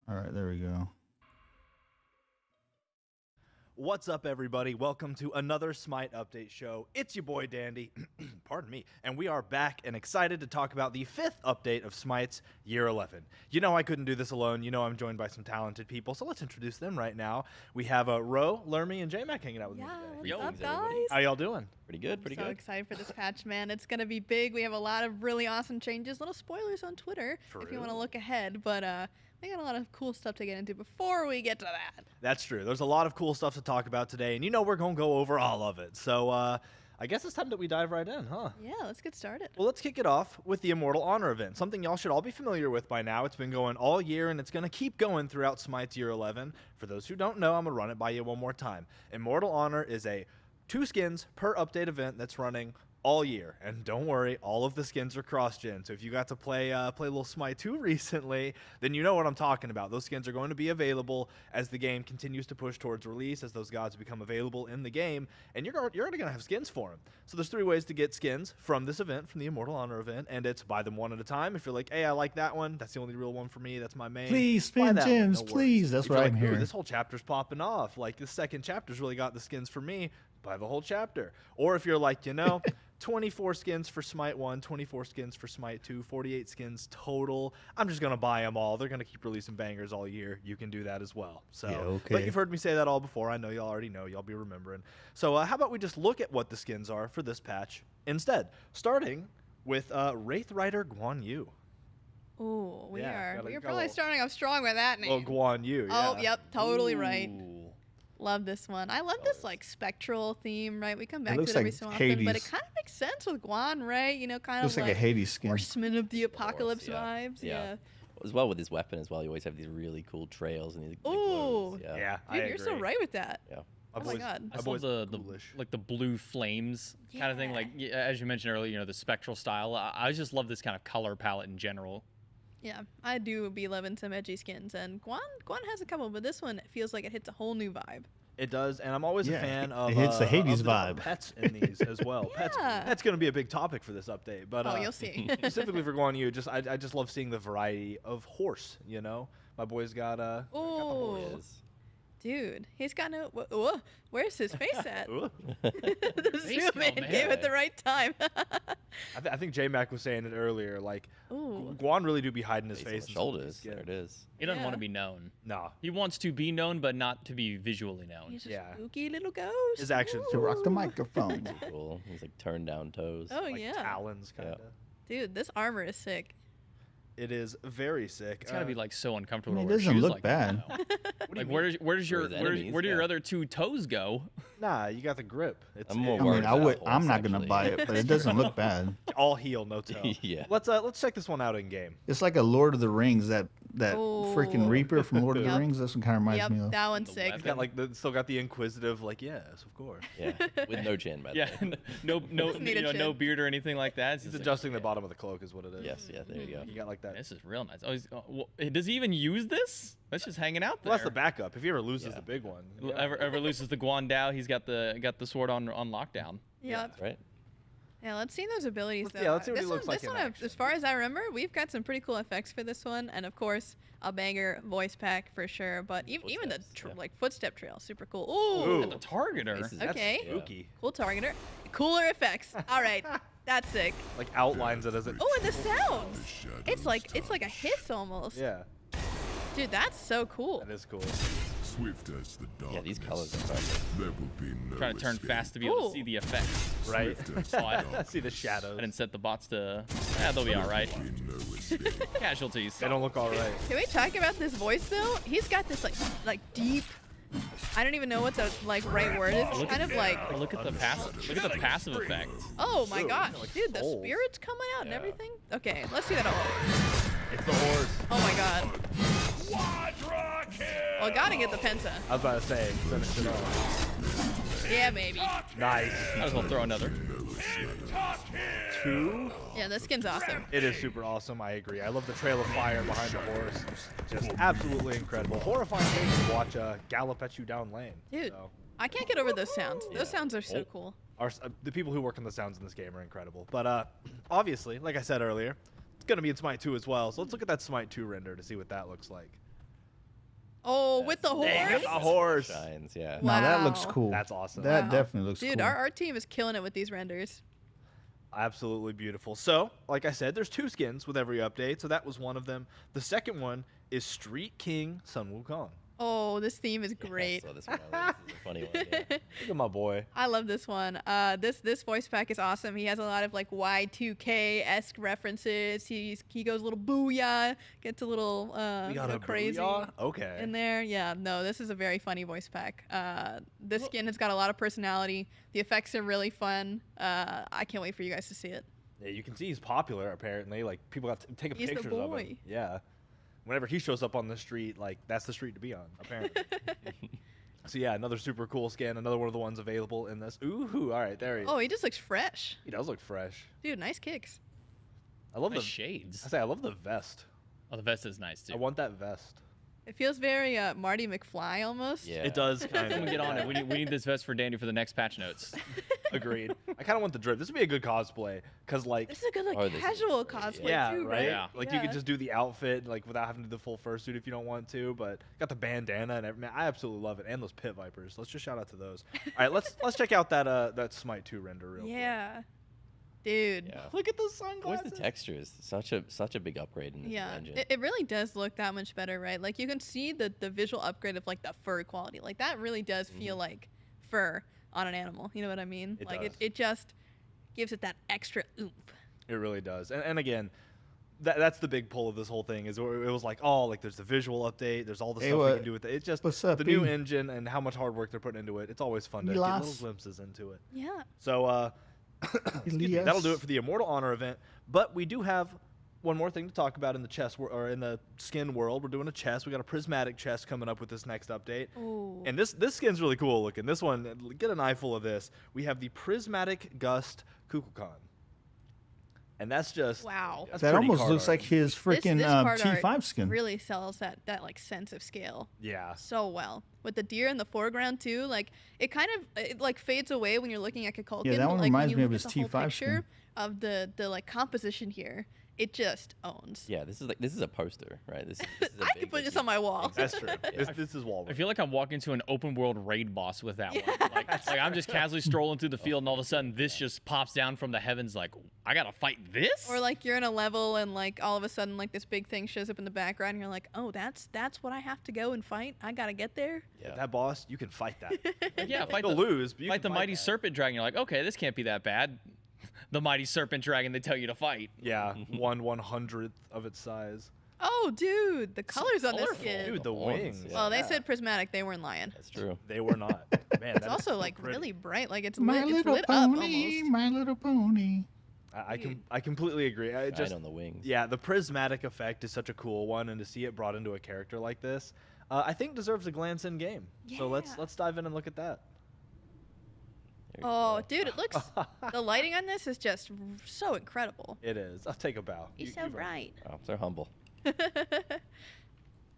All right, there we go. What's up, everybody? Welcome to another Smite Update show. It's your boy, Dandy. Pardon me. And we are back and excited to talk about the 5th update of Smite's Year 11. You know I couldn't do this alone. You know I'm joined by some talented people, so let's introduce them right now. We have Ro, Lermy, and J-Mac hanging out with me today. What's up, guys? How y'all doing? Pretty good, pretty good. So excited for this patch, man. It's going to be big. We have a lot of really awesome changes. Little spoilers on Twitter if you want to look ahead. But we got a lot of cool stuff to get into before we get to that. That's true. There's a lot of cool stuff to talk about today, and you know we're going to go over all of it. So I guess it's time that we dive right in, huh? Yeah, let's get started. Well, let's kick it off with the Immortal Honor event, something y'all should all be familiar with by now. It's been going all year, and it's going to keep going throughout Smite's Year 11. For those who don't know, I'm going to run it by you one more time. Immortal Honor is a 2 skins per update event that's running all year, and don't worry, all of the skins are cross-gen. So if you got to play a little Smite 2 recently, then you know what I'm talking about. Those skins are going to be available as the game continues to push towards release, as those gods become available in the game, and you're already going to have skins for them. So there's 3 ways to get skins from this event, from the Immortal Honor event, and it's buy them one at a time. If you're like, hey, I like that one, that's the only real one for me, that's my main. Please spin gems, no please. That's what I'm hearing. This whole chapter's popping off. Like, this second chapter's really got the skins for me. Buy the whole chapter. Or if you're like, you know, 24 skins for Smite 1, 24 skins for Smite 2, 48 skins total. I'm just going to buy them all. They're going to keep releasing bangers all year. You can do that as well. So, yeah, okay. But you've heard me say that all before. I know y'all already know. Y'all be remembering. So how about we just look at what the skins are for this patch instead, starting with Wraith Rider Guan Yu. Ooh, we Yeah, are got probably starting off strong with that name. Oh, Guan Yu, yeah. Oh, yep, totally right. Ooh. Love this one. I love this like spectral theme, right? We come back to looks it every like so often, Hades. but it kind of makes sense with Guan, right? You know, kind Looks of like a Hades skin. Horseman of the Apocalypse yeah. vibes. Yeah. As well with his weapon as well. You always have these really cool trails and these big Ooh. glows. Yeah, I Dude, you're so agree. right with that. Yeah. Oh my God. I love the blue flames kind of thing, Yeah. like as you mentioned earlier, you know, the spectral style. I just love this kind of color palette in general. Yeah, I do be loving some edgy skins, and Guan has a couple, but this one feels like it hits a whole new vibe. It does, and I'm always a fan of it hits the Hades of different vibe. pets in these as well. Pets, Yeah. that's going to be a big topic for this update. But Oh, you'll see. specifically for Guan Yu, I just love seeing the variety of horse. You know, my boy's got got the Ooh. horse. Dude, he's got no. Where's his face at? Ooh. The zoom in man. gave it the right time. I think J-Mac was saying it earlier. Like, Ooh. Guan really do be hiding his Face on face. the in some of these shoulders. There skins. it is. He doesn't want Yeah. to be known. Nah, He wants to be known, but not to be visually known. He's a Yeah. spooky little ghost. his actions To rock the Ooh. microphone. Cool. He's like turned down toes. Oh like yeah, talons, kind of. dude, this armor is sick. It is very sick. It's gotta be like so uncomfortable. I mean, to it wear doesn't shoes look like that, bad. though. Like where does your For his where enemies, do your yeah. other 2 toes go? Nah, you got the grip. It's I'm more I worried mean, about horse, I'm not gonna actually. buy it, but it doesn't look bad. all heel, no toe. Yeah. Let's check this one out in game. It's like a Lord of the Rings, that Ooh. freaking Reaper from Lord of the Yep. Rings. That's what kind of reminds Yep, me of. that one's The sick. weapon. It's got like still got the inquisitive, like, yes, of course. Yeah. With no chin, by the Yeah, way. no Doesn't need a no chin. beard or anything like that. It's He's just adjusting the bottom of the cloak, is what it is. Yes, yeah, there you go. You got like that. This is real nice. Oh, does he even use this? That's just hanging out there. Well, that's the backup. If he ever loses Yeah. the big one, Ever loses the Guan Dao, he's got the sword on lockdown. Yep. That's right. Yeah, let's see those abilities though. Let's see what this he looks one, like this in one, action. as far as I remember, we've got some pretty cool effects for this one, and of course, a banger voice pack for sure. But even the Footsteps, yeah. like footstep trail, super cool. Ooh, Ooh. Got the targeter. Faces- That's Okay. spooky. cool targeter, cooler effects. All right, that's sick. Like outlines it as it. Oh, and the sounds. It's like a hiss almost. Yeah, Dude, that's so cool. that is cool. Swift as the darkness. Yeah, these colors are perfect. There will be no Trying to turn escape. fast to be able to Ooh. see the effects. Right. Swift as Oh, the I darkness. See the shadows. I didn't set the bots to. They'll be all right. There will be no escape. Casualties. They don't look all right. Can we talk about this voice though? He's got this like deep. I don't even know what the like right word is. It's Look kind at- of like. Oh, look at the passive. Look at the passive effect. Oh my Ooh, gosh, like dude, the souls. spirit's coming out and Yeah. everything. Okay, let's see that all over. It's the horse. Oh my god. Well, gotta get the penta. I was about to say, finish it off. Yeah, baby. Nice. Might as well throw another. 2. Yeah, this skin's awesome. It is super awesome. I agree. I love the trail of fire behind the horse. Just absolutely incredible. Horrifying thing to watch gallop at you down lane. Dude, So, I can't get over those sounds. Those sounds are so cool. the people who work on the sounds in this game are incredible. But obviously, like I said earlier, it's going to be in Smite 2 as well. So let's look at that Smite 2 render to see what that looks like. Oh, with the Dang, horse. the horse. Shines, yeah. Wow. Now that looks cool. That's awesome. That Wow. definitely looks Dude, cool. our team is killing it with these renders. Absolutely beautiful. So, like I said, there's 2 skins with every update, so that was one of them. The second one is Street King Sun Wukong. Oh, this theme is Yeah, I great. saw this one. This is a funny one. Yeah. Look at my boy. I love this one. This voice pack is awesome. He has a lot of like Y2K-esque references. He goes a little booyah, gets a little We got a crazy booyah? Okay. in there. Yeah, no, this is a very funny voice pack. This skin has got a lot of personality. The effects are really fun. I can't wait for you guys to see it. Yeah, you can see he's popular apparently. Like people got taking He's the pictures of him. boy. Yeah. Whenever he shows up on the street, like that's the street to be on, apparently. So yeah, another super cool skin, another one of the ones available in this. Ooh, all right, there he is. Oh, he just looks fresh. He does look fresh. Dude, nice kicks. I love Nice the shades. I love the vest. Oh, the vest is nice too. I want that vest. It feels very Marty McFly almost. Yeah. It does kind Someone of get on it. We need this vest for Danny for the next patch notes. Agreed. I kind of want the drip. This would be a good cosplay because like This is a good like Oh, this is casual great, cosplay yeah, too, right? right? Yeah. Like you could just do the outfit like without having to do the full fursuit if you don't want to, but got the bandana and everything. Man, I absolutely love it. And those pit vipers. Let's just shout out to those. All right, let's check out that Smite 2 render real quick. Yeah. Dude. Yeah. Look at those Where's sunglasses. the textures? Such a big upgrade in this Yeah, engine. it really does look that much better, right? Like you can see the visual upgrade of like the fur quality. Like that really does feel like fur on an animal. You know what I mean? It like does. it just gives it that extra oomph. It really does. And again, that's the big pull of this whole thing is it was like, oh, like there's the visual update, there's all the Hey, stuff we what- can do with it. It's just what's up, the new B? engine and how much hard work they're putting into it. It's always fun to get Elias. little glimpses into it. Yeah. So excuse me, that'll do it for the Immortal Honor event. But we do have one more thing to talk about in the chest or in the skin world. We're doing a chest. We got a prismatic chest coming up with this next update. Ooh. And this skin's really cool looking. This one, get an eyeful of this. We have the Prismatic Gust Kukulkan. And that's just Wow. that's That pretty almost card looks art. like his freaking this card art T5 skin. really sells that like sense of scale Yeah. so well. With the deer in the foreground too, like it like fades away when you're looking at Kukulkan. Yeah, that but, one like, reminds when me you of look his at the whole T5 picture skin. of the like composition here. It just owns. Yeah, this is a poster, right? This is a I big could put like, this you- on my wall. That's true. Yeah. This is wall. I feel like I'm walking to an open world raid boss with that one. Like I'm just casually strolling through the field, and all of a sudden this just pops down from the heavens. Like I gotta fight this. Or like you're in a level and like all of a sudden like this big thing shows up in the background and you're like, oh, that's what I have to go and fight. I gotta get there. Yeah. That boss, you can fight that. Like, yeah, fight You'll the lose, but you fight can the mighty that. serpent dragon. You're like, okay, this can't be that bad. The mighty serpent dragon they tell you to fight. Yeah, 1/100th of its size. Oh, dude, the colors on this colorful. skin. Dude, the horns, wings. yeah. Well, they Yeah. said prismatic. They weren't lying. That's true. They were not. Man, It's also like really bright. Like it's My lit, it's little lit up pony, almost. my little pony. I completely agree. I Shine just on the wings. yeah, the prismatic effect is such a cool one, and to see it brought into a character like this, I think deserves a glance in game. So Yeah. let's dive in and look at that. There you Oh, go. dude, it looks. The lighting on this is just so incredible. It is. I'll take a bow. He's You- so you're right. bright. Oh, they're humble.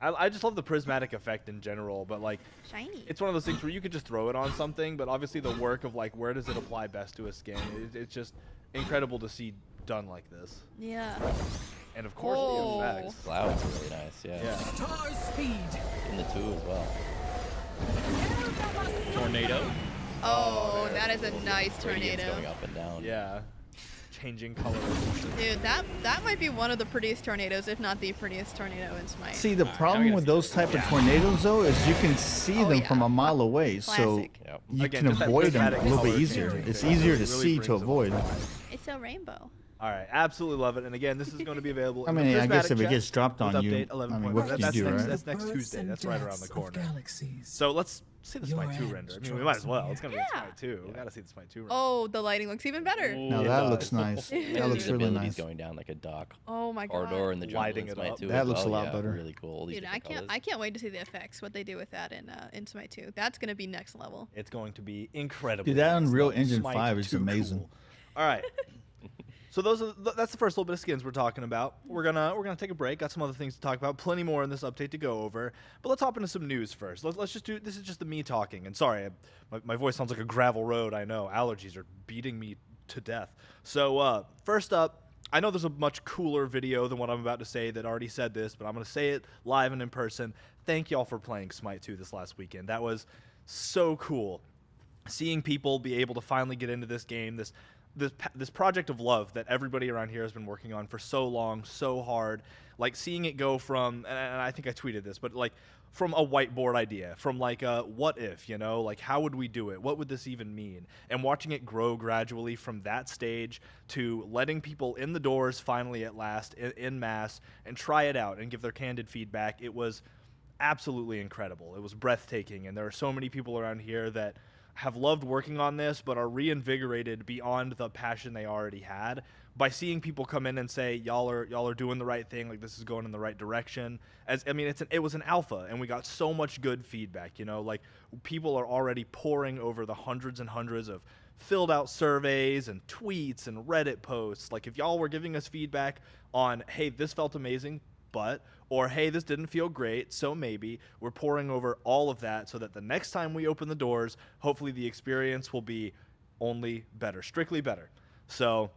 I just love the prismatic effect in general, but like Shiny. it's one of those things where you could just throw it on something, but obviously the work of like where does it apply best to a skin? It's just incredible to see done like this, Yeah. and of course Oh. the effects. Clouds are really nice. Yeah. Yeah. In the 2 as well. Tornado. Oh, that is a nice Radiance tornado. going up and down. Yeah. Changing colors. Dude, that might be one of the prettiest tornadoes, if not the prettiest tornado in Smite. See, the now we problem gotta with see those type of tornadoes, though, is you can see Oh, them yeah. from a mile away, so Classic. Yep. you Again, can just that avoid them prismatic a little bit color easier. changing It's thing easier to really see brings to them avoid. alive. It's a rainbow. All right, absolutely love it. And again, this is going to be available. I in the mean, I guess prismatic if it chest gets dropped with on you, update 11.5. I mean, what can you that's do, next, right? That's next Tuesday. That's right around the corner. So let's see the Smite 2 render. I mean, we might as well. It's going to be Yeah. Smite 2. We got to see the Smite 2 render. Oh, the lighting looks even better. Now Ooh. that does. looks nice. And That looks these really abilities nice. going down like a dock Oh my god. corridor in the jungle. Lighting in it Smite up. 2 That as looks a well. lot Yeah, better. Really cool. All these Dude, different I colors. can't wait to see the effects, what they do with that in Smite 2. That's gonna be next level. It's going to be incredible. Dude, that It's Unreal like Engine Smite 5 is 2 amazing. cool. All right. So that's the first little bit of skins we're talking about. We're gonna take a break. Got some other things to talk about. Plenty more in this update to go over. But let's hop into some news first. Let's just do. This is just the me talking. And sorry, my voice sounds like a gravel road. I know. Allergies are beating me to death. So first up, I know there's a much cooler video than what I'm about to say that already said this, but I'm going to say it live and in person. Thank y'all for playing Smite 2 this last weekend. That was so cool. Seeing people be able to finally get into this game, this project of love that everybody around here has been working on for so long, so hard. Like seeing it go from, and I think I tweeted this, but like from a whiteboard idea, from like a what if, you know, like how would we do it? What would this even mean? And watching it grow gradually from that stage to letting people in the doors finally at last in mass and try it out and give their candid feedback. It was absolutely incredible. It was breathtaking. And there are so many people around here that have loved working on this, but are reinvigorated beyond the passion they already had by seeing people come in and say, y'all are doing the right thing, like this is going in the right direction. It was an alpha, and we got so much good feedback, you know, like people are already poring over the hundreds and hundreds of filled out surveys and tweets and Reddit posts. Like if y'all were giving us feedback on, hey, this felt amazing, or hey, this didn't feel great, so maybe, we're pouring over all of that so that the next time we open the doors, hopefully the experience will be only better, strictly better. So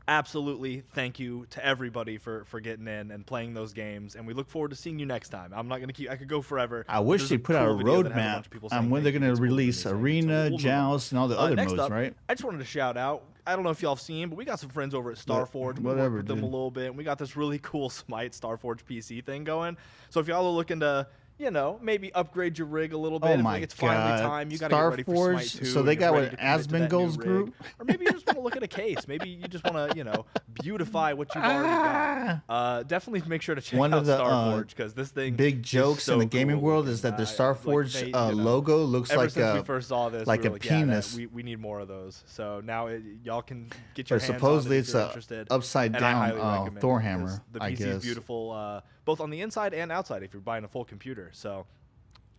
absolutely thank you to everybody for getting in and playing those games, and we look forward to seeing you next time. I'm not going to keep, I could go forever. I wish they put out a video that had roadmap bunch of people on saying when they're thank going you. to It's cool release to me, so Arena, we'll move on. Joust, and all the other Next modes, up, right? I just wanted to shout out, I don't know if y'all have seen, but we got some friends over at Starforge. We whatever, worked with them a dude. little bit, and we got this really cool Smite Starforge PC thing going. So if y'all are looking to, you know, maybe upgrade your rig a little bit, Oh if my like it's finally God. time, you got to get ready for Smite Starforge, 2. so they and you're got ready what, to commit to that new Asmongold's rig. group? Or maybe you just want to look at a case. Maybe you just want to, you know, beautify what you've already got. Definitely make sure to check One out of the Starforge, because this thing big is jokes in so the gaming cool world looking. is that the Like, Starforge they, you know, logo looks ever like since we a first saw this, like we a were like, penis. we need more of those. So now y'all can get your But hands supposedly on it it's if you're a interested. upside And I down highly recommend Thor it, hammer, because the I PC guess. is beautiful, both on the inside and outside if you're buying a full computer. So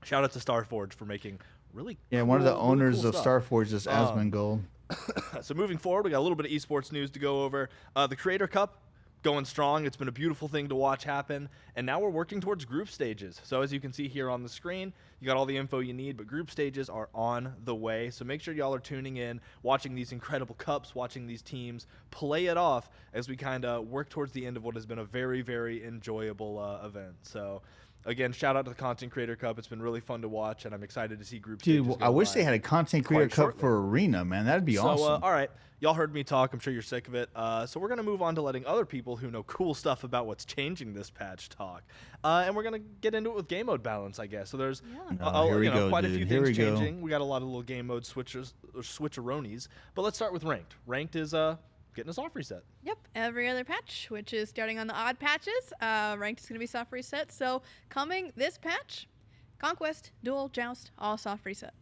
shout out to Starforge for making really Yeah, cool, one of the really owners cool of stuff. Starforge is Asmongold. So moving forward, we got a little bit of esports news to go over. The Creator Cup going strong. It's been a beautiful thing to watch happen. And now we're working towards group stages. So as you can see here on the screen, you got all the info you need, but group stages are on the way. So make sure y'all are tuning in, watching these incredible cups, watching these teams play it off as we kind of work towards the end of what has been a very, very enjoyable event. So again, shout out to the Content Creator Cup. It's been really fun to watch, and I'm excited to see group stages Dude, go I wish live they had a Content Creator quite Cup shortly. for Arena, man. That'd be So, awesome. all right. Y'all heard me talk. I'm sure you're sick of it. So we're going to move on to letting other people who know cool stuff about what's changing this patch talk. And we're going to get into it with game mode balance, I guess. So there's Here we go, quite a dude. few Here things we go. changing. We got a lot of little game mode switcheroonies. But let's start with ranked. Ranked is getting a soft reset. Yep, every other patch, which is starting on the odd patches. Ranked is going to be soft reset. So coming this patch, Conquest, Duel, Joust, all soft reset.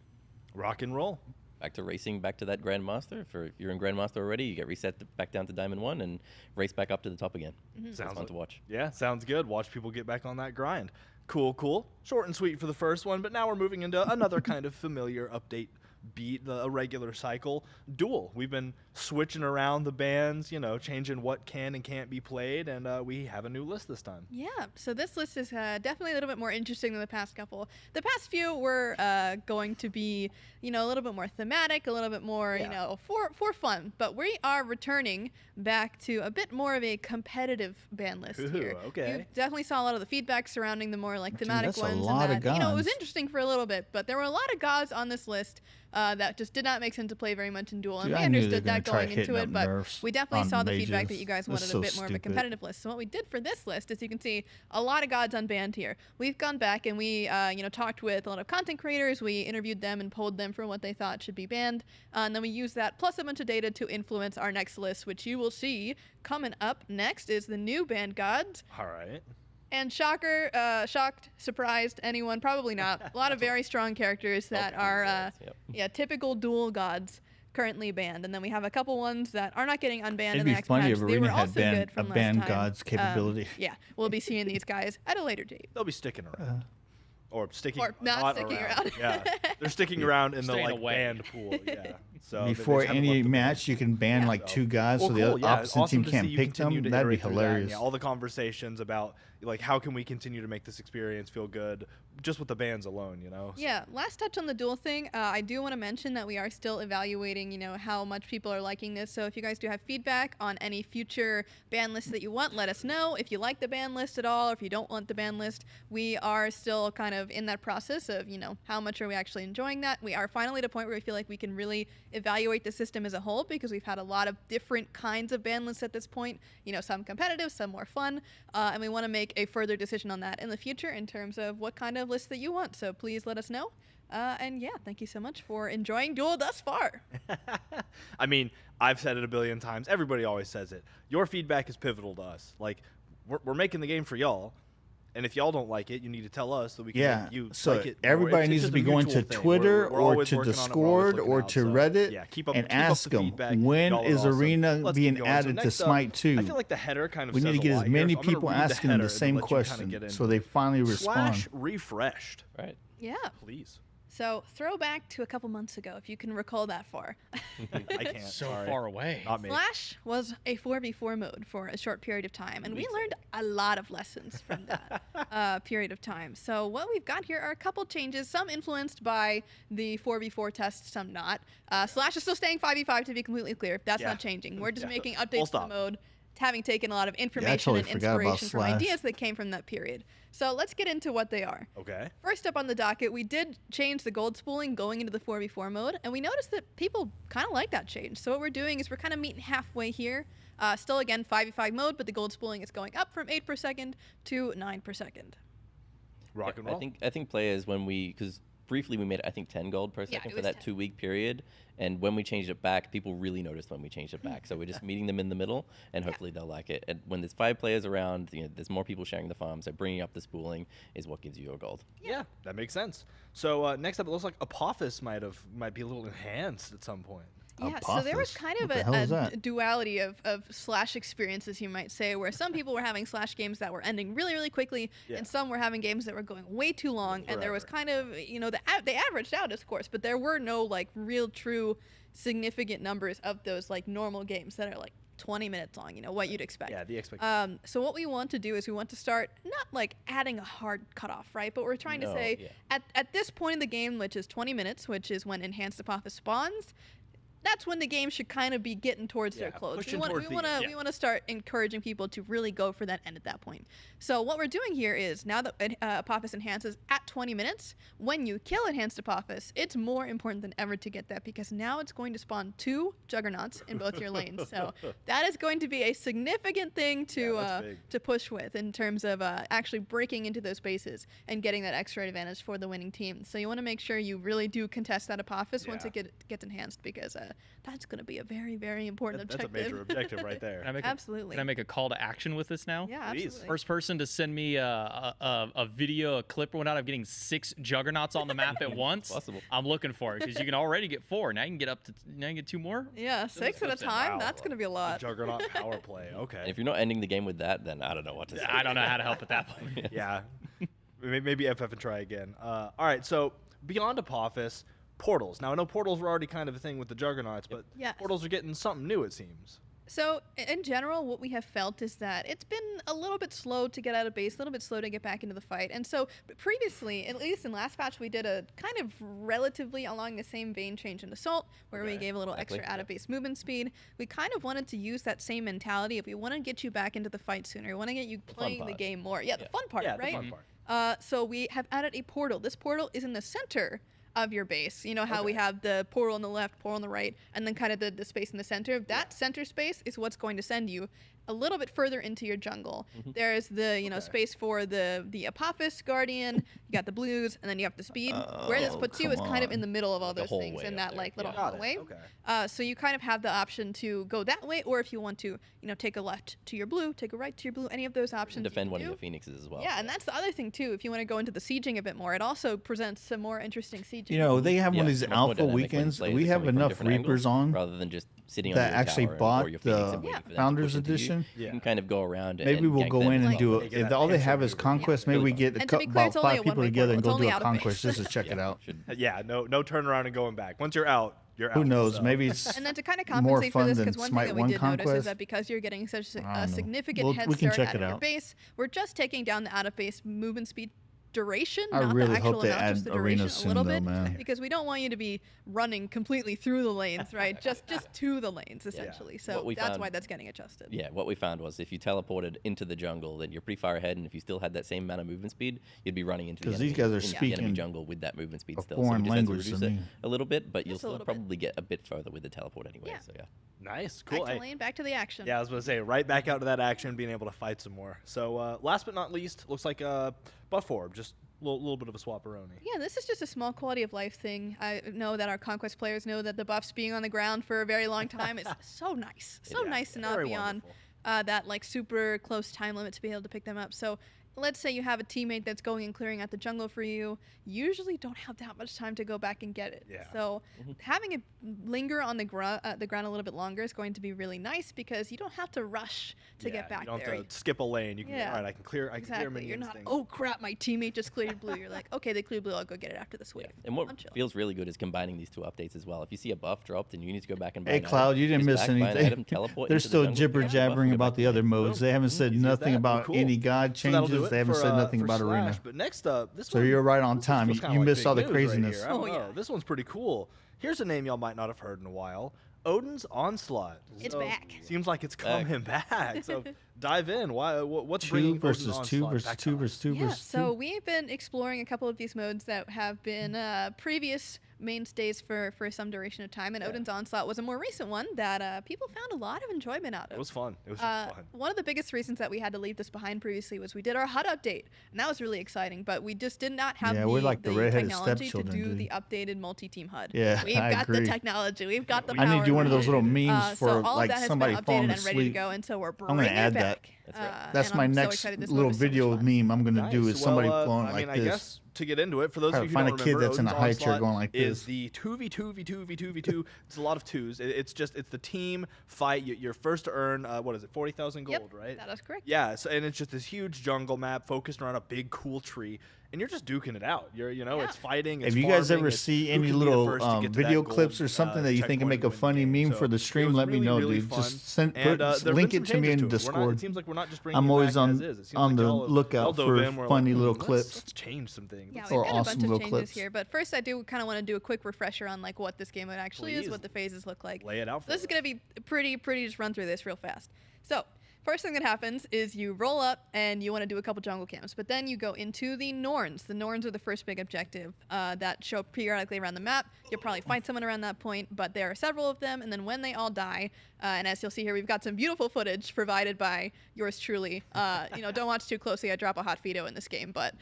Rock and roll. Back to racing, back to that Grandmaster. If you're in Grandmaster already, you get reset back down to Diamond 1 and race back up to the top again. It's fun to watch. Yeah, sounds good. Watch people get back on that grind. Cool, cool. Short and sweet for the first one, but now we're moving into another kind of familiar update beat, a regular cycle. Duel. We've been switching around the bands, you know, changing what can and can't be played, and we have a new list this time. Yeah, so this list is definitely a little bit more interesting than the past couple. The past few were going to be, you know, a little bit more thematic, a little bit more, you know, for fun. But we are returning back to a bit more of a competitive band list here. Okay. You definitely saw a lot of the feedback surrounding the more like thematic that's a ones. lot and of that, you know, it was gods. interesting for a little bit, but there were a lot of gods on this list that just did not make sense to play very much in Duel. And Dude, we I knew they understood were gonna that try going into hitting it, up but nerfs we definitely on saw the feedback mages. that you guys That's wanted so a bit more of a stupid. competitive list. So what we did for this list, as you can see, a lot of gods unbanned here. We've gone back and we, you know, talked with a lot of content creators. We interviewed them and polled them for what they thought should be banned. And then we used that plus a bunch of data to influence our next list, which you will see coming up next is the new banned gods. All right. And shocker, shocked, surprised, anyone? Probably not. A lot of very strong characters that are, Yep. yeah, typical dual gods currently banned. And then we have a couple ones that are not getting unbanned It'd in the be next funny patch. if They were Arena had also good a from last banned time. gods capability. Yeah, we'll be seeing these guys at a later date. They'll be sticking around. Or sticking Or not sticking around. Yeah. They're sticking around in the Staying like away. band pool. Yeah. So they Before just haven't any left the match, you can ban like 2 guys, Well, so cool, the yeah, opposite awesome team to can't see you pick continue them. to That'd be iterate through that, and, hilarious. yeah, all the conversations about like how can we continue to make this experience feel good, just with the bans alone, you know. Yeah, last touch on the duel thing. I do want to mention that we are still evaluating, how much people are liking this. So if you guys do have feedback on any future ban lists that you want, let us know. If you like the ban list at all, or if you don't want the ban list, we are still kind of in that process of, how much are we actually enjoying that. We are finally at a point where we feel like we can really evaluate the system as a whole, because we've had a lot of different kinds of ban lists at this point. Some competitive, some more fun, and we want to make a further decision on that in the future in terms of what kind of list that you want. So please let us know. And yeah, thank you so much for enjoying Duel thus far. I mean, I've said it a billion times. Everybody always says it. Your feedback is pivotal to us. Like, we're making the game for y'all. And if y'all don't like it, you need to tell us so we can make you so like it more. everybody It's needs to just be a going mutual to thing. Twitter We're or always to working on it, we're always Discord looking or out, to so, Reddit yeah, and keep up ask the them, feedback. when Y'all are is awesome. Arena Let's being keep going. So added to next up, Smite 2? I feel like the header kind of We need says to get a as lot here, many so I'm gonna people read the asking them header the and same let you kinda question get so into they it. finally respond. / refreshed. Right. Yeah. Please. So throwback to a couple months ago, if you can recall that far. I can't. So sorry. far away. Not me. Slash was a 4v4 mode for a short period of time, and we learned a lot of lessons from that period of time. So what we've got here are a couple changes, some influenced by the 4v4 test, some not. Slash is still staying 5v5, to be completely clear. That's not changing. We're just making updates to the mode, having taken a lot of information totally and forgot about inspiration from Slash. ideas that came from that period. So let's get into what they are. Okay. First up on the docket, we did change the gold spooling going into the 4v4 mode, and we noticed that people kind of like that change. So what we're doing is we're kind of meeting halfway here. Still, again, 5v5 mode, but the gold spooling is going up from 8 per second to 9 per second. Rock and roll. I think players, when because briefly we made it, I think 10 gold per second it for was that 10. 2-week period, and when we changed it back, people really noticed when we changed it back. So we're just meeting them in the middle, and hopefully they'll like it. And when there's 5 players around, there's more people sharing the farm, so bringing up the spooling is what gives you your gold. Yeah, that makes sense. So next up, it looks like Apophis might be a little enhanced at some point. Yeah, so there was Apophis? kind of What the hell is a that? duality of Slash experiences, you might say, where some people were having Slash games that were ending really, really quickly, and some were having games that were going way too long, and there was kind of, they averaged out, of course, but there were no, like, real, true, significant numbers of those, like, normal games that are, like, 20 minutes long, what you'd expect. Yeah, the expectation. So what we want to do is we want to start not like adding a hard cutoff, right? But we're trying to say at this point in the game, which is 20 minutes, which is when Enhanced Apophis spawns, that's when the game should kind of be getting towards their close. We pushing want towards the end. we want to start encouraging people to really go for that end at that point. So what we're doing here is now that Apophis enhances at 20 minutes, when you kill Enhanced Apophis, it's more important than ever to get that, because now it's going to spawn 2 Juggernauts in both your lanes. So that is going to be a significant thing to push with in terms of actually breaking into those spaces and getting that extra advantage for the winning team. So you want to make sure you really do contest that Apophis once it gets enhanced, because that's going to be a very, very important objective. That's a major objective right there. Absolutely. Can I make a call to action with this now? Yeah, absolutely. First person to send me a video, a clip or whatnot of getting 6 Juggernauts on the map at once. Possible. I'm looking for it, because you can already get 4. Now you can get up to 2 more. Yeah, 6 at a time. That's going to be a lot. Juggernaut power play. Okay. And if you're not ending the game with that, then I don't know what to say. I don't know how to help at that point. Yeah. Maybe FF and try again. All right, so beyond Apophis, portals. Now, I know portals were already kind of a thing with the Juggernauts, but portals are getting something new, it seems. So, in general, what we have felt is that it's been a little bit slow to get out of base, a little bit slow to get back into the fight. And so, previously, at least in last patch, we did a kind of relatively along the same vein change in Assault, where we gave a little extra out-of-base movement speed. We kind of wanted to use that same mentality. If we want to get you back into the fight sooner, we want to get you playing the game more. Yeah, the fun part, right? The fun part. So, we have added a portal. This portal is in the center of your base. You know how we have the portal on the left, portal on the right, and then kind of the space in the center. That center space is what's going to send you a little bit further into your jungle. There's the space for the Apophis Guardian. You got the blues, and then you have the speed. Where this puts you is kind of in the middle of all those things in that like little hallway. So you kind of have the option to go that way, or if you want to, take a left to your blue, take a right to your blue. Any of those options. Defend one of your phoenixes as well. Yeah, and that's the other thing too. If you want to go into the sieging a bit more, it also presents some more interesting sieging. They have one of these much more alpha dynamic when weekends. players We are have coming from enough different Reapers angles, on rather than just sitting on that your actually tower bought or your phoenix the and waiting for them to Founders push into you. Edition. You can kind of go around and Maybe we'll gank go them in and like do that. it. If all they have is Conquest, maybe we get And to be clear, about it's only 5 a people one-way together and portal. go It's do only a out of Conquest base. just to check it out. Yeah, no turnaround and going back. Once you're out, you're out. Who knows? So- Maybe it's And then to kind of more compensate for fun this, than because one thing Smite that we 1 did notice is Conquest. that because you're getting such I a don't know. significant head We can start check out it of your out. base, we're just taking down the out-of-base movement speed duration, I not really the actual hope they amount, just add the duration arenas a soon, little though, bit, man. because we don't want you to be running completely through the lanes, right? just to the lanes, essentially. So What we that's found- why that's getting adjusted. Yeah, what we found was if you teleported into the jungle, then you're pretty far ahead, and if you still had that same amount of movement speed, you'd be running into the 'Cause these enemy, guys are into the enemy speaking jungle with that movement speed a still. So you foreign just have to language to reduce it me. a little bit, but you'll Just a still little bit. probably get a bit further with the teleport anyway. Yeah. So yeah. Nice, cool. Back to Hey, lane, back to the action. yeah, I was gonna say right back out to that action, being able to fight some more. So last but not least, looks like buff orb, just a little bit of a swapperoni. Yeah, this is just a small quality of life thing. I know that our Conquest players know that the buffs being on the ground for a very long time is so nice. So Yeah, nice to not very be on wonderful. that like super close time limit to be able to pick them up. So let's say you have a teammate that's going and clearing out the jungle for you. You usually don't have that much time to go back and get it. Yeah. So having it linger on the ground a little bit longer is going to be really nice, because you don't have to rush to get back you don't there. have to skip a lane. You can, Yeah. all right, I can clear Exactly. minions. You're not, things. oh crap, my teammate just cleared blue. You're like, okay, they cleared blue, I'll go get it after this wave. And what I'm chill. feels really good is combining these two updates as well. If you see a buff dropped and you need to go back and buy Hey, an Cloud, item, you didn't just miss back, buy an anything. item, teleport They're into the still jungle, jibber pick up the buff, and jabbering go about back the to other game. modes. They haven't said use nothing that. about Cool. any god So that'll do changes. it They haven't for, said nothing for about Slash. arena. But next up, this So one, you're right on this time. feels You kinda like missed big all the news right craziness. here. I don't Oh, know. yeah. This one's pretty cool. Here's a name y'all might not have heard in a while. Odin's Onslaught. It's So, back. Seems like it's Back. coming back. So dive in. What's Two bringing versus Odin's two Onslaught versus back two to us? versus two Yeah, versus so two. we've been exploring a couple of these modes that have been previous mainstays for some duration of time, and Odin's Onslaught was a more recent one that people found a lot of enjoyment out of. It was fun. It was fun. One of the biggest reasons that we had to leave this behind previously was we did our HUD update, and that was really exciting, but we just did not have Yeah, we're like the redheaded technology to stepchildren, do dude. the updated multi-team HUD. Yeah, We've I got the agree. technology. We've got the I power. need to do one of those little memes so for all of like that has somebody been falling updated and ready to asleep. go, and so we're gonna bringing add it that. back. That's right. That's and my I'm so next excited. This little mode is so much video fun. meme I'm gonna do Nice. is somebody Well, going I like mean, I this. guess to get into it, for those Try of to you who find don't a kid remember, that's in a Odin's high chair Onslaught going like is this. the 2v2v2v2v2. It's a lot of twos. It's the team fight. You're first to earn what is it, 40,000 gold, Yep, right? that is correct. Yeah. So, and it's just this huge jungle map focused around a big cool tree, and you're just duking it out. It's fighting. It's If you guys farming, ever it's see who any can be the little first to get to that video gold, clips or something that you think can checkpoint make a and win the funny game. meme So for the it stream, was let me really, know, really dude. fun. Just send, And, there have link been it some to me changes in it. We're not- Discord. It seems like we're not just bringing I'm it always back on as is. It seems like the y'all have- lookout y'all dove for in, we're funny like, little let's clips. change some things. Yeah, Let's we've Or got a awesome bunch of little changes clips. here, but first I do kind of want to do a quick refresher on like what this game mode actually is, Please. what the phases look like. lay it out for This is us. going to be pretty just run through this real fast. So, first thing that happens is you roll up and you want to do a couple jungle camps, but then you go into the Norns. The Norns are the first big objective that show up periodically around the map. You'll probably find someone around that point, but there are several of them, and then when they all die, and as you'll see here, we've got some beautiful footage provided by yours truly. Don't watch too closely. I drop a hot veto in this game, but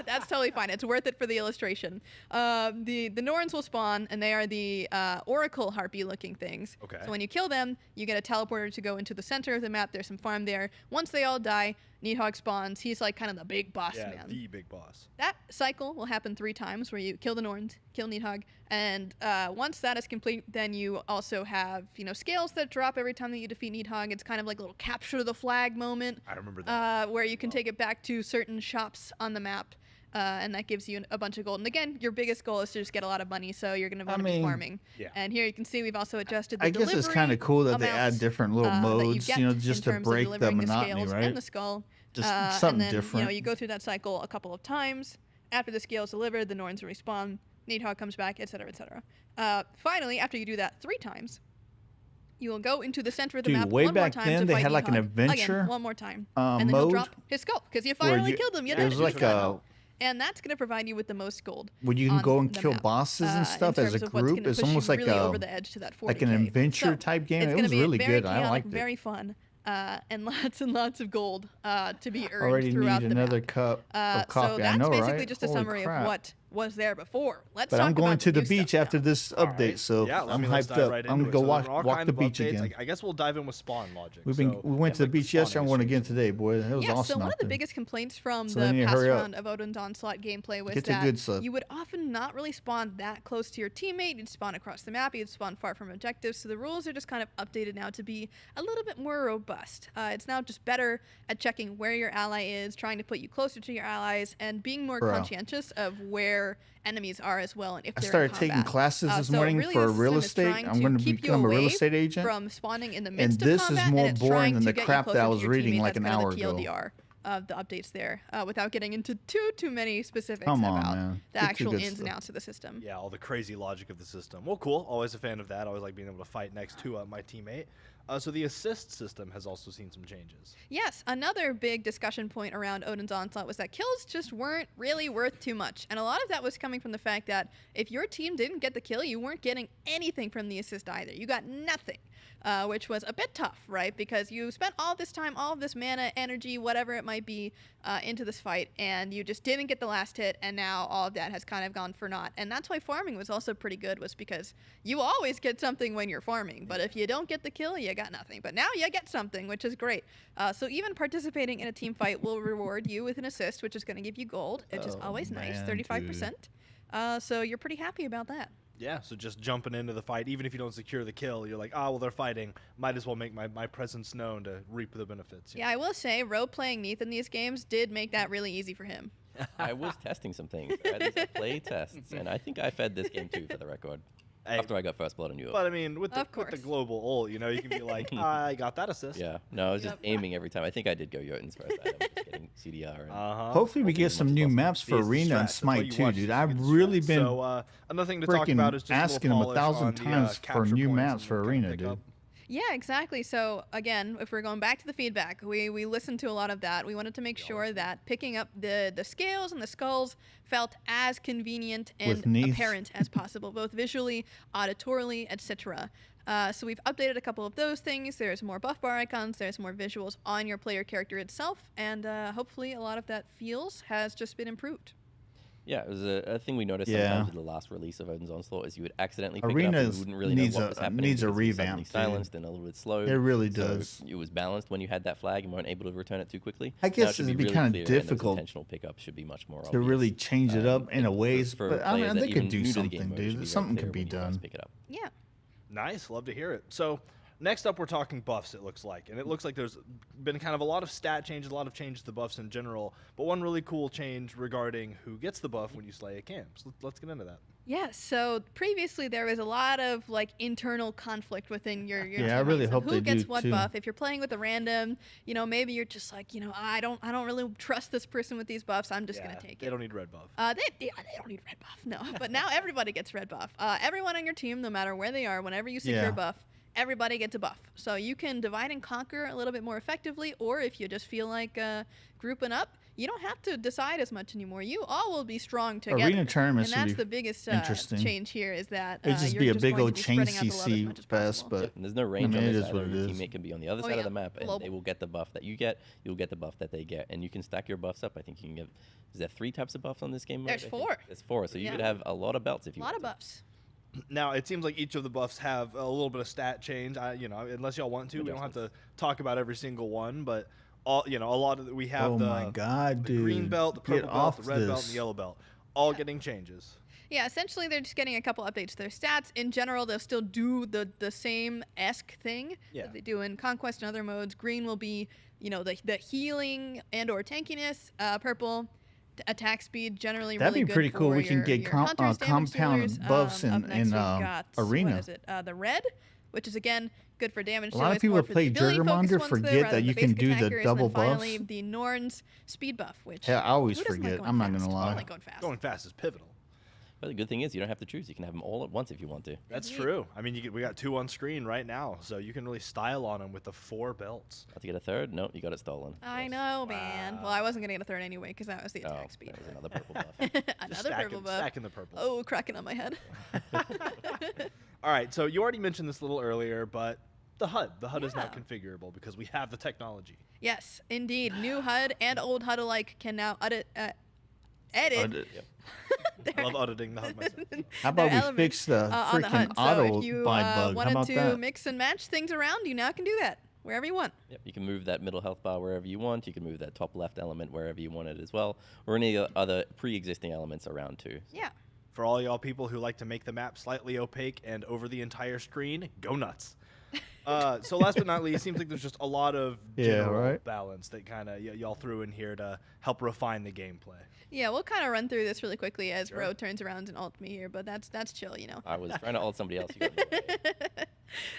that's totally fine. It's worth it for the illustration. The Norns will spawn, and they are the Oracle Harpy-looking things. Okay. So when you kill them, you get a teleporter to go into the center of the map. There's some farm there. Once they all die, Needhog spawns. He's like kind of the big boss Yeah, man. the big boss. That cycle will happen 3 times, where you kill the Norns, kill Needhog, and once that is complete, then you also have scales that drop every time that you defeat Needhog. It's kind of like a little capture the flag moment, I remember that. where you can take it back to certain shops on the map. And that gives you a bunch of gold. And again, your biggest goal is to just get a lot of money, so you're going to want to be mean, farming. Yeah. And here you can see we've also adjusted the I guess it's kind of cool that they add different little modes, just to break the monotony, right? And the skull. Just and something then, different. You go through that cycle a couple of times. After the scale is delivered, the Norns respawn, Needhog comes back, etc., etc. Finally, after you do that 3 times, you will go into the center of the Dude, map way one more back time then, to they fight had like an Needhog. adventure, Again, one more time. And then he'll mode drop his skull, because you where finally killed him. You it did was it. like a And that's going to provide you with the most gold. where you can on go and the kill map, bosses and stuff in as a terms of what's group. gonna It's push you almost like really a over the edge to that 40K. like an adventure So, type game. It's It gonna was be really very good. I chaotic, liked it. very fun, and lots of gold to be earned Already throughout need the another map. cup of coffee. So I that's know, basically right? just a Holy summary crap. of what was there before. Let's But talk I'm going about to the new beach stuff after now. this All update, right. so Yeah, I'm let's hyped dive up. right I'm into gonna it. go So there are all walk kind the of beach updates. again. I guess we'll dive in with spawn logic. We So went to the definitely beach yesterday. I'm spawn going again initiatives. today, boy. It was Yeah, awesome so one out of the there. biggest complaints from So they need the to past hurry up. round of Odin's Onslaught gameplay was Get the that good stuff. you would often not really spawn that close to your teammate. You'd spawn across the map. You'd spawn far from objectives. So the rules are just kind of updated now to be a little bit more robust. It's now just better at checking where your ally is, trying to put you closer to your allies, and being more Bro. conscientious of where where enemies are as well, and if I they're started in taking combat. classes this So morning really for the real system is estate. trying I'm to going to keep you become a real away estate agent. from spawning in the And midst this of is combat, more and it's boring trying than to the get you crap that closer I to was your reading teammate. like That's an kind of hour the ago. TLDR of the updates there, without getting into too many specifics Come on, about man. the Get to actual good ins and stuff. outs of the system. Yeah, all the crazy logic of the system. Well, cool. Always a fan of that. Always like being able to fight next to my teammate. So the assist system has also seen some changes. Yes, another big discussion point around Odin's Onslaught was that kills just weren't really worth too much. And a lot of that was coming from the fact that if your team didn't get the kill, you weren't getting anything from the assist either. You got nothing, which was a bit tough, right? Because you spent all this time, all of this mana, energy, whatever it might be, into this fight, and you just didn't get the last hit, and now all of that has kind of gone for naught. And that's why farming was also pretty good, was because you always get something when you're farming, but if you don't get the kill, you got nothing. But now you get something, which is great. So even participating in a team fight will reward you with an assist, which is going to give you gold, which is always nice, man, 35%. So you're pretty happy about that. Yeah, so just jumping into the fight, even if you don't secure the kill, you're like, well, they're fighting. Might as well make my presence known to reap the benefits. Yeah, I will say, Ro playing Neath in these games did make that really easy for him. I was testing some things. I had these play tests, and I think I fed this game too, for the record. Hey, After I got first blood on you. but I mean, with the Of course. global ult, you know, you can be like, I got that assist. Yeah, no, I was just Yep. aiming every time. I think I did go Jotun's first item, just getting CDR. And Hopefully we Hopefully get as some much as new possible. maps for It's the Arena strat. and That's why Smite you too, watch dude. the I've strat. really been So another thing to talk about is freaking just a asking little them a polish thousand on the, times for capture new points maps and for kind of Arena, pick dude. up. Yeah, exactly. So again, if we're going back to the feedback, we listened to a lot of that. We wanted to make sure that picking up the scales and the skulls felt as convenient With and Neath. apparent as possible, both visually, auditorily, etc. So we've updated a couple of those things. There's more buff bar icons. There's more visuals on your player character itself, and hopefully a lot of that feels has just been improved. Yeah, it was a thing we noticed Yeah. sometimes with the last release of Odin's Onslaught is you would accidentally pick it up Arena and you wouldn't really know needs what a- was happening. needs a because it was suddenly revamp, dude. silenced and a little bit slow. It really So does. it was balanced when you had that flag and weren't able to return it too quickly. I Now it guess should it'd be really kinda clear, and those difficult intentional pickups should be much more to obvious. really change it up in a ways, for but I players mean, that they even could do new to the something, game mode, it should be dude. very Something clear could be when you guys done. Pick it up. Yeah. Nice, love to hear it. So next up, we're talking buffs, it looks like. And it looks like there's been kind of a lot of stat changes, a lot of changes to the buffs in general, but one really cool change regarding who gets the buff when you slay a camp. So let's get into that. Yeah, so previously there was a lot of like internal conflict within your Yeah, I really teammates of hope who they gets do, what too. buff. If you're playing with a random, maybe you're just like, I don't really trust this person with these buffs. I'm just gonna take They it. don't need red buff. They don't need red buff, no. But now everybody gets red buff. Everyone on your team, no matter where they are, whenever you secure Yeah. a buff, everybody gets a buff. So you can divide and conquer a little bit more effectively, or if you just feel like grouping up, you don't have to decide as much anymore. You all will be strong together. Arena tournaments and would that's be the biggest interesting. change here is that It'd just you're be a big going old to be chain spreading out the love as CC much as fest, possible. but And there's no range mean, on it this is side. what it Your is. teammate can be on the other Oh, side yeah, of the map, and global. they will get the buff that you get. You'll get the buff that they get, and you can stack your buffs up. I think you can get. Is there 3 types of buffs on this game mode? There's I think 4. There's 4, so you Yeah. could have a lot of belts if A you lot of want buffs. Now, it seems like each of the buffs have a little bit of stat change. Unless y'all want to, we don't have to talk about every single one, but a lot of we have oh my god, the dude! green belt, the Get purple belt, off the red belt, and this. the yellow belt, all getting changes. Yeah, essentially they're just getting a couple updates to their stats. In general, they'll still do the same-esque thing Yeah. that they do in Conquest and other modes. Green will be, the healing and or tankiness. Purple, attack speed, generally That'd really be good pretty cool. for We can your get hunters, damage compound dealers. buffs Up in next we've in got, Arena. What is it? The red, which is again good for damage. A lot of dealers, people more that for play the ability-focused Juggermonger ones, though, forget rather that than you the can basic do the attackers. And double then finally, buffs. the Norn's speed buff, which Yeah, I always who doesn't like forget. going I'm not fast? gonna I lie. don't like going fast. Going fast is pivotal. But the good thing is you don't have to choose. You can have them all at once if you want to. That's Indeed. true. I mean, we got 2 on screen right now, so you can really style on them with the 4 belts. About to get a third? No, you got it stolen. I know, man. Well, I wasn't gonna get a third anyway because that was the Oh, attack speed. that was another purple buff. Another purple buff. Stacking the purple. Oh, cracking on my head. All right, so you already mentioned this a little earlier, but the HUD. The HUD is now Yeah. configurable because we have the technology. Yes, indeed. New HUD and old HUD alike can now edit. Audit. I love auditing the HUD myself. How about their we elements, fix the on the freaking HUD. So auto if you buy bug? How wanted about to that? mix and match things around, you now can do that wherever you want. Yep, you can move that middle health bar wherever you want. You can move that top left element wherever you want it as well, or any other pre-existing elements around too. Yeah. For all y'all people who like to make the map slightly opaque and over the entire screen, go nuts. So last but not least, seems like there's just a lot of general right. balance that kind of y'all threw in here to help refine the gameplay. Yeah, we'll kind of run through this really quickly as Ro turns around and ult me here, but that's chill, you know. I was trying to ult somebody else. You got me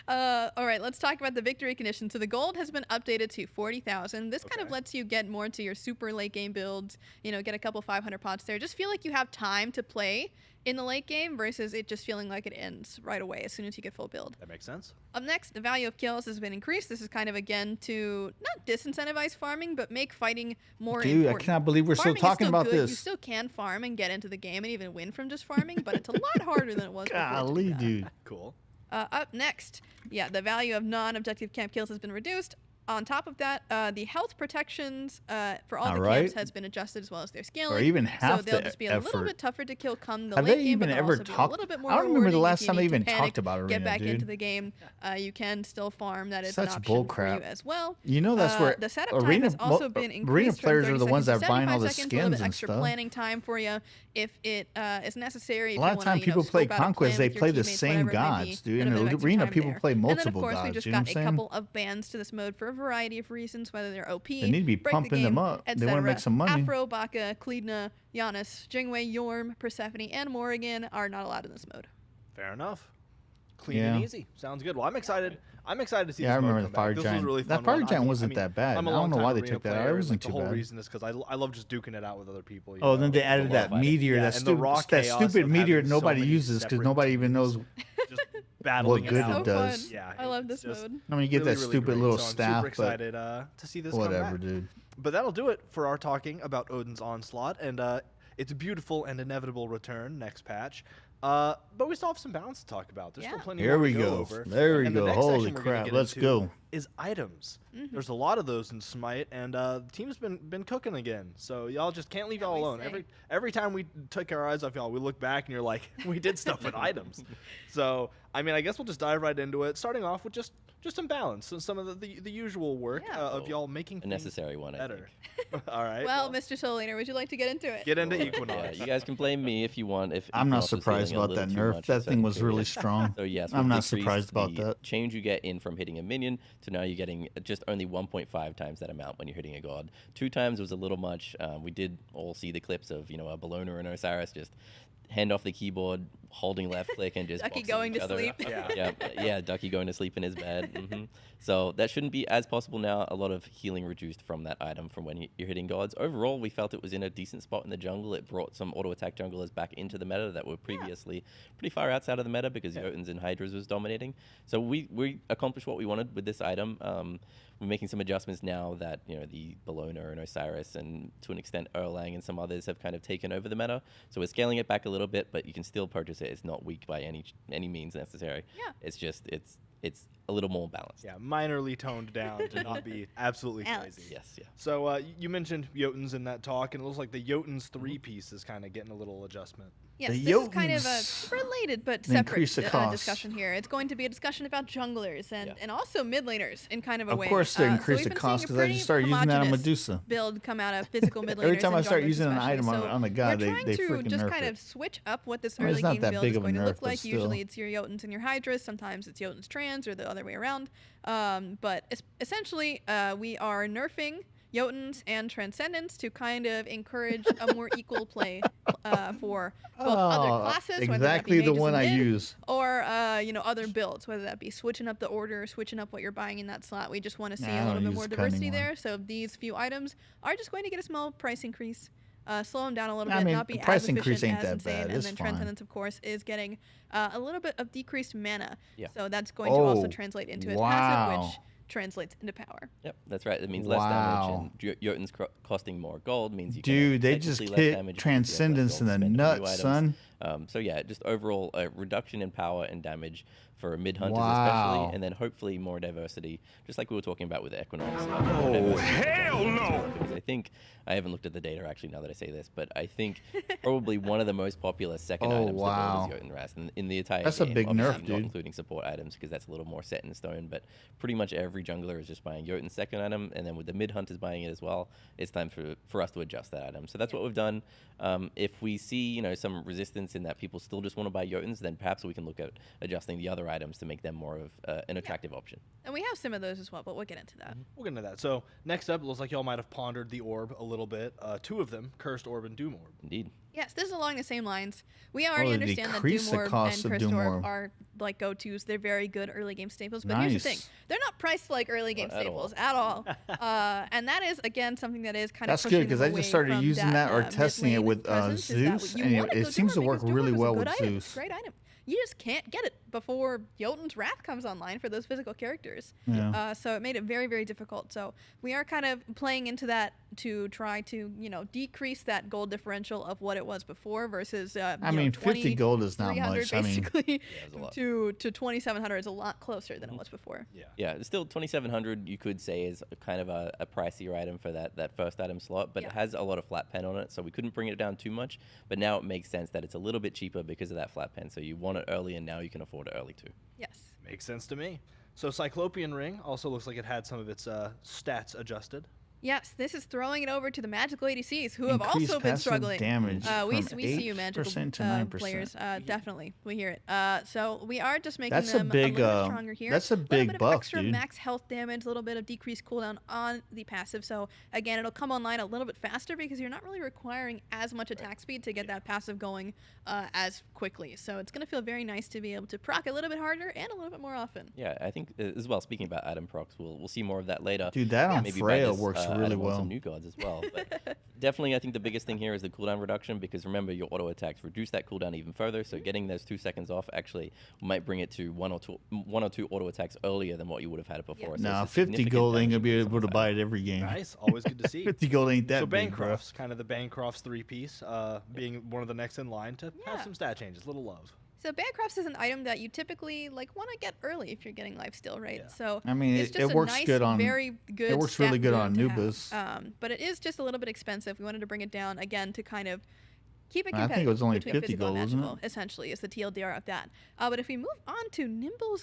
away. All right, let's talk about the victory condition. So the gold has been updated to 40,000. This kind of lets you get more to your super late game builds, you know, get a couple 500 pots there. Just feel like you have time to play in the late game versus it just feeling like it ends right away as soon as you get full build. That makes sense. Up next, the value of kills has been increased. This is kind of, again, to not disincentivize farming, but make fighting more Dude, important. I cannot believe we're Farming still is talking still about good. this. You still can farm and get into the game and even win from just farming, but it's a lot harder than it was before. Golly, dude. Cool. Up next, yeah, the value of non-objective camp kills has been reduced. On top of that, the health protections for all the camps has been adjusted as well as their scaling. Or even half so they'll the just be a little effort. bit tougher to kill come the Have late they game, even but ever also be a talked? little bit more I don't remember the rewarding last if you time they need to even panic, talked about Arena, get back dude. into the game. You can still farm. That is Such an option bull for crap. you as well. You know that's where the setup arena time has also been arena increased players from are the 30 ones that seconds are to buying all the 75 seconds, a little bit skins and extra stuff. planning time for you if it is necessary. A lot of time people play Conquest, they play the same gods, dude. In Arena, people play multiple gods. And then, of course, we gods. just You know got what a I'm saying? couple of bans to this mode for a variety of reasons, whether they're OP, They need to be break the pumping them game, up. They etc. want to make some money. Afro, Baka, Kleedna, Giannis, Jingwei, Yorm, Persephone, and Morrigan are not allowed in this mode. Fair enough. Clean and easy. Sounds good. Well, I'm excited. I'm excited to see. Yeah, I this remember mode the come Fire back. This was Giant. really That fun Fire one. Giant wasn't that bad. I'm a I don't know why long-time they arena took that out. player, It and, wasn't the too whole bad. reason is because I love just duking it out with other people. Oh, then know? they added that fighting. meteor, Yeah, that and the raw stupid chaos of meteor having so nobody many uses because separate nobody even knows. just battling good it out. it does. Fun. Yeah, I love this it's just mode. I mean, you get really, that really stupid great. little So I'm staff, super but excited to see this whatever, come back. dude. But that'll do it for our talking about Odin's Onslaught and its beautiful and inevitable return next patch. But we still have some balance to talk about. There's still plenty Here more we to go go. over. There we And the go. next Holy section we're gonna crap. get Let's into go. Is items. There's a lot of those in Smite, and the team's been cooking again. So y'all just can't leave y'all alone. Every time we took our eyes off y'all, we look back and you're like, we did stuff with items. So I mean, I guess we'll just dive right into it. Starting off with just some balance and some of the usual work of y'all making A necessary one, better. I think. All right. Well, Mr. Solinator, would you like to get into it? Get into Yeah, Equinox. you guys can blame me if you want. If I'm not Equinox was surprised feeling a about that little too nerf. much That in thing certain was really periods. strong. So yes, I'm we've not decreased surprised about the that. change you get in from hitting a minion to now you're getting just only 1.5 times that amount when you're hitting a god. 2 times was a little much. We did all see the clips of a Bologna and Osiris just hand off the keyboard, holding left click, and just Ducky boxing going each to other. sleep. Yeah, Ducky going to sleep in his bed. So that shouldn't be as possible now. A lot of healing reduced from that item from when you're hitting gods. Overall, we felt it was in a decent spot in the jungle. It brought some auto attack junglers back into the meta that were previously pretty far outside of the meta because Jotuns and Hydras was dominating. So we accomplished what we wanted with this item. We're making some adjustments now that the Bologna and Osiris and to an extent Erlang and some others have kind of taken over the meta. So we're scaling it back a little bit, but you can still purchase it. It's not weak by any means necessary. Yeah. It's just it's a little more balanced. Yeah, minorly toned down to not be absolutely Alex. crazy. Yes. Yeah. So you mentioned Jotuns in that talk, and it looks like the Jotuns 3-piece is kind of getting a little adjustment. Yes, The this is kind of Jotuns. a related but They increase separate the cost. discussion here. It's going to be a discussion about junglers and also mid laners in kind of a way. Of course, they So increase we've the been cost seeing a because I pretty just started using that on homogeneous Medusa. build come out of physical mid laners. Every time and I start junglers using an especially. item So on a god, we're they trying to freaking just nerf kind it. of switch up what this I mean, it's early not game that build big is of a going to nerf, look but like. still. Usually it's your Jotuns and your Hydras. Sometimes it's Jotuns Trans or the other way around. But essentially, we are nerfing Jotuns and Transcendents to kind of encourage a more equal play for both other classes, whether that exactly be the mages one and I mid, use. or other builds, whether that be switching up the order, switching up what you're buying in that slot. We just want to see Nah, a I little don't bit use more the cunning diversity one. there. So these few items are just going to get a small price increase. Slow them down a little I bit, mean, not be the price as increase efficient, ain't as that insane, bad. and It's then fine. Transcendence, of course, is getting a little bit of decreased mana. Yeah. So that's going to also Oh, translate into his wow. passive, which translates into power. Yep, that's right. It means less Wow. damage, and Jotuns costing more gold means you Dude, can they just technically less hit damage if you have less Transcendence gold in to the spend on new nuts, items. son. So yeah, just overall a reduction in power and damage for mid hunters Wow. especially, and then hopefully more diversity, just like we were talking about with the Equinox. Oh, hell no! Because I think I haven't looked at the data actually now that I say this, but I think probably one of the most popular second Oh, items wow. to build is Jotun Rast in the entire That's a game. big Obviously nerf, not dude. including support items because that's a little more set in stone. But pretty much every jungler is just buying Jotun's second item, and then with the mid hunters buying it as well, it's time for us to adjust that item. So that's what we've done. If we see some resistance in that people still just want to buy Jotuns, then perhaps we can look at adjusting the other items to make them more of an attractive option. And we have some of those as well, but we'll get into that. We'll get into that. So next up, it looks like y'all might have pondered the orb a little bit. 2 of them, Cursed Orb and Doom Orb. Indeed. Yes, this is along the same lines. We already they understand that decrease Doom the Orb and cost of Cursed Doom Orb Orb. are like go-tos. They're very good early game staples. But here's the thing. Nice. They're not priced like early game Not at all. staples at all. And that is, again, something that is kind That's of good pushing because them I away just started from using that or mid-lane testing it with presence, is that Zeus, you and wanna go it Doom seems to Orb work because Doom really Orb is a well good with item. Zeus. Great item. You just can't get it before Jotun's Wrath comes online for those physical characters. Yeah. So it made it very, very difficult. So we are kind of playing into that to try to, decrease that gold differential of what it was before versus, I mean, 50 gold is not 300 much. I mean, basically it's a lot. to 2,700 is a lot closer than it was before. Yeah, it's still 2,700. You could say is a kind of a pricier item for that first item slot, but it Yeah. has a lot of flat pen on it, so we couldn't bring it down too much. But now it makes sense that it's a little bit cheaper because of that flat pen. So you want it early, and now you can afford it early too. Yes. Makes sense to me. So Cyclopean Ring also looks like it had some of its stats adjusted. Yes, this is throwing it over to the magical ADCs who have increased also been passive struggling. damage We from see you, magical 8% to 9%. players. Definitely, we hear it. So we are just making That's a them big, little bit stronger here. that's a little big bit of buff, extra dude. max health damage, a little bit of decreased cooldown on the passive. So again, it'll come online a little bit faster because you're not really requiring as much attack speed to get that passive going as quickly. So it's going to feel very nice to be able to proc a little bit harder and a little bit more often. Yeah, I think as well. Speaking about item procs, we'll see more of that later. Dude, that on Maybe Freya Brandis, works add really on well. Some new gods as well. But definitely, I think the biggest thing here is the cooldown reduction because remember, your auto attacks reduce that cooldown even further. So getting those 2 seconds off actually might bring it to one or two auto attacks earlier than what you would have had it before. So Nah, it's a 50 significant gold ain't damage gonna be boost on able to that. buy it every game. Nice. Always good to see. 50 gold ain't that So big, bro. Bancroft's kind of the Bancroft's 3-piece, being one of the next in line to have some stat changes, little love. So Bancrofts is an item that you typically want to get early if you're getting lifesteal, right? Yeah. So I mean, it's it just a works nice, good on- very good. it works really stat good boon on to have. Anubis. But it is just a little bit expensive. We wanted to bring it down again to kind of keep it I think competitive. it was only between 50 physical and gold, wasn't it? magical, essentially, is the TLDR of that. But if we move on to Nimble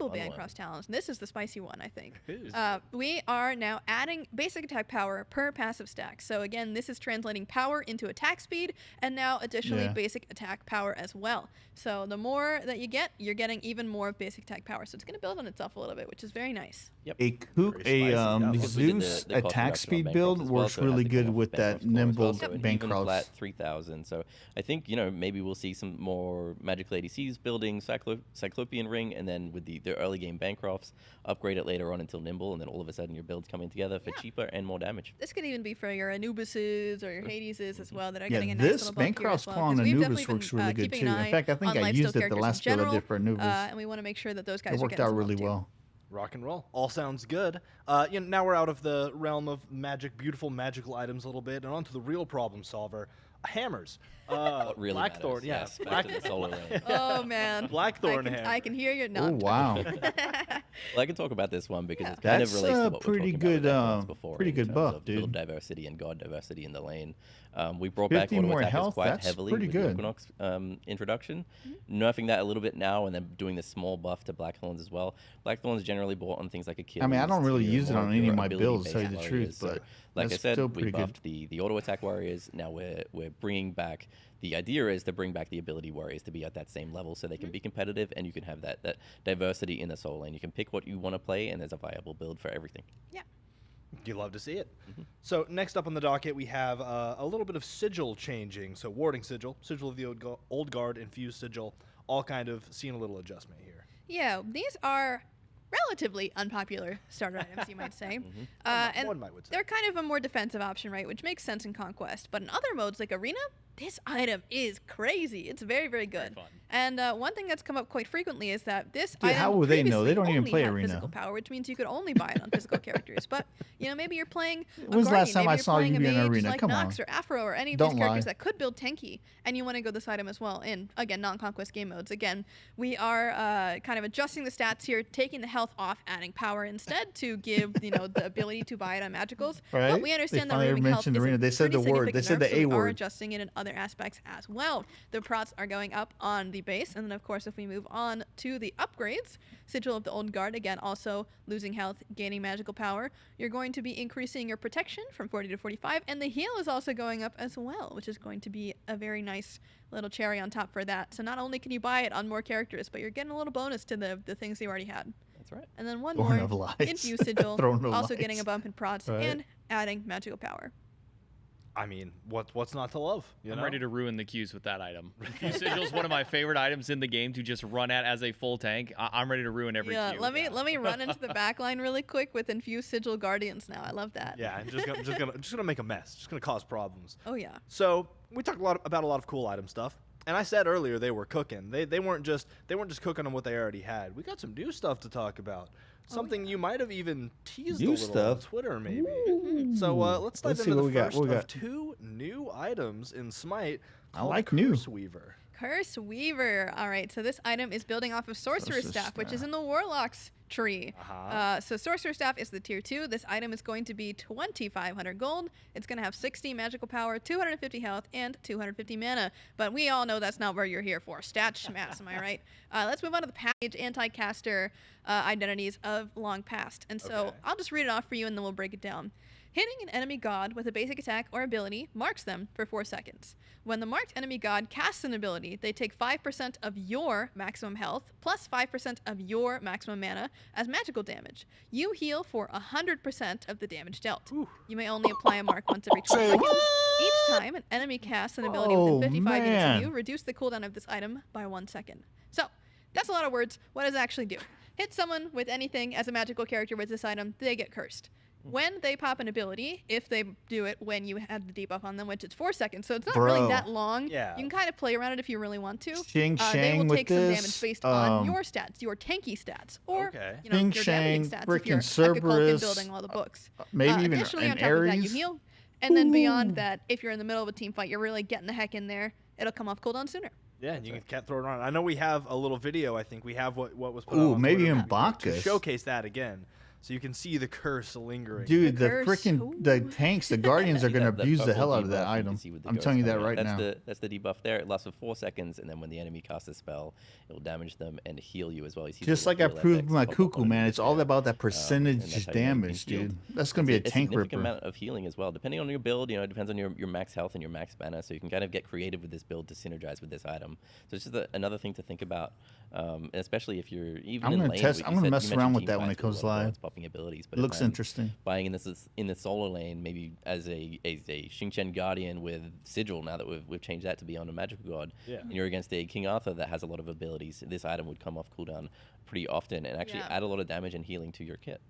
one. Bancroft's talents, and this is the spicy one, I think. Who's We are now adding basic attack power per passive stack. So again, this is translating power into attack speed, and now additionally Yeah. basic attack power as well. So the more that you get, you're getting even more basic attack power. So it's going to build on itself a little bit, which is very nice. Yep. A spicy, yeah. Because we did Zeus the cost attack reduction on speed Bancroft build as well, works so it has really to come good off with Bancroft's that score as well, nimble so an even Bancrofts. flat 3,000. So I think maybe we'll see some more magical ADCs building Cyclopean Ring, and then with the early game Bancrofts, upgrade it later on until Nimble, and then all of a sudden your build's coming together for cheaper and more damage. This could even be for your Anubises or your Hadeses as well that are Yeah, getting a nice this little bump here Bancroft's as well. Claw on 'Cause we've Anubis definitely works been, really good keeping too. an In eye fact, I think on I lifesteal used it the characters in last build I general, did for Anubis. and we want to make sure that those guys It are worked getting out some really love too. well. rock and roll. All sounds good. Now we're out of the realm of magic, beautiful magical items a little bit, and onto the real problem solver, hammers. What really Blackthorn, matters, yeah. yes, back to the solar lane. Oh man, Blackthorn I hammer. can hear you. No, Oh I'm wow, Well, I can talk about this one because Yeah. it's kind That's of relates to a what pretty we're talking good, about with before pretty in good terms buff, of build dude. diversity and god diversity in the lane. We brought back 50 auto more attackers health, quite that's heavily pretty with good. the Equinox introduction, nerfing that a little bit now, and then doing this small buff to Blackthorns as well. Blackthorns generally bought on things like Achilles. I mean, I don't really to use it more on of any your of my builds, to tell you the ability-based truth, warriors. but So, like I that's said, still we pretty good. buffed the auto attack warriors. Now we're bringing back. The idea is to bring back the ability warriors to be at that same level so they can be competitive and you can have that diversity in the soul lane. You can pick what you want to play and there's a viable build for everything. Yeah. You love to see it. So next up on the docket, we have a little bit of sigil changing. So warding sigil, sigil of the old guard, infused sigil, all kind of seeing a little adjustment here. Yeah, these are relatively unpopular starter items, you might say. And One might would say. they're kind of a more defensive option, right? Which makes sense in Conquest. But in other modes like Arena, this item is crazy. It's very, very good. fun. And one thing that's come up quite frequently is that this Dude, item how would they know? They previously don't even only play had Arena. physical power, which means you could only buy it on physical characters. But maybe you're playing a When's the last Guardian, time maybe I you're saw playing you a be in mage Arena? like Come Nox on. or Afro or any of Don't these characters lie. that could build tanky, and you want to go this item as well in, again, non-Conquest game modes. Again, we are kind of adjusting the stats here, taking the health off, adding power instead to give the ability to buy it on magicals. Right? But we understand They that removing finally health mentioned is Arena. a They said pretty the word. They significant said nerf, the so A we are word. adjusting it in other aspects as well. The prots are going up on the base, and then of course if we move on to the upgrades, Sigil of the Old Guard, again also losing health, gaining magical power. You're going to be increasing your protection from 40 to 45, and the heal is also going up as well, which is going to be a very nice little cherry on top for that. So not only can you buy it on more characters, but you're getting a little bonus to the things you already had. That's right. And then one Throne more, of Lies. Infuse Sigil, Throne of also Lies. getting a bump in prots Right. and adding magical power. I mean, what's not to love? I'm ready to ruin the queues with that item. Infuse Sigil is one of my favorite items in the game to just run at as a full tank. I'm ready to ruin every queue. Let me run into the back line really quick with Infuse Sigil Guardians now. I love that. Yeah, and just gonna make a mess. Just gonna cause problems. Oh yeah. So we talked about a lot of cool item stuff, and I said earlier they were cooking. They weren't just cooking on what they already had. We got some new stuff to talk about. Something you might have even teased New a little on stuff? Twitter, maybe. So let's dive Let's see into what the we got. first What we of got? 2 new items in Smite. I called like new. Curse Weaver. Curse Weaver. All right, so this item is building off of Sorcerer's Sorcerer's Staff, which is Staff. in the Warlock's tree. Uh-huh. So Sorcerer's Staff is the tier 2. This item is going to be 2,500 gold. It's going to have 60 magical power, 250 health, and 250 mana. But we all know that's not where you're here for. Stat schmats, am I right? Let's move on to the package anti-caster identities of long past. And so Okay. I'll just read it off for you and then we'll break it down. Hitting an enemy god with a basic attack or ability marks them for 4 seconds. When the marked enemy god casts an ability, they take 5% of your maximum health plus 5% of your maximum mana as magical damage. You heal for 100% of the damage dealt. You may only apply a mark once every 12 seconds. Each time an enemy casts an ability Oh, within 55 units man. of you, reduce the cooldown of this item by 1 second. So, that's a lot of words. What does it actually do? Hit someone with anything as a magical character with this item, they get cursed. When they pop an ability, if they do it when you had the debuff on them, which it's 4 seconds, so it's not really Bro. that long. Yeah. You can kind of play around it if you really want to. Shing They Shang will with take some this, damage based on um, your stats, your tanky stats, or Okay. you know, Shing your damaging Shang, stats if you're frickin' like a Culkin Cerberus, building all the books. maybe even Additionally, an on top of that, you Ares. heal. And then beyond that, if you're in the middle of a team fight, you're really getting the heck in there, it'll come off cooldown sooner. Yeah, and you can throw it around. I know we have a little video. I think we have what was put Ooh, out on maybe Twitter even to Bacchus. showcase that again, so you can see the curse lingering. Dude, the curse. freaking the tanks, the guardians are See gonna that abuse the purple hell out of debuff that you can item. see with the I'm ghost telling you that coming right out. now. That's the debuff there. It lasts for 4 seconds, and then when the enemy casts a spell, it will damage them and heal you as well. You see the Just like I little proved effects with my pop up cuckoo, on man. it. It's all about that And percentage that's how you damage, heal. dude. That's gonna be a It's tank significant ripper. amount of healing as well, depending on your build. You know, it depends on your max health and your max mana, so you can kind of get creative with this build to synergize with this item. So it's just another thing to think about, and especially if you're even I'm in gonna lane. test- you I'm gonna said- mess you around mentioned with that team when it fights with goes a lot of live. guards popping abilities, but It if looks I'm interesting. buying in the solo lane, maybe as a Xingqian Guardian with Sigil. Now that we've changed that to be on a magical god, Yeah. and you're against a King Arthur that has a lot of abilities, this item would come off cooldown pretty often and actually Yeah. add a lot of damage and healing to your kit.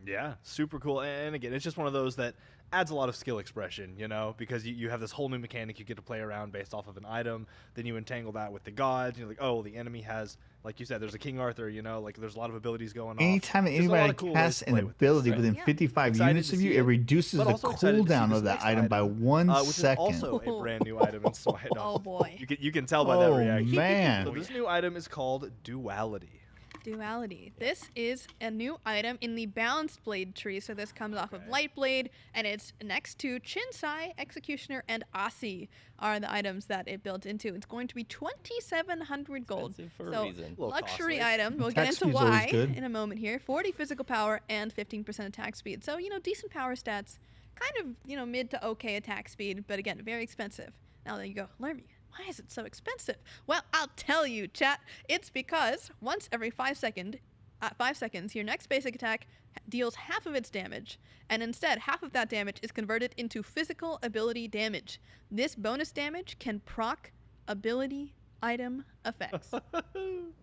Yeah, super cool. And again, it's just one of those that adds a lot of skill expression, you know, because you have this whole new mechanic you get to play around based off of an item. Then you entangle that with the gods. You're like, oh, the enemy has, like you said, there's a King Arthur, you know, like there's a lot of abilities going on. Anytime There's a lot of anybody cool ways casts to an play with this. ability Right. within Yeah. 55 Excited units to of you, see it it, reduces but the also excited to see cooldown this of that next item by item, 1 which is second. also a brand new item in Smite. Oh, boy. You can tell by that Oh, reaction. man. So this new item is called Duality. Duality. This is a new item in the Balanced Blade tree. So this comes off of Light Blade, and it's next to Chinsai, Executioner, and Asi are the items that it built into. It's going to be 2,700 gold. Expensive for a So reason. Little luxury costly. item. We'll Attack get into speed's always why good. in a moment here. 40 physical power and 15% attack speed. So, you know, decent power stats. Kind of, you know, mid to okay attack speed, but again, very expensive. Now there you go. Learn me. Why is it so expensive? Well, I'll tell you, chat. It's because once every 5 seconds, your next basic attack deals half of its damage, and instead half of that damage is converted into physical ability damage. This bonus damage can proc ability item effects.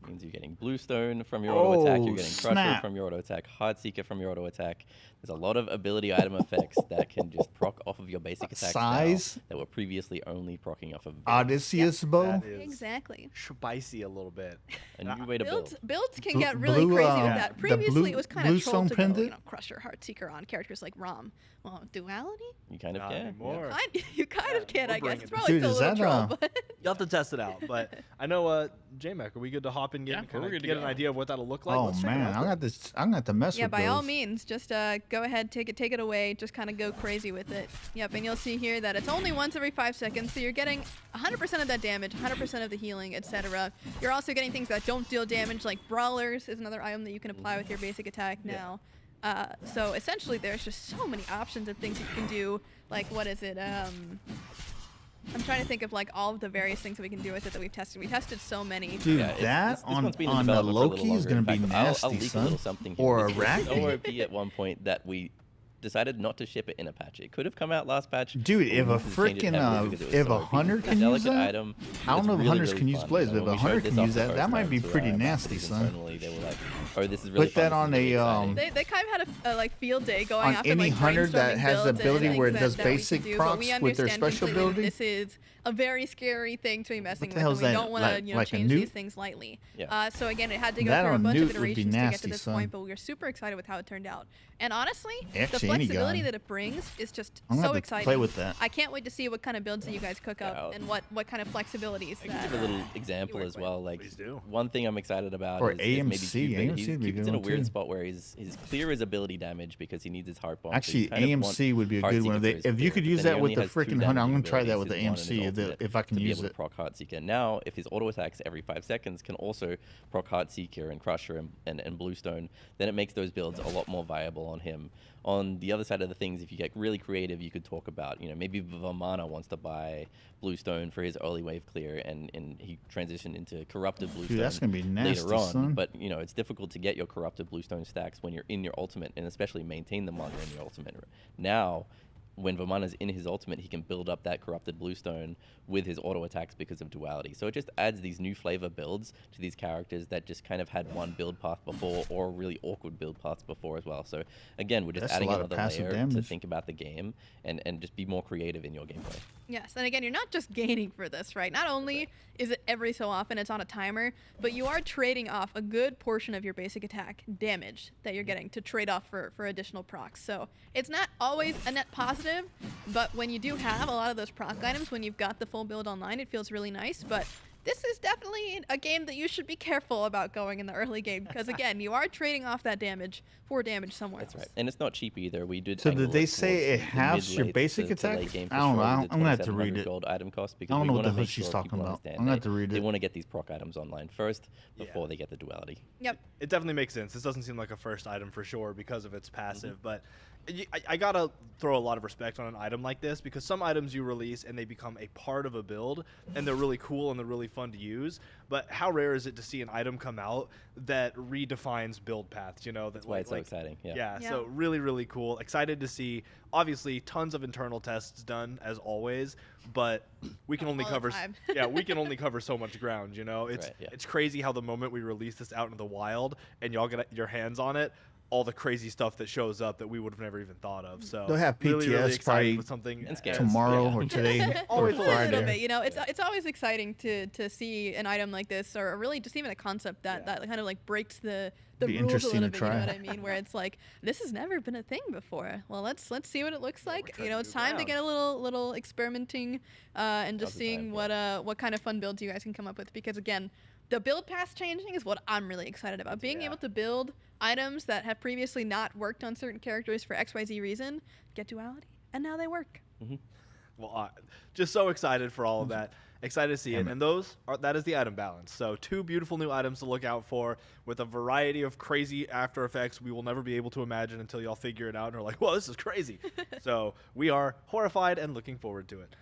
Means you're getting Bluestone from your auto attack, you're Oh, getting Crusher snap. from your auto attack, Heartseeker from your auto attack. There's a lot of ability item effects that can just proc off of your basic attack Size? style that were previously only proccing off of Odysseus bow. That is Exactly. spicy a little bit. a new way to build. Builds can Bl- get really blue, crazy uh, with that. the Previously, blue- it was kind of Bluestone trolled to go, you pendant? know, Crusher, Heartseeker on characters like Rom. Well, Duality? You kind of Not can. anymore. You kind of can, we're I guess. bringing It's it probably Dude, still a is little that, troll, but You'll have to test it out. But I know, J-Mac, are we good to hop in and get an idea of what that'll look like? Oh, Let's check it man. out. I'm going to have to mess with Yeah, by all those. means, just go ahead, take it away, just kind of go crazy with it. Yep, and you'll see here that it's only once every 5 seconds, so you're getting 100% of that damage, 100% of the healing, etc. You're also getting things that don't deal damage, like Brawlers is another item that you can apply with your basic attack now. So essentially, there's just so many options of things you can do. Like, what is it? I'm trying to think of like all of the various things that we can do with it that we've tested. We tested so many. Dude, Yeah, that this on one's been in the development for a little Loki is longer. going to In be fact, I'll nasty, leak a son. little something here. Or a It was racket. so OP at one point that we decided not to ship it in a patch. It could have come out last patch. Dude, if a We changed it freaking heavily because it was if so a OP. hunter It's a can use delicate that, item. I don't It's know if really, hunters really can use fun. blades, And but when if a we hunter showed this can off use the that, first that might time be to pretty our nasty, faculty son. internally, they were like, "Oh, this is really Put fun. that This is on really a exciting." They kind of had a like field day going On off any and, like, hunter that brainstorming has the builds and ability things where it that- does that we can basic do, but we procs with their understand special completely that ability. This is a very scary thing to be messing the with, hell's and we that? don't want to Like- you know like a change these newt? things lightly. Yeah. So again, it had to go That through a on bunch newt of would be iterations to get nasty, to this son. point, but we were super excited with how it turned out. And honestly, the Actually, any flexibility gun. that it brings is just I'm gonna so have to exciting. play with that. I can't wait to see what kind of builds that you guys cook up Yeah. and what kind of flexibilities. I can that, give a little example work as with. well. Like Please do. one thing I'm excited about Or is maybe AMC. Cupid. AMC would be a Cupid's good in a one, weird too. spot where he's clear his ability damage because he needs his heart bomb. so Actually, you kind of want AMC would be a Heart good Seeker one. for If his you clear, could but use then he that with only the has two freaking hunter, I'm damaging gonna try that with the abilities, his one and his AMC if I can to be use able it. to proc Heart Seeker. Now, if his auto attacks every 5 seconds can also proc Heart Seeker and Crusher and Bluestone, then it makes those builds a lot more viable on him. On the other side of the things, if you get really creative, you could talk about, maybe Vamana wants to buy Bluestone for his early wave clear, and he transitioned into corrupted Bluestone. Dude, that's gonna be nasty, later on. son. But it's difficult to get your corrupted Bluestone stacks when you're in your ultimate, and especially maintain them while you're in your ultimate. Now, when Vamana's in his ultimate, he can build up that corrupted Bluestone with his auto attacks because of duality. So it just adds these new flavor builds to these characters that just kind of had one build path before, or really awkward build paths before as well. So again, we're just That's a adding lot of another passive layer to damage. think about the game and just be more creative in your gameplay. Yes, and again, you're not just gaining for this, right? Not only is it every so often it's on a timer, but you are trading off a good portion of your basic attack damage that you're getting to trade off for additional procs. So it's not always a net positive, but when you do have a lot of those proc items, when you've got the full build online, it feels really nice. But this is definitely a game that you should be careful about going in the early game, because again, you are trading off that damage for damage somewhere That's else. right, and it's not cheap either. We did. So angle did they it say towards it the halves your mid-late basic to attack? late game for I don't sure know. with the I'm gonna have to 2700 read it. gold item cost, because I don't we know what wanna the hell make she's sure talking people about. understand I'm gonna have they- to read They it. want to get these proc items online first Yeah. before they get the duality. Yep. It definitely makes sense. This doesn't seem like a first item for sure because of its passive, Mm-hmm. but I gotta throw a lot of respect on an item like this, because some items you release and they become a part of a build and they're really cool and they're really fun to use. But how rare is it to see an item come out that redefines build paths? That's why it's so exciting. Yeah. So really, really cool. Excited to see. Obviously, tons of internal tests done as always, but we can only All the cover. time. We can only cover so much ground. It's right, yeah. it's crazy how the moment we release this out into the wild and y'all get your hands on it, all the crazy stuff that shows up that we would have never even thought of. So They'll have really, really PTS excited probably with something And scary. Tomorrow Yeah. or today or Always a A little Friday. bit, it's always exciting to see an item like this, or really just even a concept that kind of like breaks the Be rules a interesting little to bit. You know try. what I mean? Where it's like, this has never been a thing before. Well, let's see what it looks like. trying to It's move time to around. get a little experimenting and just All the seeing time, what kind of fun builds you guys can come up with. Because again, the build path changing is what I'm really excited about. Being able to build items that have previously not worked on certain characters for XYZ reason, get duality, and now they work. Well, just so excited for all of that. Excited to see it. And that is the item balance. So 2 beautiful new items to look out for with a variety of crazy after effects we will never be able to imagine until y'all figure it out and are like, well, this is crazy. So we are horrified and looking forward to it.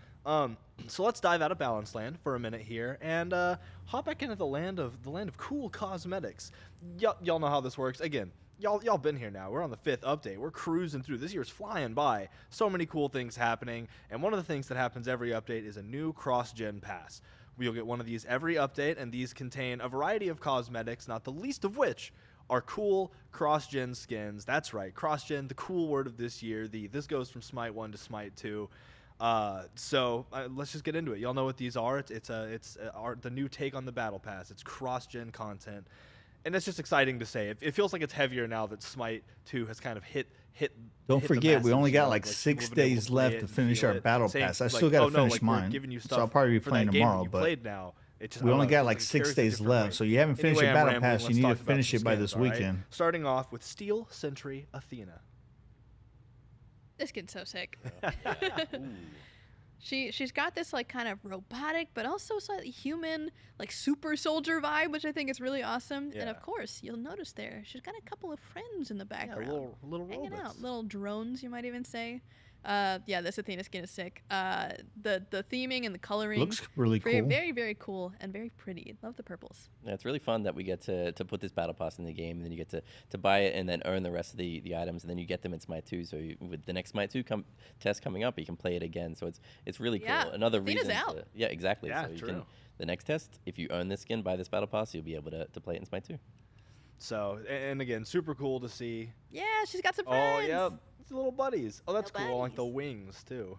So let's dive out of Balance Land for a minute here and hop back into the land of cool cosmetics. Y'all know how this works. Again, y'all been here now. We're on the 5th update. We're cruising through. This year's flying by. So many cool things happening. And one of the things that happens every update is a new cross-gen pass. You'll get one of these every update, and these contain a variety of cosmetics, not the least of which are cool cross-gen skins. That's right, cross-gen, the cool word of this year. This goes from SMITE 1 to SMITE 2. So let's just get into it. Y'all know what these are. It's the new take on the battle pass. It's cross-gen content. And it's just exciting to say. It feels like it's heavier now that Smite 2 has kind of hit. Don't hit forget, the we only masses, got know, like people 6 have been able days to play left it to and finish feel our it. battle Saying, pass. I like, still got to oh, no, finish like, we're mine. giving you So stuff I'll probably be for playing that game tomorrow. that you But played now. It just, we I only don't know, got it like just 6 carries a days different left. weight. So you haven't finished Anyway, your I'm battle rambling. pass. You Let's need to talk about finish some it by skins, this all right? weekend. Starting off with Steel Sentry Athena. This kid's so sick. She's got this like kind of robotic but also slightly human like super soldier vibe, which I think is really awesome. And of Yeah. course you'll notice there she's got a couple of friends in the Yeah, background little hanging robots. out, little drones you might even say. Yeah, this Athena skin is sick. The theming and the coloring Looks really very, cool. very, very cool and very pretty. Love the purples. Yeah, it's really fun that we get to put this battle pass in the game, and then you get to buy it and then earn the rest of the items, and then you get them in Smite 2. So with the next Smite 2 test coming up, you can play it again. So it's really cool. Yeah, Another Athena's reason. out. Yeah, exactly. Yeah, so you true. can the next test, if you earn this skin, buy this battle pass, you'll be able to play it in Smite 2. So, and again, super cool to see. Yeah, she's got some Oh, friends. yeah, it's little buddies. Oh, that's Little cool. I like the buddies. wings too.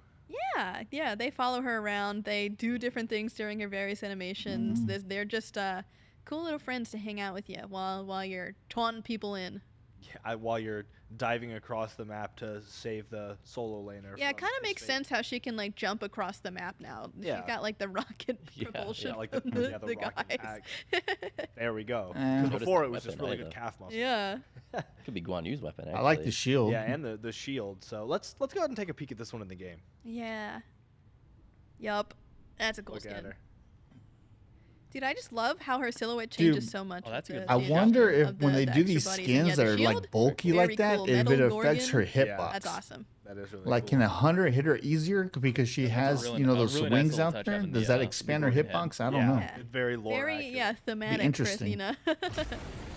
Yeah, they follow her around. They do different things during her various animations. They're just cool little friends to hang out with you while you're taunting people in. Yeah, while you're diving across the map to save the solo laner. Yeah, it from kind of his makes fate. sense how she can like jump across the map now. Yeah. She's got like the rocket Yeah, propulsion Yeah, like from the the rocket guys. There we go. Eh. 'Cause Notice before that it was just weapon really good either. calf muscle. Yeah. Could be Guan Yu's weapon. Actually. I like the shield. Yeah, and the shield. So let's go ahead and take a peek at this one in the game. Yeah. Yup. That's a cool Look at skin. her. Dude, I just love how her silhouette Dude, changes so much. Oh, that's with good. the I wonder adjustment if of when the they do extra these buddies. skins Yeah, that the are shield, like bulky very like that, cool. if it Metal affects her Gorgon. hitbox. That's awesome. That is really Like, cool. can a hunter hit her easier because she has, really- you know, a those really nice wings little out touch there? having Does the, that expand her the Gorgon hitbox? I don't Yeah. know. Yeah. Very lore Very, accurate. yeah, thematic for interesting. Athena.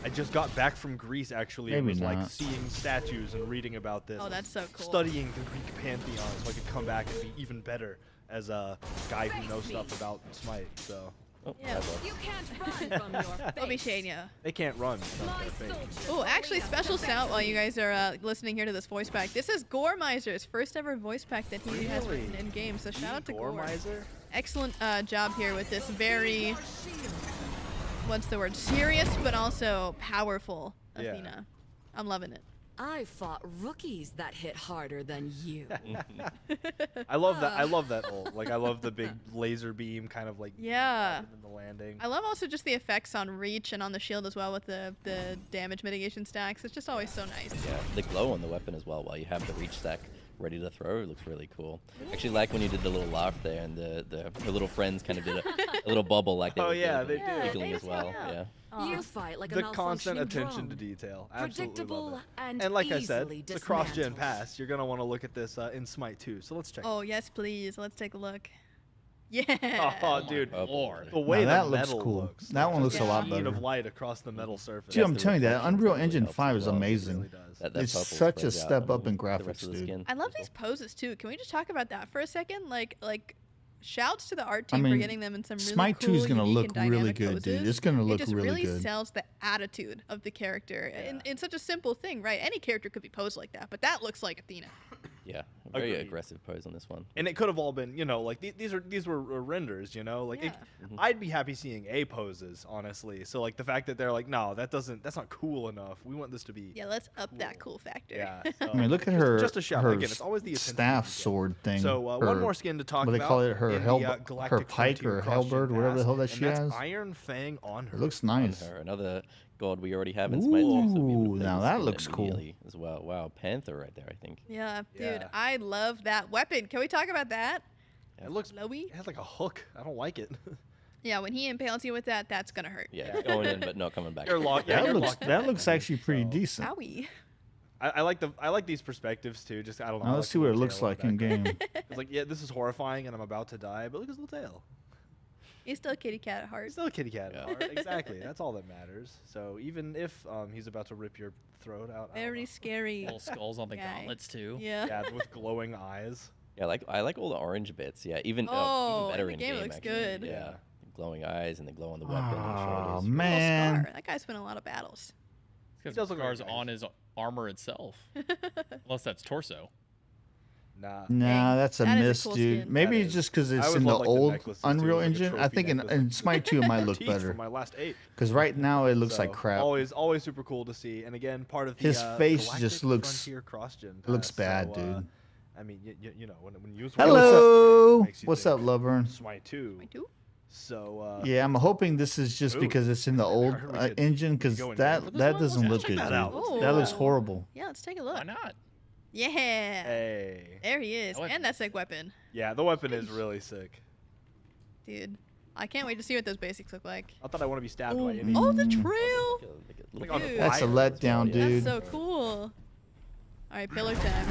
I just got back from Greece actually and Maybe was like not. seeing statues and reading about this. Oh, and that's so cool. Studying the Greek pantheon so I could come back and be even better as a guy who knows stuff about Smite. So Oh, Yeah. that works. You can't run from your I'll be face. shading you. they can't run. So My they're fake. soldiers Oh, actually, always have special the shout best while you guys are listening here to this voice pack. This is Gore Miser's first ever voice pack that he has Really? written in game. So shout out to Gore. Miser? Excellent job here with this very, what's the word, serious but also powerful Yeah. Athena. I'm loving it. I fought rookies that hit harder than you. I love that. I love that ult. Like I love the big laser beam kind of like Yeah. and then the landing. I love also just the effects on reach and on the shield as well with the damage mitigation stacks. It's just always so nice. Yeah, the glow on the weapon as well. While you have the reach stack ready to throw, it looks really cool. Actually, like when you did the little laugh there, and the little friends kind of did a little bubble like they Oh, were yeah, doing, they do. giggling They as just well. hang out. Yeah. You fight like The a constant malfunctioning attention drone. to detail. Absolutely love Predictable it. and like I said, easily it's a cross-gen dismantled. pass. You're gonna want to look at this in Smite 2. So let's check. Oh, yes, please. Let's take a look. Yeah. Oh, dude. Oh, Lord. The way that the looks metal cool. looks. That like one just looks a the lot sheen better. of light across the metal surface. Dude, I'm the telling you, that reflections Unreal really Engine helps 5 as is well. It amazing. really does. That It's purple such a spreads out step on up in the rest graphics, of the dude. skin. I love As these well. poses too. Can we just talk about that for a second? Like shouts to the art I team for mean, getting them in some really Smite 2 cool, is gonna unique look and really dynamic good, dude. poses. It's gonna look it just really good. sells the attitude of the character in such a simple thing, right? Any character could be posed like that, but that looks like Athena. Yeah, very Agreed. aggressive pose on this one. And it could have all been, you know, like these were renders, you know, like Yeah. I'd be happy seeing A poses, honestly. So like the fact that they're like, no, that's not cool enough. We want this to be. Yeah, let's up that cool factor. Yeah. I mean, look at her. Just a shout. her Again, it's always the attention to staff detail. sword thing. So one her- more skin to talk what about. do they call it? Her in hell, the, her Galactic pike Frontier or cross-gen hellbird, whatever the pass, hell that and she that's has. Iron Fang on her. It looks On nice. her, another god we already have in Smite 2, so we'll be able to Ooh, play now this that skin looks cool. immediately as well. Wow, Panther right there, I think. Yeah, dude, Yeah. I love that weapon. Can we talk about that? It looks. Glowy? It has like a hook. I don't like it. Yeah, when he impales you with that, that's gonna hurt. Yeah, it's going in but not coming back. You're locked. Yeah, That you're looks locked. that looks actually pretty So- decent. Owie. I like these perspectives too. Just I don't know. Now I let's like see the what it little looks tail like the in background. game. It's like, yeah, this is horrifying and I'm about to die, but look at his little tail. He's still a kitty cat at heart. He's still a kitty cat. Yeah. at heart. Exactly. That's all that matters. So even if he's about to rip your throat out. I don't Very know. scary. Little skulls on the Guy. gauntlets too. Yeah. Yeah, with glowing eyes. Yeah, I like all the orange bits. Yeah, even Oh, even better the in game game. looks actually. good. Yeah, Yeah. glowing eyes and the glow on the weapon. and the Oh shoulders. Little man, Scar. That guy's been in a lot of battles. Because does look Scar's like on his armor itself. Unless that's torso. Nah. Nah, that's a That is a miss, cool dude. skin. Maybe That it's is. just because I it's always in the loved, like, the old necklaces, too, Unreal like a Engine. I trophy think necklace. in Smite 2 it might look Teeth better. from my last 8. Because right now it looks So, like crap. Always super cool to see. And again, part of the His face Galactic just looks- Frontier cross-gen looks pass. bad, So, dude. I mean, you know, when you use Hello! makes you What's think up, Lovern? Smite 2. I do. So Yeah, I'm hoping this is just Ooh. because it's in the old heard we could engine, because go in that for this that one? doesn't Let's look check good, that dude. out. Let's do That looks that. horrible. Yeah, let's take a look. Why not? Yeah. Hey. There he is. That weapon- And that sick weapon. Yeah, the weapon is really sick. Dude. I can't wait to see what those basics look like. I thought I want to be stabbed by any. Oh, the Mm. trail! Like on Dude. That's a fire. letdown, That's dude. so cool. Alright, pillar time.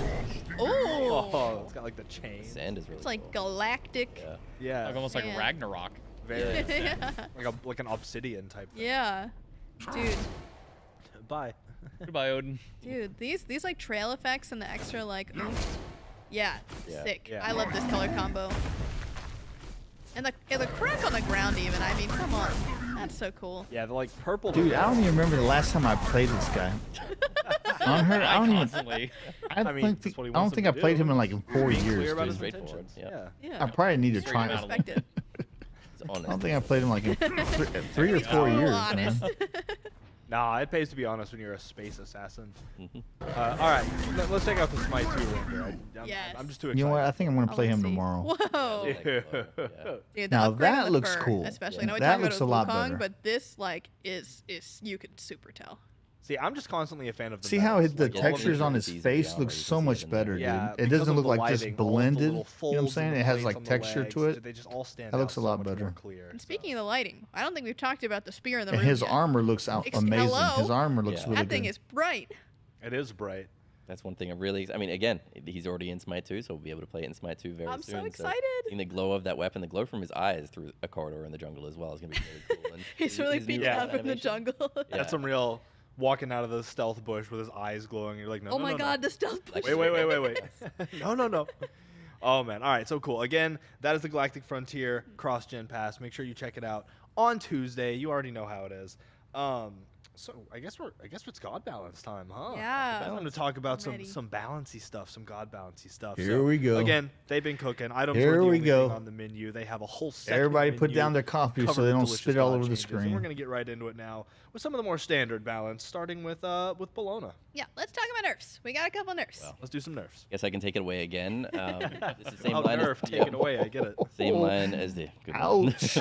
Oh, Oh! it's got like the chain. Sand is really It's like cool. galactic. Yeah. Yeah. Like almost like Sand. Ragnarok. Very. Yeah. like an obsidian type thing. Yeah. Dude. Bye. Goodbye, Odin. Dude, these like trail effects and the extra like oomph. Yeah, Yeah. sick. Yeah. I love this color combo. And the crack on the ground even. I mean, come on. That's so cool. Yeah, the like purple. Dude, I don't even remember the last time I played this guy. On her, I don't even. Constantly. I, I mean, that's what he I don't wants think them I to played do. him in like 4 Being years, clear about dude. his Straightforward, intentions. yeah. Yeah. Yeah. I probably need to Straight try him it. out a Respect it. It's I honest. don't think I played him like in 3 or 4 Oh, years, honest. man. Nah, it pays to be honest when you're a space assassin. Mhm. All right, let's take out the Smite 2 render. Yes. I'm just too excited. You know what? I think I'm gonna I play wanna him see. tomorrow. Whoa. Like, Yeah. yeah. Dude, the Now upgrade that on the looks fur, cool. especially. Yeah. I know we That talked about looks it a with lot Wukong, better. but this like is you could super tell. See, I'm just constantly a fan of the See how metals. the Like, all of the textures on his different face seasons look beyond so where you much can see better, them. dude. Yeah, It because doesn't of look the like just lighting, all of the blended. You little know what I'm folds saying? and It the has plates like on the texture to legs, it. They just all stand That out looks a so lot much more better. clear. And speaking of the lighting, I don't think we've talked about the spear in the And room his yet. armor looks out amazing. Hello? His armor looks Yeah. really That thing good. is bright. It is bright. That's one thing I'm really. I mean, again, he's already in Smite 2, so we'll be able to play it in Smite 2 very I'm soon. so excited. Seeing the glow of that weapon, the glow from his eyes through a corridor in the jungle as well is gonna be really cool. And He's really his new beat Yeah. down from the animation- jungle. Yeah. That's some real walking out of the stealth bush with his eyes glowing. You're like, no, Oh no, my no, god, the stealth push. Wait. No. Oh man. All right. So cool. Again, that is the Galactic Frontier cross-gen pass. Make sure you check it out on Tuesday. You already know how it is. So I guess it's God balance time, huh? Yeah. Time to talk about I'm ready. some balancy stuff, some God balancy stuff. Here So, we go. Again, they've been cooking. Items Here are the we only go. thing on the menu. They have a whole section. Everybody put menu down their coffee so covered they with don't delicious spit all God over the changes. And we're screen. gonna get right into it now with some of the more standard balance, starting with Bologna. Yeah, let's talk about nerfs. We got a couple nerfs. Well, Let's do some nerfs. Guess I can take it away again. This is the same Oh, line. nerf, take it away. I get it. Same line as the. Good one. Ouch.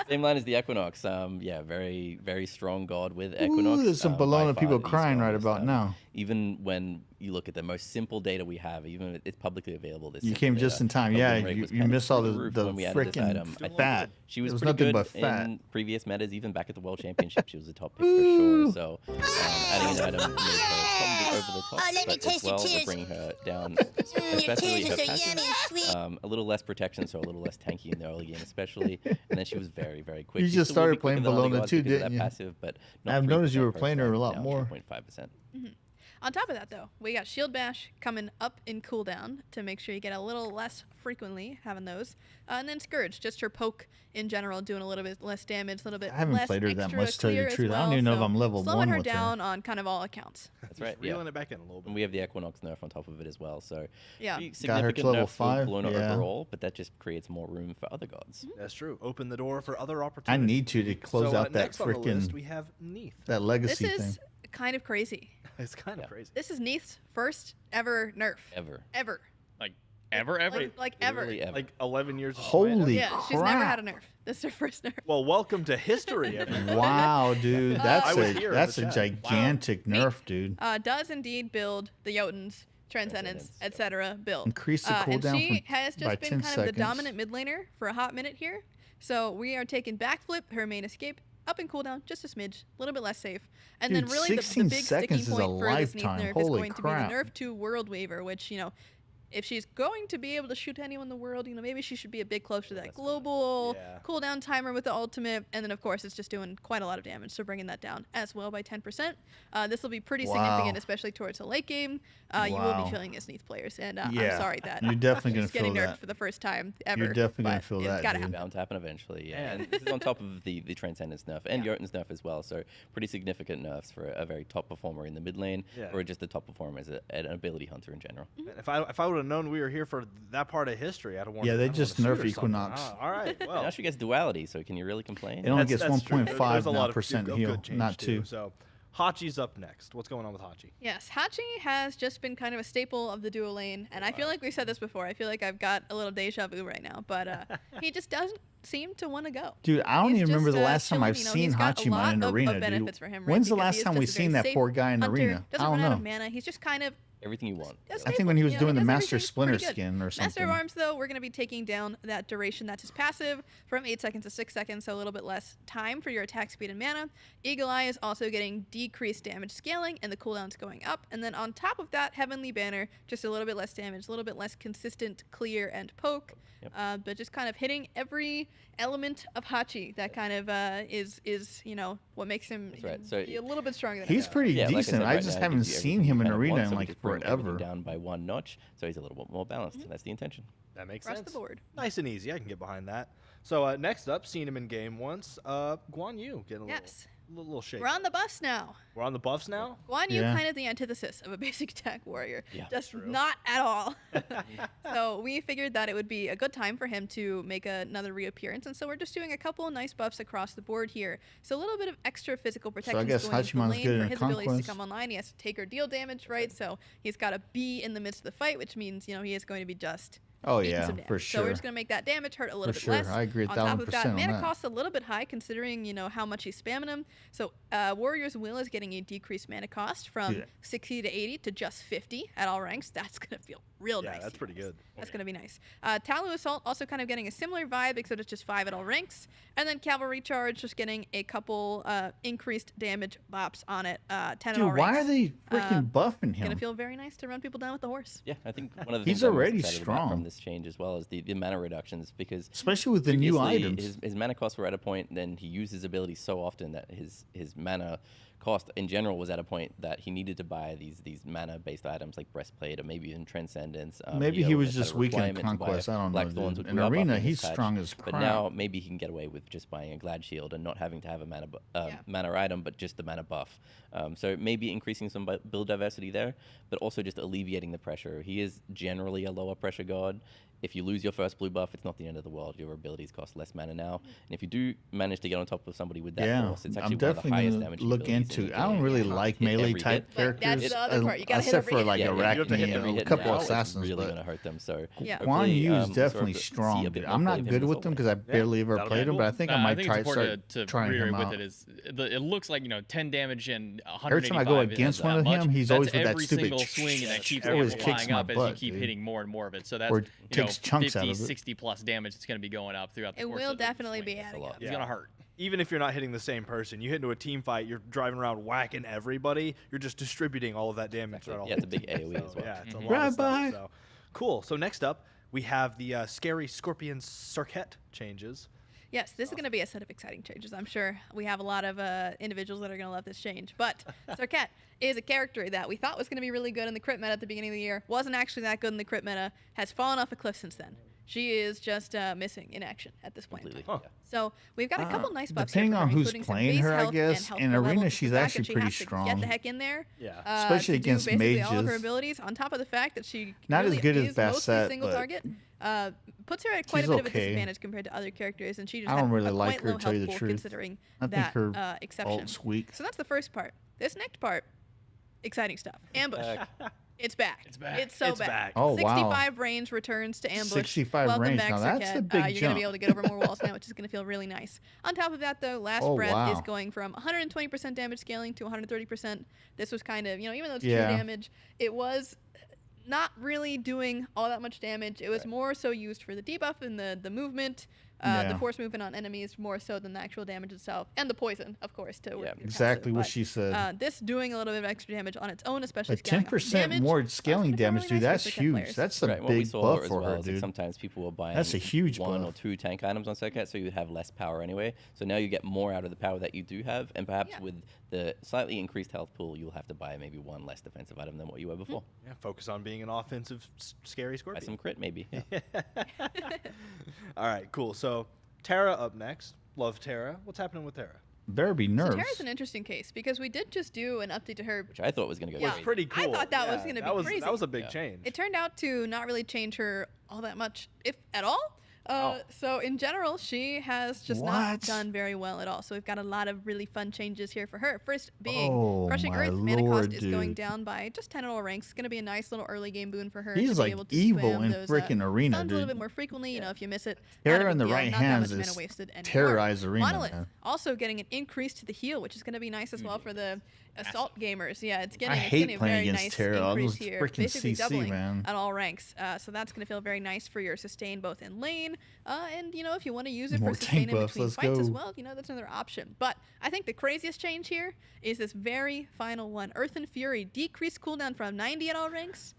Same line as the Equinox. Yeah, very very strong god with Equinox. Ooh, there's some by Bologna far people the crying right strongest, about now. Even when you look at the most simple data we have, even if it's publicly available. This You simple came data, just in time. her Yeah, win rate you was kind of missed all through the roof when we added this item. I think fat. She was It was pretty nothing good but fat. in previous metas, even back at the World Championship. She was a top pick for sure. So adding an item made her probably over the top. Oh, let me but taste as your well, we're tears. bringing her down, Your especially tears her are so passive. yummy and sweet. A little less protection, so a little less tanky in the early game, especially. And then she was very, very quick. You She just still will be started playing quicker than other Bologna gods too, because of didn't that you? Passive, but not I've noticed you 3% were per playing her a turn, lot down more. 3.5%. On top of that, though, we got Shield Bash coming up in cooldown to make sure you get a little less frequently having those. And then Scourge, just her poke in general, doing a little bit less damage, a little bit I haven't less played her that extra much, to tell you clear the as truth. I don't well, even know if so I'm level slowing 1 her with her. down on kind of all accounts. That's right. Just Yeah. reeling it back in a little bit. And we have the Equinox nerf on top of it as well. So Yeah. pretty Got her to significant level nerf for 5, Bologna yeah. overall, but that just creates more room for other gods. That's true. Open the door for other I opportunities. need to close so, out that next on the list, freaking we have Neath. that This legacy is thing. kind of crazy. It's kind of Yeah. crazy. This is Neath's first ever nerf. Ever. Ever. Like ever. Like ever. Literally ever. Like 11 years of Holy Smite. Yeah, she's never had a crap. nerf. This is her first nerf. Well, welcome to history, everyone. Wow, dude, that's I was here in that's the a chat. gigantic nerf, dude. Does indeed build the Jotuns, Transcendence, Transcendence, etc. build. Increase the And cooldown she from has by just been 10 kind of the seconds. dominant mid laner for a hot minute here. So we are taking backflip, her main escape, up in cooldown, just a smidge, a little bit less safe. And Dude, then really the 16 big seconds sticking is a point for this Neath lifetime. nerf is Holy going crap. to be the nerf to World Waver, which, you know, if she's going to be able to shoot anyone in the world, you know, maybe she should be a bit closer to that global Yeah. cooldown timer with the ultimate. And then, of course, it's just doing quite a lot of damage, so bringing that down as well by 10%. This will be pretty significant, Wow. especially towards the late game. You will Wow. be feeling as Neath players, and I'm Yeah, sorry that you're definitely she's gonna feel getting nerfed that. for the first time ever. You're definitely gonna but feel it's that, gotta dude. happen. Bound to happen eventually, yeah. And this is on top of the Transcendence nerf and Jotun's nerf as well, so pretty significant nerfs for a very top performer in the mid lane, Yeah. or just the top performer as an ability hunter in general. Man, if I would have have known we were here for that part of history. I'd have worn. Yeah, they I'd have just worn a suit nerf or something. Equinox. All right. Well, Now she gets duality, so can you really complain? It only gets that's true. 1.5 There's a lot now of percent good heal, change not too. 2. So, Hachi's up next. What's going on with Hachi? Yes, Hachi has just been kind of a staple of the duo lane, and I feel like we've said this before. I feel like I've got a little deja vu right now, but he just doesn't seem to want to go. Dude, I don't He's even remember just, the last time chilling, I've you know, seen he's got a Hachiman lot in of arena, benefits dude. for him, right? When's the Because last he is time just we've a seen very that safe poor guy in hunter, arena? Doesn't I don't run out of know. mana. He's just kind of Everything you want. does I think stable. when he was You know, doing the does Master everything Splinter pretty good. skin or Master something. of Arms, though, we're going to be taking down that duration. That's his passive from 8 seconds to 6 seconds, so a little bit less time for your attack speed and mana. Eagle Eye is also getting decreased damage scaling, and the cooldown's going up. And then on top of that, Heavenly Banner, just a little bit less damage, a little bit less consistent clear and poke, but just kind of hitting every element of Hachi that kind of is you know, what makes him right. So be a little bit stronger than He's him. pretty Yeah, like I decent. said, I right just now it haven't gives you seen everything him you in kind of arena want, in so we like just bring everything forever. down by 1 notch, so he's a little bit more balanced. That's the intention. That makes Across sense. the board. Nice and easy. I can get behind that. So next up, seen him in game once. Guan Yu getting a Yes. little shake. We're on the buffs now. We're on the buffs now. Guan Yu, Yeah. kind of the antithesis of a basic attack warrior. Yeah. Just True. not at all. So we figured that it would be a good time for him to make another reappearance, and so we're just doing a couple of nice buffs across the board here. So a little bit of extra physical protection guess going into the Hachiman's lane good for in his abilities to Conquest. come online. He has to take or deal damage, right? So he's got to be in the midst of the fight, which means, you know, he is going to be just Oh eating yeah, some damage. for So we're sure. just going to make that damage hurt a little For bit sure. less. I agree On top of 1000% that, on mana that. cost's a little bit high considering, you know, how much he's spamming him. So Warrior's Will is getting a decreased mana cost from Dude. 60 to 80 to just 50 at all ranks. That's going to feel real nice. Yeah, that's you pretty guys. good. That's going to be nice. Talu Assault also kind of getting a similar vibe, except it's just 5 at all ranks. And then Cavalry Charge just getting a couple increased damage bops on it. 10 at all Dude, ranks. why are they freaking buffing Going him? to feel very nice to run people down with the horse. Yeah, I think one of the He's things I'm most already excited about strong. from this change as well is the mana reductions, because Especially with the new previously items. his mana costs were at a point, then he used his ability so often that his mana cost in general was at a point that he needed to buy these mana based items like breastplate or maybe even transcendence. Maybe he was almost had just a weak in requirement to buy Conquest. I don't know, Blackthorns, dude. which In we are arena, buffing he's this patch. strong as But crap. now maybe he can get away with just buying a Glad Shield and not having to have a mana item, but just the mana buff. So maybe increasing some build diversity there, but also just alleviating the pressure. He is generally a lower pressure god. If you lose your first blue buff, it's not the end of the world. Your abilities cost less mana now. And if you do manage to get on top of somebody with that Yeah, force, it's I'm actually one of the definitely highest gonna damage look abilities in into. the I don't game. really You like hit melee every type hit. But that's characters, the other part. You gotta hit except every for like hit. Yeah, if you have to hit Arachne every and a hit couple now, assassins. it's really But going to hurt them. So Yeah. Guan hopefully, Yu is we'll sort definitely of see strong. a bit Dude. more I'm play not of him good as with well. them because I barely ever that'll be played him, cool. but I think I I might think try it's important to trying him reiterate with out. it is it looks like, you know, 10 damage and Every time I go 185 against isn't one that of much. him, he's That's always with that every stupid single swing, and that keeps always flying kicks my up as butt, you keep dude. hitting more and more of it. So that's, Or you takes know, chunks 50, out of it. 60 plus damage. It's going to be going up throughout the It course will of the definitely swing. be That's a adding lot. up. It's going to hurt. Even if you're not hitting the same person, you hit into a team fight, you're driving around whacking everybody, you're just distributing all of that damage. Throughout all Yeah, it's a the big team. AoE as So, well. Yeah, it's a Mhm. lot of stuff. Bye-bye. So. Cool. So next up, we have the scary Scorpion Circuit changes. Yes, this is going to be a set of exciting changes. I'm sure we have a lot of individuals that are going to love this change. But Circuit is a character that we thought was going to be really good in the crit meta at the beginning of the year. Wasn't actually that good in the crit meta. Has fallen off a cliff since then. She is just missing in action at this point. in Completely. time. Huh. So we've got a couple nice buffs depending here for on her, who's including some playing base her, I health and guess, health in per level, arena, just she's the fact actually that she pretty has to Get strong. the heck in there. Yeah. Especially to do against basically all of her mages. abilities, on top of the fact that she Not as really good as is mostly Bassett, single but target. Puts her at quite she's a bit of a okay. disadvantage compared to other characters, and she just I don't had really a like quite her, low to tell you health the pool truth. considering I think that her exception. ult's weak. So that's the first part. This next part, exciting stuff. Ambush. It's back. It's back. It's so It's back. Oh, wow. 65 range returns to ambush. 65 Welcome range. back, Now that's Circuit. a big You're going to jump. be able to get over more walls now, which is going to feel really nice. On top of that, though, Last Oh, Breath wow. is going from 120% damage scaling to 130%. This was kind of, you know, even though it's Yeah. true damage, it was not really doing all that much damage. It was more so used for the debuff and the movement, the Yeah. force movement on enemies more so than the actual damage itself, and the poison, of course, to work Yeah, your exactly passive. what But, she said. This doing a little bit of extra damage on its own, especially But scaling off 10% damage, more that's scaling gonna feel damage, really dude. nice for That's Circuit huge. players. That's a Right, what we big saw buff as for well her, is that dude. sometimes people were buying That's a huge one buff. or two tank items on Circuit, so you have less power anyway. So now you get more out of the power that you do have, and perhaps Yeah. with the slightly increased health pool, you'll have to buy maybe one less defensive item than what you were before. Mm-hmm. Yeah, focus on being an offensive, scary Buy Scorpion. some crit maybe. Yeah. All right, cool. So Terra up next. Love Terra. What's happening with Terra? Better be nerfs. So Terra's an interesting case because we did just do an update to her. Which I thought was going to go Yeah. crazy. Pretty cool. I thought that was going to be crazy. That was a big change. It turned out to not really change her all that much, if at all. So in general, she has just not done very well at all. So we've got a lot of really fun changes here for her. First being Crushing Earth, mana cost is going down by just 10 little ranks. It's going to be a nice little early game boon for her. He's to like be able to evil spam in those, freaking arena, stuns dude. a little bit more frequently, you know, if you miss it. Terra not a in the big deal, right not that hands much mana is wasted anymore. terrorize arena, Monolith man. also getting an increase to the heal, which is going to be nice as well for the assault gamers. Yeah, it's getting, I it's hate getting a playing very against nice Terra. All increase those here, freaking basically CC, doubling man. at all ranks. So that's going to feel very nice for your sustain both in lane, and you know, if you want to use it More for sustain tank in buffs, between let's fights as go. well, you know, that's another option. But I think the craziest change here is this very final one. Earth and Fury decreased cooldown from 90 at all ranks,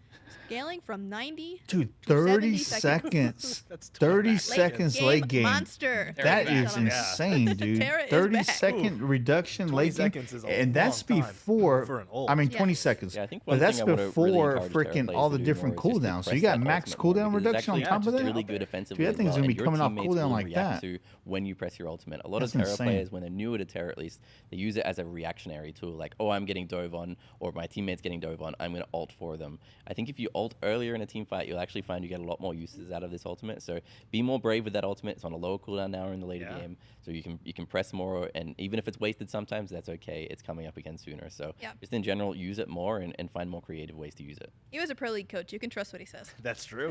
scaling from 90 Dude, to 30 70 seconds. That's 30 back. seconds late game. monster. That ladies and is gentlemen. insane, dude. Terra is 30 back. second reduction 20 late game. seconds is a And that's long time before, for an ult. I mean, Yeah. 20 seconds. Yeah, I think But one that's thing I wanna really before encourage Terra freaking players all to the do different more is just to cooldowns. So press you got that max ultimate cooldown more, because reduction on it's top actually of that? really good offensively. Dude, that as thing's well, gonna be and your coming off teammates cooldown will like react that. to when you press your ultimate. A lot That's of Terra insane. players, when they're newer to Terra at least, they use it as a reactionary tool. Like, oh, I'm getting dove on, or my teammate's getting dove on, I'm going to ult for them. I think if you ult earlier in a team fight, you'll actually find you get a lot more uses out of this ultimate. So be more brave with that ultimate. It's on a lower cooldown now in the later game, so you can press more, and even if it's wasted sometimes, that's okay. It's coming up again sooner. So just in general, use it more and find more creative ways to use it. He was a pro league coach. You can trust what he says. That's true.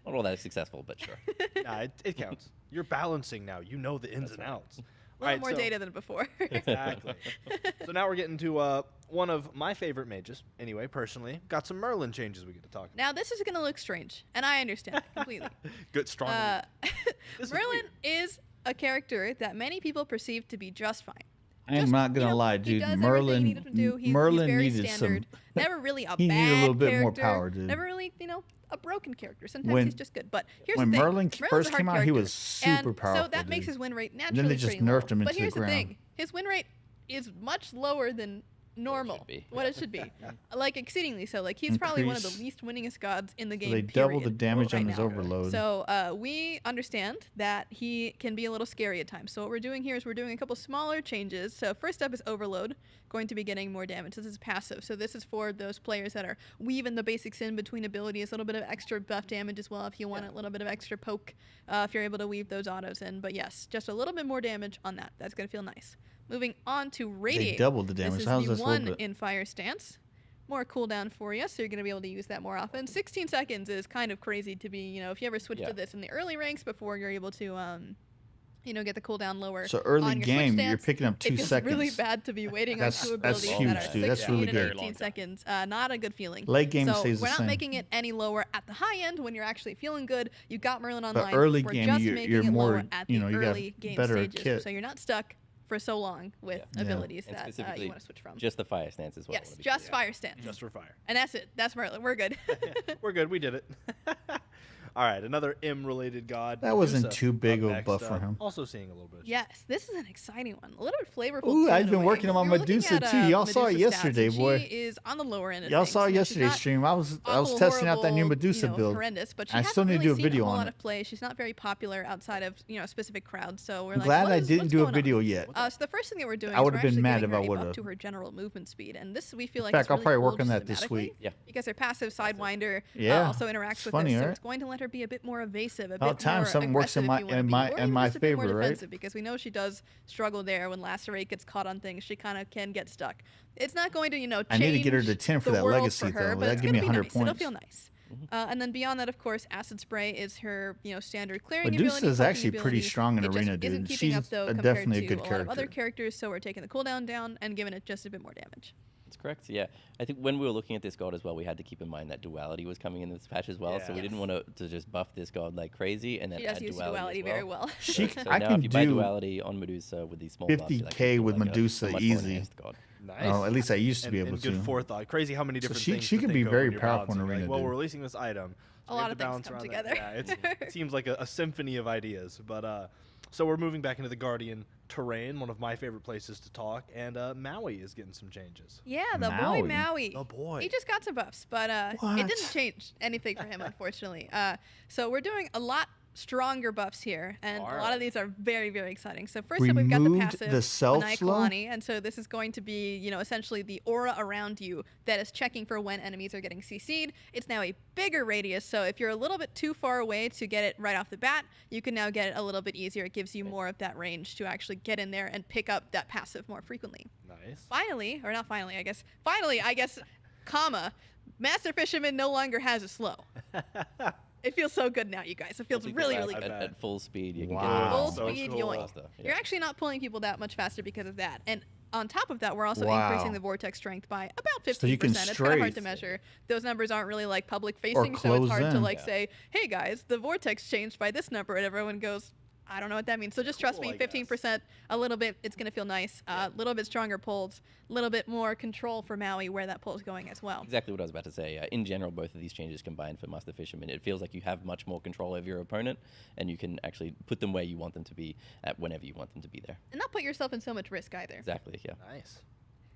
Not all that successful, but sure. Nah, it counts. You're balancing now. You know the ins and outs. A little more data than before. Exactly. So now we're getting to one of my favorite mages. Anyway, personally, got some Merlin changes we get to talk about. Now this is going to look strange, and I understand completely. Good, strong. Merlin is a character that many people perceive to be just fine. I'm not gonna lie, He dude. does everything he Merlin, needed to do. He's very needed standard. some. Never really a He bad needed a little bit more character. power, dude. Never really, a broken character. Sometimes When- he's just good. But here's when the thing. Merlin Merlin's first a hard came out, he character, was super and powerful, so that makes dude. his win rate And naturally then they just pretty nerfed low. him But into the here's the ground. thing. His win rate is much lower than normal. What it should be. Like exceedingly so. Like he's probably one of the Increase. least winningest gods in the game. They double the period, damage right on his now. overload. So we understand that he can be a little scary at times. So what we're doing here is we're doing a couple smaller changes. So first up is Overload, going to be getting more damage. This is passive. So this is for those players that are weaving the basics in between abilities, a little bit of extra buff damage as well if you want a little bit of extra poke, if you're able to weave those autos in. But yes, just a little bit more damage on that. That's going to feel nice. Moving on to Radiate. doubled the damage. This is How's the this a little one bit? in Fire Stance. More cooldown for you, so you're going to be able to use that more often. 16 seconds is kind of crazy to be, if you ever switch to this in the early ranks before you're able to, get the cooldown lower. So early on your game, switch you're stance. picking up 2 It feels seconds. really bad to be waiting on two That's abilities huge, that are dude. That's 16 really and good. 18 seconds. Not a good feeling. Late game so stays the we're not same. making it any lower at the high end when you're actually feeling good. You got Merlin online. But early we're game, just you're making it more, lower at the you got early game better stages, kit. so you're not stuck for so long with abilities And that specifically, you want to switch from. just the fire stance as well. Yes, just Fire Stance. Just for fire. And that's it. That's Merlin. We're good. We're good. We did it. All right, another M-related god. That wasn't Medusa too big up of a next, buff for him. Also seeing a little bit. Yes, this is an exciting one. A little bit flavorful. Ooh, too, I've in a been way. working on my We were looking Medusa at, too. Y'all saw it Medusa stats, yesterday, and boy. She is on the lower end of Y'all things. saw She's yesterday's not stream. I was awful, testing out that new horrible, Medusa build. horrendous, but she I still hasn't need to really do a seen video whole on lot it. of play. She's not very popular outside of a specific crowd. So we're I'm like, glad what I is- didn't what's do a going on? video yet. So the first thing that we're doing I is would've we're been actually mad giving if I her a buff would've. to her general movement speed, and this we feel like In fact, is I'll really probably cool work on just that this thematically, week. Yeah. because her passive Sidewinder Yeah, also interacts it's with funny, her, so right? it's going to let her be a bit more evasive, a About bit time more something works in aggressive my- if you wanna in be, my- or in even my just a bit more favor, right? defensive, because we know she does struggle there when Lacerate gets caught on things. She kind of can get stuck. It's not going to, change I need to get her to 10 for the that world legacy, for her, though. but That'd it's give me gonna be 100 nice. It'll points. feel nice. And then beyond that, of course, Acid Spray is her, standard clearing Medusa ability. is poking actually pretty ability. strong in It just arena, isn't dude. keeping She's up, though, compared definitely a to good a lot of other character. characters, so we're taking the cooldown down and giving it just a bit more damage. That's correct. Yeah, I think when we were looking at this god as well, we had to keep in mind that duality was coming in this patch as well. So we Yeah. didn't want to just buff this god like crazy and then She does add use duality, as well. very well. She, So I now can if you buy do duality on Medusa with these small buffs, you'll 50K actually feel with like Medusa a much more easy. enhanced god. Nice. Oh, at least I used to be able and to. good forethought. Crazy how many So different she- things she to can think be of very when you're powerful in balancing. arena, Well, dude. we're releasing this item. A lot of things come together. Yeah, it seems like a symphony of ideas. But so we're moving back into the Guardian terrain, one of my favorite places to talk, and Maui is getting some changes. Yeah, the Maui. boy Maui. The boy. He just got some buffs, but it What? didn't change anything for him, unfortunately. So we're doing a lot stronger buffs here, and a lot of these are very, very exciting. So first up, Removed we've got the passive, the self slow? and so this is going to be, essentially the aura around you that is checking for when enemies are getting CC'd. It's now a bigger radius, so if you're a little bit too far away to get it right off the bat, you can now get it a little bit easier. It gives you more of that range to actually get in there and pick up that passive more frequently. Nice. Finally, I guess, comma, Master Fisherman no longer has a slow. It feels so good now, you guys. It feels really, really good. At full speed, you can Wow. get Full speed, cool. yoink. faster. Yeah. You're actually not pulling people that much faster because of that. And on top of that, we're also increasing the vortex strength by about 15%. So you can It's kind of hard to strafe. measure. Those numbers aren't really like public facing, so close it's hard to in. like say, hey guys, the vortex changed by this number, and everyone goes, I don't know what that means. So just trust Cool, me, I guess. 15%, a little bit, it's going to feel nice. A little bit stronger pulls, a little bit more control for Maui where that pull is going as well. Exactly what I was about to say. In general, both of these changes combined for Master Fisherman, it feels like you have much more control over your opponent, and you can actually put them where you want them to be at whenever you want them to be there. And not put yourself in so much risk either. Exactly, yeah. Nice.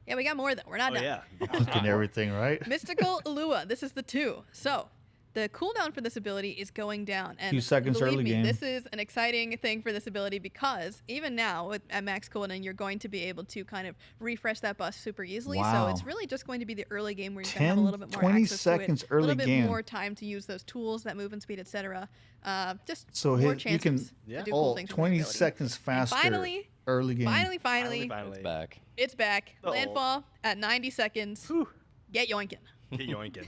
Yeah, we got more though. We're not done. Yeah. Looking everything, right? Mystical Ulua. This is the 2. So the cooldown for this ability is going down. And Few seconds believe early me, game. this is an exciting thing for this ability because even now at max cooldown, you're going to be able to kind of refresh that buff super easily. Wow. So it's really just going to be the early game where you're going to have a 10, little bit more 20 access seconds to it, a early little bit game. more time to use those tools, that movement speed, etc. Just So more you chances can to do cool things with the 20 ability. seconds faster. And finally, early game. finally, It's back. it's back. Uh-oh. Landfall at 90 seconds. Whew. Get yoinking. Get yoinking.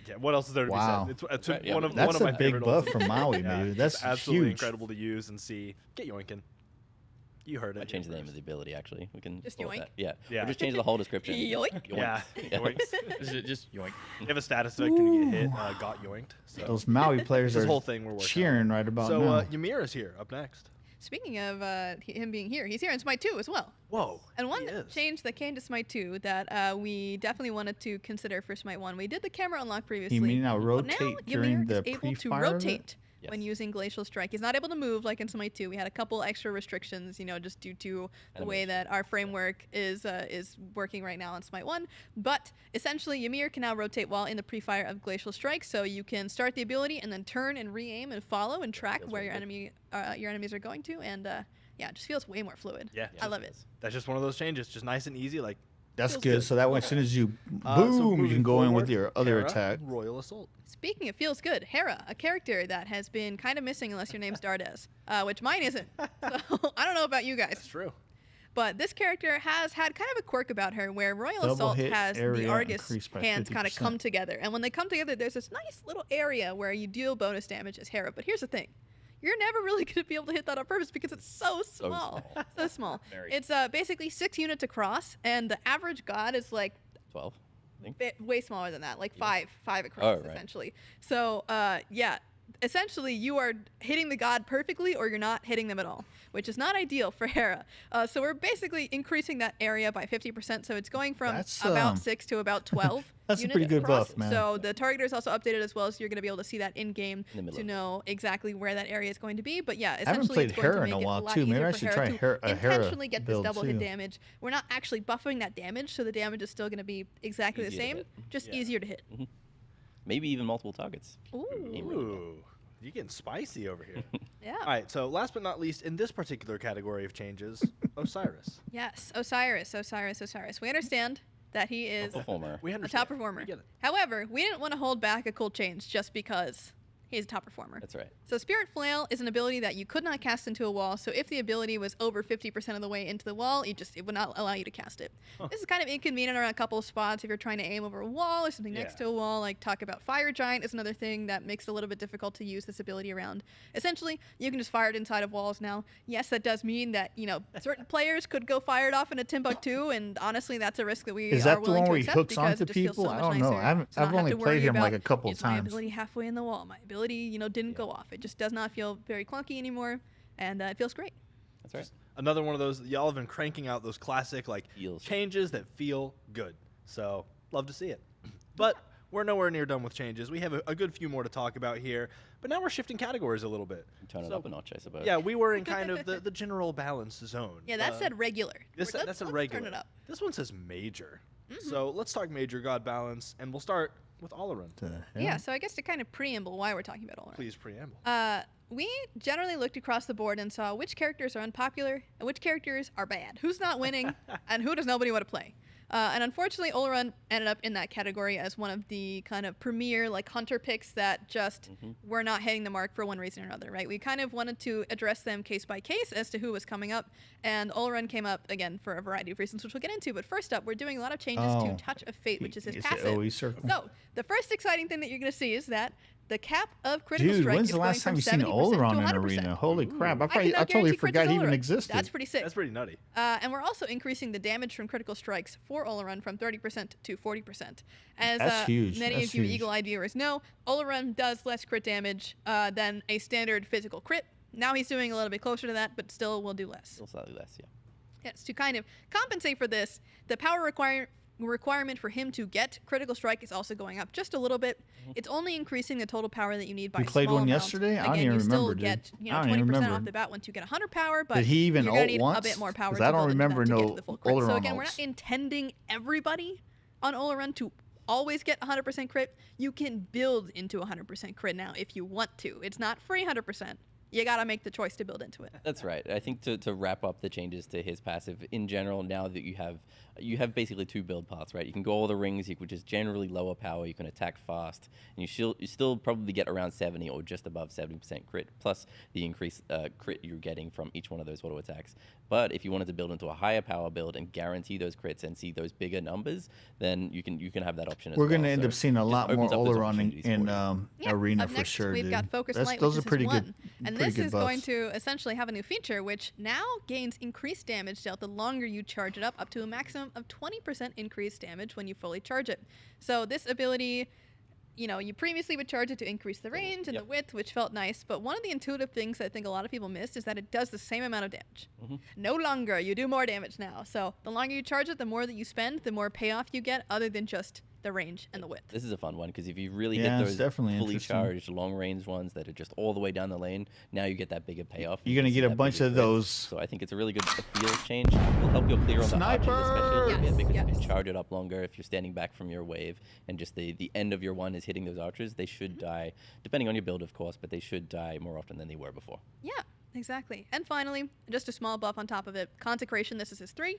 Yeah, what else is there to Wow. be said? It's Right, yeah, one of That's my a big favorite buff ults. from Maui, Yeah, dude. it's That's absolutely huge. incredible to use and see. Get yoinking. You heard it. I changed the name of the ability, actually. We can Just call it yoink? that. Yeah. Yeah. We'll just change the whole description. Yoink. Yeah. Yeah. Yoinks. Is it just yoink? You have a status effect when you get hit. Got yoinked. So Those Maui players this are whole thing we're working cheering on. right about So now. Ymir is here up next. Speaking of him being here, he's here in Smite 2 as well. Whoa. And one he is. change that came to Smite 2 that we definitely wanted to consider for Smite 1. We did the camera unlock previously. You mean now but rotate now during Ymir the is able to pre-fire of it? rotate when Yes. using Glacial Strike. He's not able to move like in Smite 2. We had a couple extra restrictions, just due to the way Animation. that our framework is working right now on Smite 1. But essentially, Ymir can now rotate while in the pre-fire of Glacial Strike, so you can start the ability and then turn and re-aim and follow and track Feels where really your enemies are going to, and yeah, it just feels way more fluid. Yeah. I love it. That's just one of those changes. Just nice and easy. Like That's feels good. good. So that way, as soon as you so boom, you moving can go in with forward, your other Hera, attack. Royal Assault. Speaking of feels good, Hera, a character that has been kind of missing unless your name's Dardes, which mine isn't. So I don't know about you That's guys, true. but this character has had kind of a quirk about her where Royal Double Assault hit has the area Argus increased by hands kind of 50%. come together. And when they come together, there's this nice little area where you deal bonus damage as Hera. But here's the thing. You're never really going to be able to hit that on purpose because it's so small. So small. Very. It's basically 6 units across, and the average god is like 12, I think. way smaller than that, like five across Oh, right. essentially. So yeah, essentially you are hitting the god perfectly or you're not hitting them at all, which is not ideal for Hera. So we're basically increasing that area by 50%. So it's going from That's, about 6 to about 12. That's a units pretty good across. buff, man. So the targeter is also updated as well, so you're going to be able to see that in game In the middle to of it. know exactly where that area is going to be. But yeah, haven't essentially played it's going to Hera in make a it while, lot too. Maybe easier I for should Hera try to a Hera intentionally get this build, double hit too. damage. We're not actually buffering that damage, so the damage is still going to be exactly the Easier to same, hit. just Yeah. easier to hit. Maybe even multiple targets. Ooh. Aim really well. Ooh. You're getting spicy over here. Yeah. All right, so last but not least, in this particular category of changes, Osiris. Yes, Osiris. We understand that he is Performer. We a understand. top performer. We get it. However, we didn't want to hold back a cool change just because he's a top performer. That's right. So Spirit Flail is an ability that you could not cast into a wall. So if the ability was over 50% of the way into the wall, it would not allow you to cast it. This is kind of inconvenient around a couple of spots if you're trying to aim over a wall or something next to a wall. Like talk about Fire Giant is another thing that makes it a little bit difficult to use this ability around. Essentially, you can just fire it inside of walls now. Yes, that does mean that certain players could go fire it off in a Timbuktu, and honestly, that's a risk that we Is are that the willing one to where he accept hooks because onto it just feels people? so I much don't know. nicer to I've not only have to played worry him like about, a couple is my times. ability halfway in the wall? My ability, didn't go off. It just does not feel very clunky anymore, and it feels great. That's right. Another one of those, y'all have been cranking out those classic Feels. changes that feel good. So love to see it. But we're nowhere near done with changes. We have a good few more to talk about here. But now we're shifting categories a little bit. Turn it So, up a notch, I suppose. Yeah, we were in kind of the general balance zone. Yeah, that said regular. That's a let's regular. Turn it up. This one says major. So let's talk major god balance, and we'll start with Olarin? Yeah, so I guess to kind of preamble why we're talking about Olarin. Please preamble. We generally looked across the board and saw which characters are unpopular and which characters are bad. Who's not winning and who does nobody want to play. And unfortunately, Olarin ended up in that category as one of the kind of premier like hunter picks that just were not hitting the mark for one reason or another, right? We kind of wanted to address them case by case as to who was coming up, and Olarin came up again for a variety of reasons, which we'll get into. But first up, we're doing a lot of changes to Touch of Fate, which is his passive. So the first exciting thing that you're going to see is that the cap of critical strike when's is the going last time from you've seen 70% Olaron to in 100%. arena? Holy crap! I cannot totally guarantee forgot he even Olarin. existed. That's pretty sick. That's pretty nutty. And we're also increasing the damage from critical strikes for Olarin from 30% to 40%. As That's huge. many That's of you huge. eagle-eyed viewers know, Olarin does less crit damage than a standard physical crit. Now he's doing a little bit closer to that, but still will do less. Still slightly less, yeah. Yes, to kind of compensate for this, the power requirement for him to get critical strike is also going up just a little bit. It's only increasing the total power that you need by We played small one amount. yesterday? I don't Again, even you still remember, dude. get I don't even 20% remember. off the bat once you get 100 power, but Did he even you're gonna ult need once? a bit more power 'Cause to I don't build into remember that to get no to the full crit. So Olaron again, we're not ults. intending everybody on Olarin to always get 100% crit. You can build into 100% crit now if you want to. It's not free 100%. You gotta make the choice to build into it. That's right. I think to wrap up the changes to his passive in general, now that you have basically two build paths, right? You can go all the rings, which is generally lower power. You can attack fast, and you still probably get around 70 or just above 70% crit, plus the increased crit you're getting from each one of those auto attacks. But if you wanted to build into a higher power build and guarantee those crits and see those bigger numbers, then you can have that option as well. We're going to end So up seeing a just lot more opens up those Olaron opportunities in for you. arena Up for next, sure, we've dude. got Focus Light, Those which are pretty is good. one. And pretty this good is going buffs. to essentially have a new feature, which now gains increased damage dealt the longer you charge it up to a maximum of 20% increased damage when you fully charge it. So this ability, you previously would charge it to increase the range and the width, which felt nice. But one of the intuitive things I think a lot of people missed is that it does the same amount of damage. No longer. You do more damage now. So the longer you charge it, the more that you spend, the more payoff you get other than just the range and the width. This is a fun one because if you really Yeah, hit it's those definitely fully interesting. charged long range ones that are just all the way down the lane, now you get that bigger payoff. You're going to You get see a that bunch bigger of crit. those. So I think it's a really good field change. It will help you clear on the archers especially a little bit because you can charge it up longer if you're standing back from your wave and just the end of your one is hitting those archers. They should die, depending on your build of course, but they should die more often than they were before. Yeah, exactly. And finally, just a small buff on top of it. Consecration, this is his 3,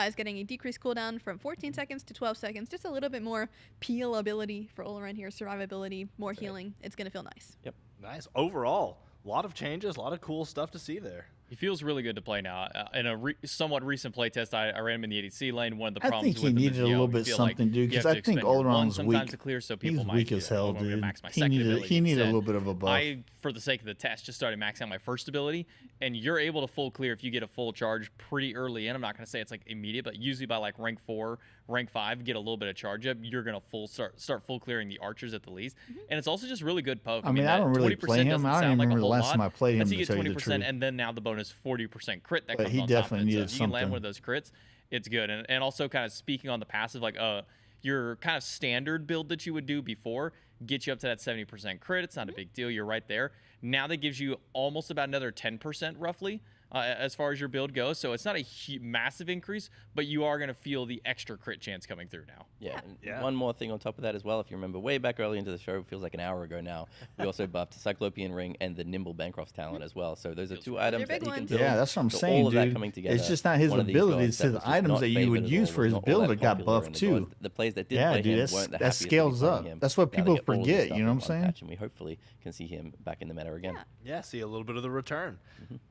is getting a decreased cooldown from 14 seconds to 12 seconds. Just a little bit more peel ability for Olarin here, survivability, more healing. It's going to feel nice. Yep. Nice. Overall, a lot of changes, a lot of cool stuff to see there. He feels really good to play now. In a somewhat recent playtest, I ran him in the ADC lane. One of the I problems think he with him needed is, a little you bit feel like something, dude, you 'cause have I to think expend your one Olaron's sometimes weak. to clear, so He's people might weak do as that. hell, Oh, I'm gonna dude. max my He second needed ability a instead. little bit of a buff. I, for the sake of the test, just started maxing out my first ability, and you're able to full clear if you get a full charge pretty early in. I'm not going to say it's like immediate, but usually by like rank 4, rank 5, get a little bit of charge up, you're going to start full clearing the archers at the least. And it's also just really good poke. I mean, I that don't really 20% play him. doesn't I don't sound even like a remember the whole last time lot. I played him, Let's to get tell you the 20%, truth. and then now the bonus 40% crit that But comes he on definitely top of it. needed So if you can land something. one of those crits, it's good. And also kind of speaking on the passive, like your kind of standard build that you would do before get you up to that 70% crit. It's not a big deal. You're right there. Now that gives you almost about another 10% roughly as far as your build goes. So it's not a massive increase, but you are going to feel the extra crit chance coming through now. Yeah. And one more thing on top of that as well. If you remember way back early into the show, it feels like an hour ago now, we also buffed Cyclopean Ring and the Nimble Bancroft's talent as well. So those are two items that he can build. Yeah, that's what I'm So saying, all of that dude. coming together, It's just not his one of these ability. gods It's that his was just items not that you would favored at use all, for was his not all build that that got popular, buffed and too. The players that did Yeah, play dude, him weren't the that happiest to be scales playing up. him. That's what Now they people get all of his forget, stuff you know in what I'm one saying? patch, and we hopefully can see him back in the meta again. Yeah, see a little bit of the return.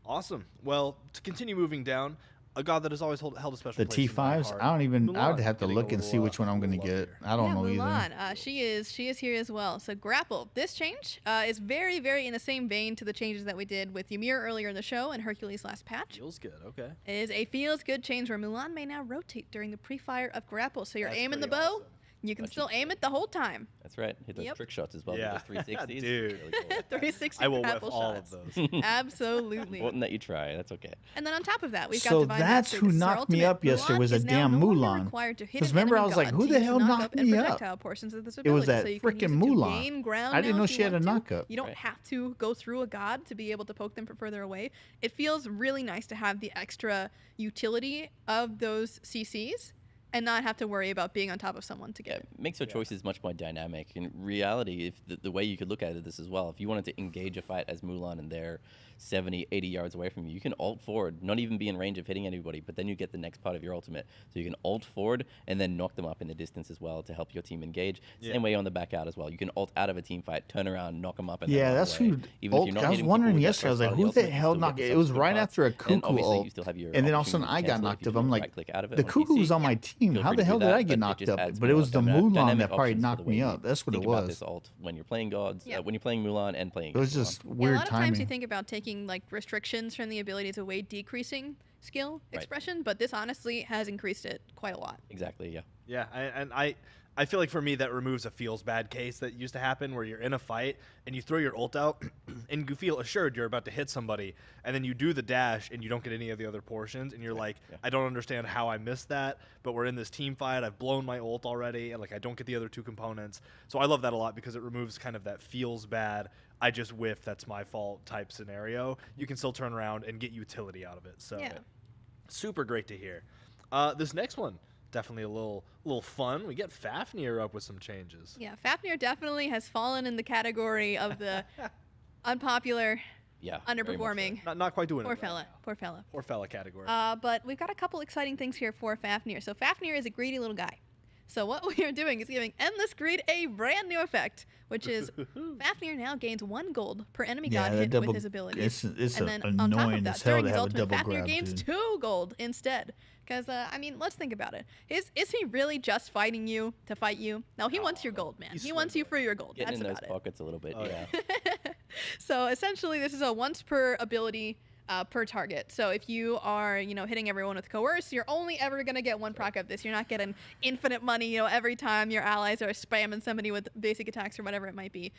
Awesome. Well, to continue moving down, a god that has always held a special The place in my T5s, heart, I don't even. I would Mulan, have to getting look a and see little, which one I'm gonna love get. here. I don't know either. Mulan, she is here as well. So grapple. This change is very, very in the same vein to the changes that we did with Ymir earlier in the show and Hercules last patch. Feels good. Okay. It is a feels good change where Mulan may now rotate during the pre-fire of grapple. So you're That's aiming the pretty bow, awesome. you can Much still easier. aim it the whole time. That's right. Hit those Yep. trick shots as well. Yeah. With those 360s. Dude. Really cool. 360 I will whip grapple all shots. of those. Absolutely. Important that you try. That's okay. And then on top of that, we've got So Divine that's Mastery. who This is our knocked me ultimate. up yesterday Mulan was a is now damn no longer Mulan. required to hit 'Cause an remember, I enemy was like, god who to the use hell knock knocked up and me up? projectile portions of this It was ability. that So you can use frickin' it to Mulan. gain ground I didn't now know if she you had a want to. knockup. You don't Right. have to go through a god to be able to poke them from further away. It feels really nice to have the extra utility of those CCs and not have to worry about being on top of someone to get it. Makes your choices much more dynamic. In reality, if the way you could look at this as well, if you wanted to engage a fight as Mulan and they're 70, 80 yards away from you, you can ult forward, not even be in range of hitting anybody, but then you get the next part of your ultimate. So you can ult forward and then knock them up in the distance as well to help your team engage. Same way on the back out as well. You can ult out of a team fight, turn around, knock them up, and then run that's away. who. Even if you're not I was hitting wondering people with that yesterday. I was first like, part who of the the ultimate, you hell still knocked? get It the was subsequent right part. after a And cuckoo obviously you ult, still have your and then all of a sudden opportunity I to got cancel knocked if up. you I'm like, right-click out of it the on cuckoo PC. was on my team. Feel How free the to hell do did that, I get but it knocked just up? adds But it more was the dynamic Mulan that probably options for knocked the way me you up. That's what it think about was. this ult when you're playing gods, Yeah. when you're playing Mulan and playing It was Mulan. just Yeah, a weird lot of times you timing. think about taking like restrictions from the ability to weight decreasing skill Right. expression, but this honestly has increased it quite a lot. Exactly, yeah. Yeah, and I feel like for me that removes a feels bad case that used to happen where you're in a fight and you throw your ult out and you feel assured you're about to hit somebody, and then you do the dash and you don't get any of the other portions, and you're like, I don't understand how I missed that, but we're in this team fight, I've blown my ult already, and like I don't get the other two components. So I love that a lot because it removes kind of that feels bad, I just whiffed, that's my fault type scenario. You can still turn around and get utility out of it. So super great to hear. This next one, definitely a little fun. We get Fafnir up with some changes. Yeah, Fafnir definitely has fallen in the category of the unpopular, Yeah. very much so. underperforming. Not quite doing Poor it. Right fella, now. poor fella. Poor fella category. But we've got a couple exciting things here for Fafnir. So Fafnir is a greedy little guy. So what we are doing is giving Endless Greed a brand new effect, which is Fafnir now gains 1 gold per enemy god that hit double- with his abilities. it's and then on top annoying of that, as hell during to his have a ultimate, double Fafnir grab, gains dude. 2 gold instead. Because, I mean, let's think about it. Is he really just fighting you to fight you? No, he wants your gold, man. He wants you for your gold. Getting That's in those about it. pockets a little bit, Oh, yeah. So essentially, this is a once per ability per target. So if you are, hitting everyone with Coerce, you're only ever going to get 1 proc of this. You're not getting infinite money, every time your allies are spamming somebody with basic attacks or whatever it might be.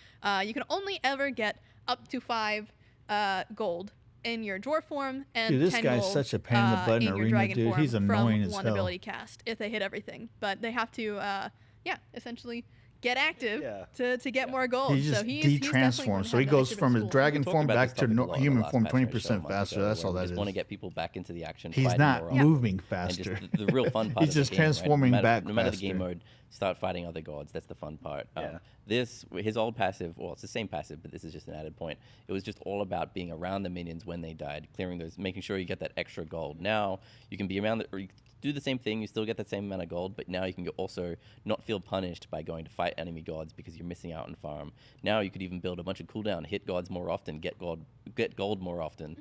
You can only ever get up to 5 gold in your dwarf form and Dude, this 10 guy's gold, such a pain in the butt in in your arena, dragon dude. form He's annoying from as one hell. ability cast if they hit everything. But they have to, essentially get active to get more gold. He just so he's definitely going detransforms. to So he have that goes extra from bit his of school. dragon Talked form about back this to topic a lot on the human last form patch notes 20% show a faster. month That's ago, all where that we is. just want to get people back into the action. He's fighting not more often. moving And faster. just the real fun part He's of just the game, right? transforming no matter, back no matter the game faster. mode, start fighting other gods. That's the fun part. Yeah. His old passive, well, it's the same passive, but this is just an added point. It was just all about being around the minions when they died, clearing those, making sure you get that extra gold. Now you can be around or you do the same thing, you still get that same amount of gold, but now you can also not feel punished by going to fight enemy gods because you're missing out on farm. Now you could even build a bunch of cooldown, hit gods more often, get gold more often,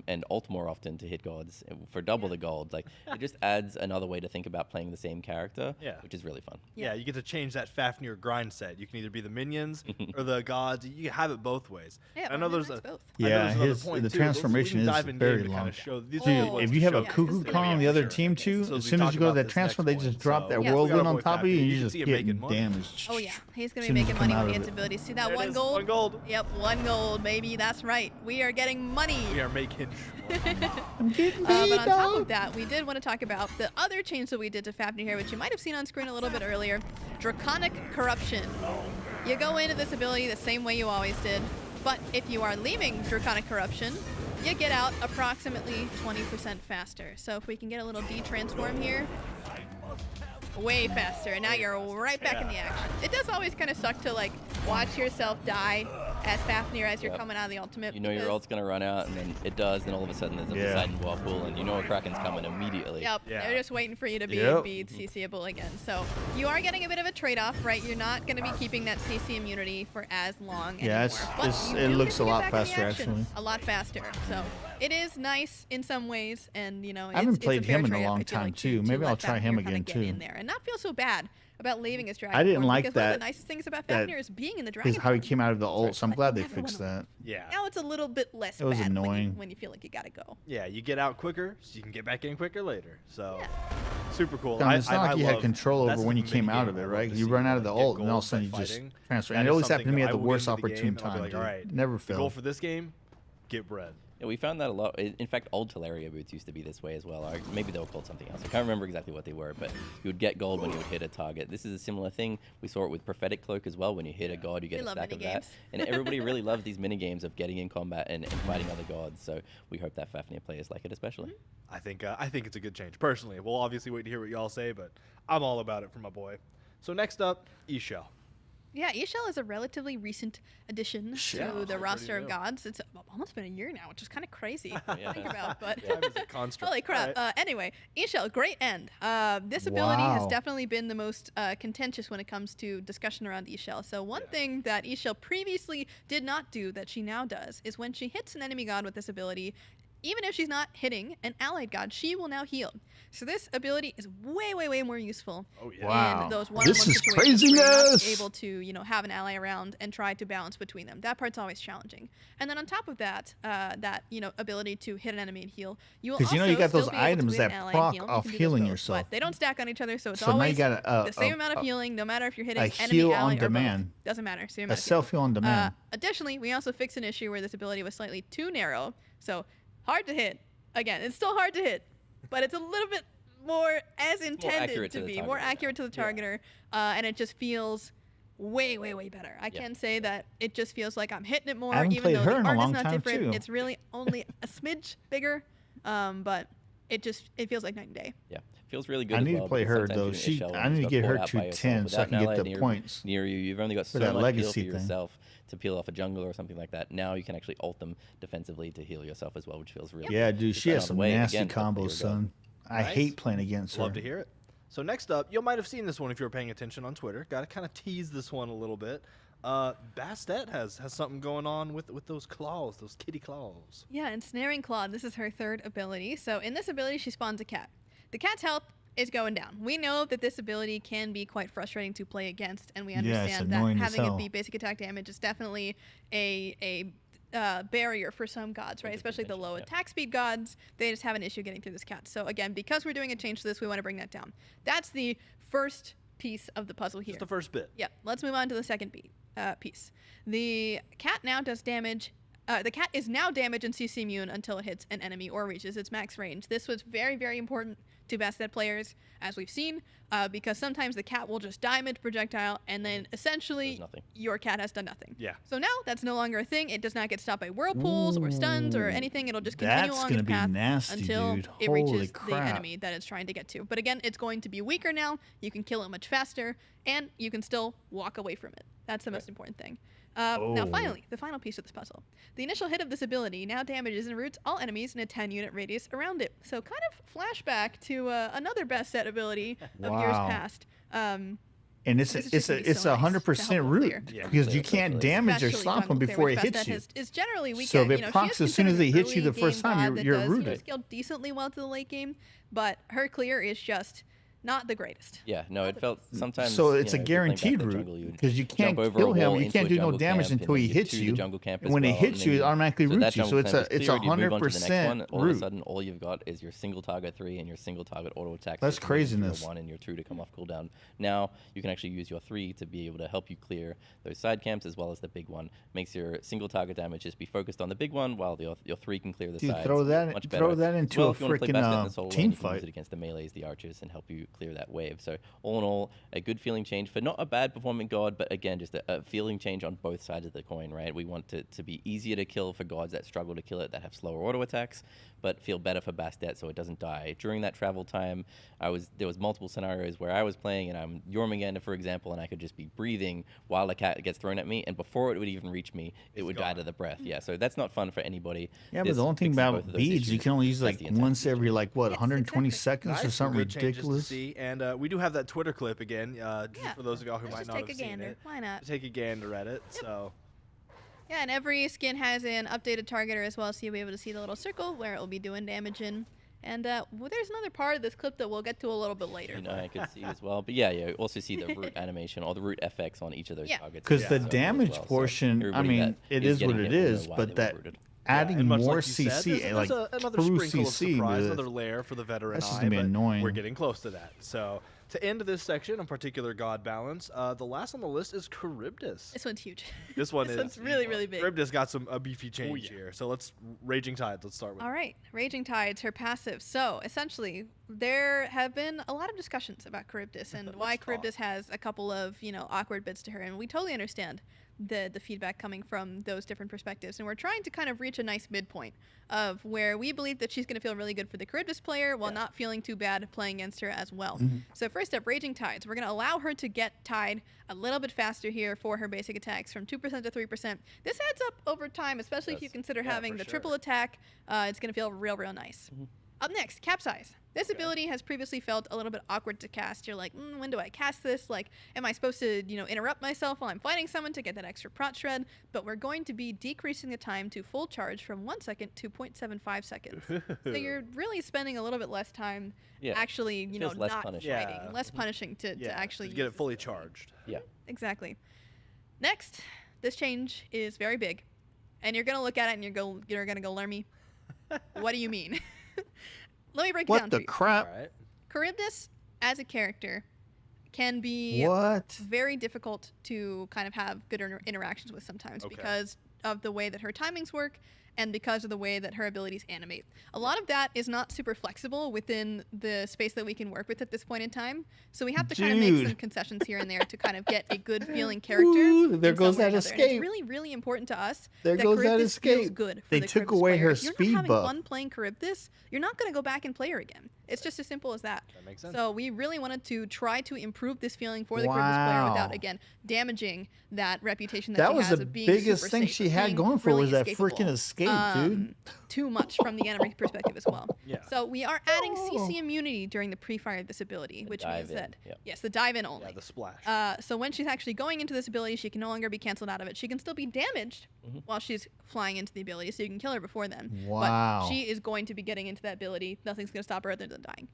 and ult more often to hit gods for double the gold. Like it just adds another way to think about playing the same character, which is really fun. Yeah, you get to change that Fafnir grind set. You can either be the minions or the gods. You have it both ways. Yeah, I know why not there's mix a both? I know Yeah, there's another his point the too. transformation We can is dive in very game to long. kinda show, these are Dude, the ones if to you have a show cuckoo this call on the video, other sure. team too, So as we soon as talked you go to about that this transfer, next they point. just drop that So, Yeah. whirlwind we on got top of you, Fafnir. and You you can just see him get making money. damaged. Oh, yeah. He's going Soon to be as you making come money out with of his it. abilities. See that There it 1 is, gold? 1 gold. Yep, 1 gold, baby. That's right. We are getting money. We are making I'm getting But beat, on top dog. of that, we did want to talk about the other change that we did to Fafnir here, which you might have seen on screen a little bit earlier. Draconic Corruption. You go into this ability the same way you always did, but if you are leaving Draconic Corruption, you get out approximately 20% faster. So if we can get a little D-transform here, way faster, and now you're right back in the action. It does always kind of suck to like watch yourself die as Fafnir as you're coming out of the ultimate. You know your ult's gonna run out, and then it does, then all of a sudden there's a Poseidon whirlpool, and you know a Kraken's coming immediately. Yep, Yeah. they're just waiting for you to be Yep. CCable again. So you are getting a bit of a trade-off, right? You're not going to be keeping that CC immunity for as long Yeah, anymore. But you it do looks get a to get lot back in the faster, action actually. A lot faster. So it is nice in some ways, and I haven't it's played a fair him in a trade-off, long I feel time, like, too. to Maybe I'll let try Fafnir him kinda again, get too. in there and not feel so bad about leaving his dragon I didn't form, like because one of that- the nicest things about that Fafnir is being in the dragon Is how he form. came out of the ult, so I'm glad they Everyone fixed will. that. Yeah. Now it's a little bit less It was bad annoying. when you feel like you gotta go. Yeah, you get out quicker, so you can get back in quicker later. So Yeah. super cool. I mean, it's not like you had love- control that's over when the you came mini out game of I it, love right? to You see, run out of the like, get ult, and all of a gold sudden you by just fighting. transfer. That And it is always happened to something me at I the would worst into the game opportune and I'd be time, like, dude. all right, Never the goal failed. for this game, get bread. Yeah, we found that a lot. In fact, old Teleria boots used to be this way as well. Or maybe they were called something else. I can't remember exactly what they were, but you would get gold when you would hit a target. This is a similar thing. We saw it with Prophetic Cloak as well. When you hit a god, you get a stack of that. And everybody really loves these mini games of getting in combat and fighting other gods. So we hope that Fafnir players like it especially. I think it's a good change. Personally, we'll obviously wait to hear what y'all say, but I'm all about it for my boy. So next up, Ishel. Yeah, Ishel is a relatively recent addition to the roster of gods. It's almost been a year now, which is kind of crazy to think about. But holy crap. Right. Anyway, Ishel, great end. This ability has definitely been the most contentious when it comes to discussion around Ishel. So one thing that Ishel previously did not do that she now does is when she hits an enemy god with this ability, even if she's not hitting an allied god, she will now heal. So this ability is way, way, way more useful in those one-on-one situations where you're not able to, have an ally around and try to balance between them. That part's always challenging. And then on top of that, ability to hit an enemy and heal, you will also you got those still be items able to that proc off healing yourself. But they don't stack on each other, so it's so always now you got the same amount of healing, no matter if you're hitting a enemy, heal ally, on demand. or both. Doesn't matter. Same a self-heal on demand. Additionally, we also fixed an issue where this ability was slightly too narrow, so hard to hit. Again, it's still hard to hit, but it's a little bit more as intended to be, more accurate to the targeter, and it just feels way, way, way better. I can say that it just feels like I'm hitting it more, even though the art is not different. It's really only a smidge bigger, but it feels like night and day. Yeah, feels really good. I need to play her though. I need to get her to 10 so I can get the points near you. You've only got so much heal for yourself to peel off a jungle or something like that. Now you can actually ult them defensively to heal yourself as well, which feels really good. Dude, she has some nasty combos, son. I hate playing against her. Love to hear it. So next up, you might have seen this one if you were paying attention on Twitter. Got to kind of tease this one a little bit. Bastet has something going on with those claws, those kitty claws. Yeah, Ensnaring Claw. This is her third ability. So in this ability, she spawns a cat. The cat's health is going down. We know that this ability can be quite frustrating to play against, and we understand that having it be basic attack damage is definitely a barrier for some gods, right? Especially the low attack speed gods. They just have an issue getting through this cat. So again, because we're doing a change to this, we want to bring that down. That's the first piece of the puzzle here. Just the first bit. Yeah. Let's move on to the second piece. The cat now does damage. The cat is now damage and CC immune until it hits an enemy or reaches its max range. This was very, very important to Bastet players, as we've seen, because sometimes the cat will just die mid-projectile, and then essentially your cat has done nothing. Yeah. So now that's no longer a thing. It does not get stopped by whirlpools or stuns or anything. It'll just continue along its path until it reaches the enemy that it's trying to get to. But again, it's going to be weaker now. You can kill it much faster, and you can still walk away from it. That's the most important thing. Now finally, the final piece of this puzzle. The initial hit of this ability now damages and roots all enemies in a 10-unit radius around it. So kind of flashback to another Bastet ability of years past. And it's 100% root because you can't damage or stop him before it hits you. Is generally weak. So if it procs as soon as it hits you the first time, you're rooted. Scaled decently well to the late game, but her clear is just not the greatest. Yeah, no, it felt sometimes. So it's a guaranteed route because you can't kill him. You can't do no damage until he hits you. And when he hits you, it automatically roots you. So it's 100% all of a sudden, all you've got is your single target 3 and your single target auto attack. That's craziness. Your 1 and your 2 to come off cooldown. Now you can actually use your 3 to be able to help you clear those side camps as well as the big one. Makes your single target damage just be focused on the big one while your 3 can clear the sides. Throw that into a freaking team fight. Use it against the melees, the archers, and help you clear that wave. So all in all, a good feeling change for not a bad performing god, but again, just a feeling change on both sides of the coin, right? We want it to be easier to kill for gods that struggle to kill it, that have slower auto attacks, but feel better for Bastet so it doesn't die. During that travel time, there was multiple scenarios where I was playing and I'm Jormungandr, for example, and I could just be breathing while a cat gets thrown at me, and before it would even reach me, it would die to the breath. Yeah, so that's not fun for anybody. Yeah, but the only thing about beads, you can only use like once every 120 seconds or something ridiculous. And we do have that Twitter clip again, just for those of y'all who might not have seen it. Why not? Take a gander at it. Yep. So. Yeah, and every skin has an updated targeter as well, so you'll be able to see the little circle where it will be doing damage in. And there's another part of this clip that we'll get to a little bit later. I could see as well. But yeah, you also see the root animation or the root FX on each of those targets. Because the damage portion, I mean, it is what it is, but that adding more CC, like true CC, another layer for the veteran that's just gonna be annoying. We're getting close to that. So To end this section on particular god balance, the last on the list is Charybdis. This one's huge. This one this is one's really, really big. Charybdis got a beefy change here. So let's Raging Tides. Let's start with. All right, Raging Tides, her passive. So essentially, there have been a lot of discussions about Charybdis and why Charybdis has a couple of awkward bits to her, and we totally understand the feedback coming from those different perspectives, and we're trying to kind of reach a nice midpoint of where we believe that she's going to feel really good for the Charybdis player while not feeling too bad playing against her as well. So first up, Raging Tides. We're going to allow her to get tied a little bit faster here for her basic attacks from 2% to 3%. This adds up over time, especially if you consider having the triple attack. It's going to feel real nice. Up next, Capsize. This ability has previously felt a little bit awkward to cast. You're like, when do I cast this? Like, am I supposed to, interrupt myself while I'm fighting someone to get that extra prot shred? But we're going to be decreasing the time to full charge from 1 second to 0.75 seconds. So you're really spending a little bit less time actually, not fighting, less punishing to actually get it fully charged. Yeah. Exactly. Next, this change is very big. And you're going to look at it and you're going to go, Lermy, what do you mean? Let me break it down for you. What the crap? All right. Charybdis, as a character, can be very difficult to kind of have good interactions with sometimes because of the way that her timings work and because of the way that her abilities animate. A lot of that is not super flexible within the space that we can work with at this point in time. So we have to kind of make some concessions here and there to kind of get a good feeling character. Ooh, there goes that escape. And it's really, really important to us that Charybdis escape. Feels good for they the took Charybdis away player. her If you're speed not having buff. fun playing Charybdis, you're not going to go back and play her again. It's just as simple as that. That makes sense. So we really wanted to try to improve this feeling for the Charybdis player without, again, damaging that reputation that she has of being biggest super thing safe, she had being going for really was that escapable. freaking escape, dude. Too much from the enemy perspective as well. Yeah. So we are adding CC immunity during the pre-fire of this ability, which means that, yes, the dive in only. Yeah, the splash. So when she's actually going into this ability, she can no longer be canceled out of it. She can still be damaged while she's flying into the ability, so you can kill her before then. Wow. But she is going to be getting into that ability. Nothing's going to stop her other than dying.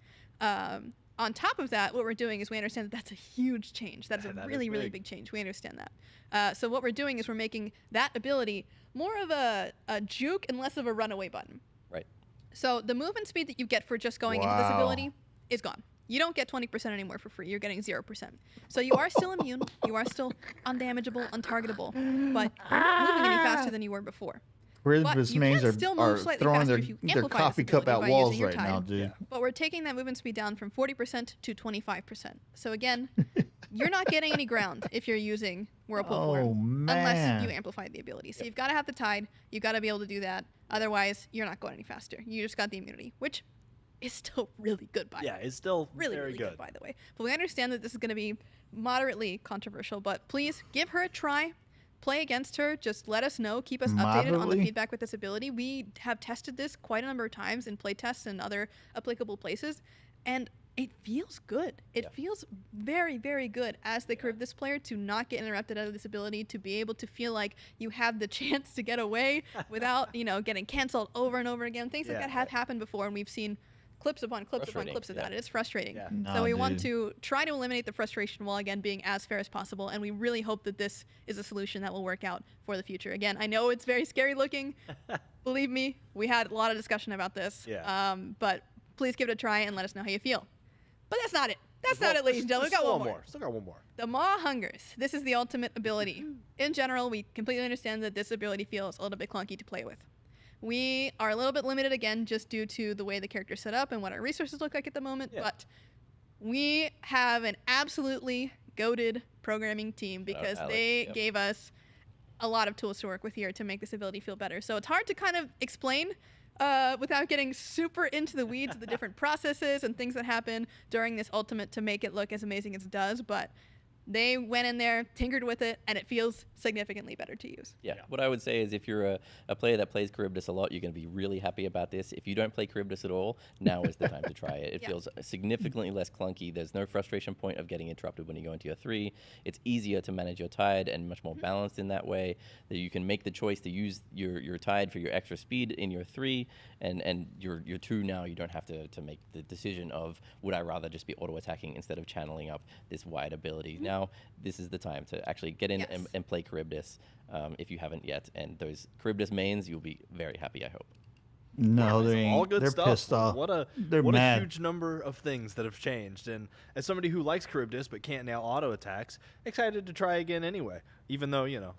On top of that, what we're doing is we understand that that's a huge change. That's a really, really big change. We understand that. So what we're doing is we're making that ability more of a juke and less of a runaway button. Right. So the movement speed that you get for just going into this ability is gone. You don't get 20% anymore for free. You're getting 0%. So you are still immune. You are still undamageable, untargetable, but you're not moving any faster than you were before. Charybdis mains are throwing their coffee cup at walls right now, dude. But we're taking that movement speed down from 40% to 25%. So again, you're not getting any ground if you're using Whirlpool form unless you amplify the ability. So you've got to have the tide. You've got to be able to do that. Otherwise, you're not going any faster. You just got the immunity, which is still really good, by the way. Yeah, it's still really good, by the way. But we understand that this is going to be moderately controversial, but please give her a try. Play against her. Just let us know. Keep us updated on the feedback with this ability. We have tested this quite a number of times in playtests and other applicable places, and it feels good. It feels very, very good as the Charybdis player to not get interrupted out of this ability, to be able to feel like you have the chance to get away without, getting canceled over and over again. Things like that have happened before, and we've seen clips upon clips upon clips of that. It is frustrating. Yeah. So we want to try to eliminate the frustration while, again, being as fair as possible. And we really hope that this is a solution that will work out for the future. Again, I know it's very scary looking. Believe me, we had a lot of discussion about this. Yeah. But please give it a try and let us know how you feel. But that's not it. That's not it, ladies and gentlemen. We've got one more. Still got one more. The Maw Hungers. This is the ultimate ability. In general, we completely understand that this ability feels a little bit clunky to play with. We are a little bit limited, again, just due to the way the character's set up and what our resources look like at the moment, but we have an absolutely goated programming team because they gave us a lot of tools to work with here to make this ability feel better. So it's hard to kind of explain without getting super into the weeds of the different processes and things that happen during this ultimate to make it look as amazing as it does, but they went in there, tinkered with it, and it feels significantly better to use. Yeah. What I would say is if you're a player that plays Charybdis a lot, you're going to be really happy about this. If you don't play Charybdis at all, now is the time to try it. It feels significantly less clunky. There's no frustration point of getting interrupted when you go into your 3. It's easier to manage your tide and much more balanced in that way, that you can make the choice to use your tide for your extra speed in your 3, and your 2 now you don't have to make the decision of, would I rather just be auto-attacking instead of channeling up this wide ability. Now, this is the time to actually get in and play Charybdis if you haven't yet. And those Charybdis mains, you'll be very happy, I hope. No, they ain't. All good They're stuff. pissed off. What a huge number of things that have changed. And as somebody who likes Charybdis but can't nail auto attacks, excited to try again anyway. Even though, you know,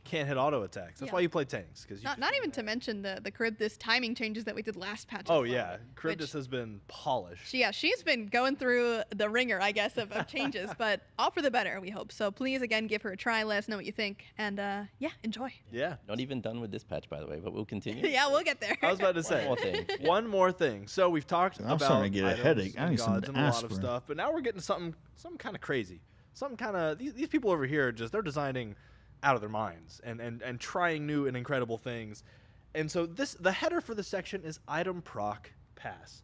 can't hit auto attacks. That's why you play tanks. Not even to mention the Charybdis timing changes that we did last patch. Oh yeah, Charybdis has been polished. She's been going through the ringer, I guess, of changes, but all for the better, we hope. So please, again, give her a try. Let us know what you think, and yeah, enjoy. Yeah. Not even done with this patch, by the way, but we'll continue. Yeah, we'll get there. I was about to say one more thing. So we've talked about starting to get a headache. I need some and a lot of stuff, but now we're getting something kind of crazy. Something kind of these people over here they're designing out of their minds and trying new and incredible things. And so the header for this section is item proc pass.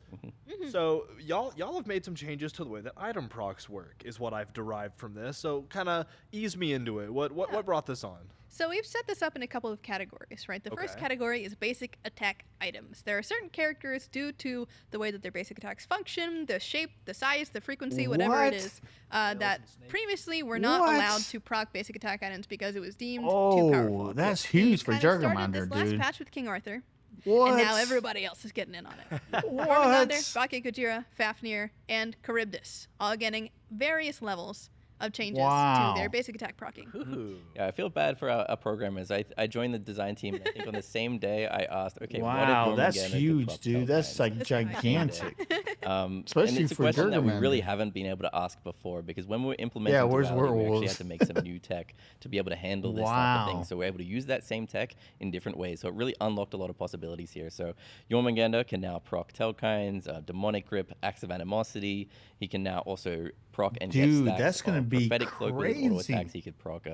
So y'all have made some changes to the way that item procs work is what I've derived from this. So kind of ease me into it. What brought this on? So we've set this up in a couple of categories, right? The first category is basic attack items. There are certain characters due to the way that their basic attacks function, the shape, the size, the frequency, whatever it is, that previously were not allowed to proc basic attack items because it was deemed too powerful. Oh, that's huge for Juggermaunder, dude. Last patch with King Arthur. What? And now everybody else is getting in on it. What? Bake Gojira, Fafnir, and Charybdis, all getting various levels of changes to their basic attack proccing. Yeah, I feel bad for our programmers. I joined the design team, and I think on the same day I asked, okay, wow, that's huge, dude. That's like gigantic. Especially and it's a for question that we Juggermaunder. really haven't been able to ask before, because when we were implementing where's Duality, we actually Werewolves? had to make some new tech to be able to handle this type of thing. So we're able to use that same tech in different ways. So it really unlocked a lot of possibilities here. So Jormungandr can now proc Telkines, Demonic Grip, Acts of Animosity. He can now also proc and get stacks that's gonna be Prophetic Cloak with auto attacks. He could proc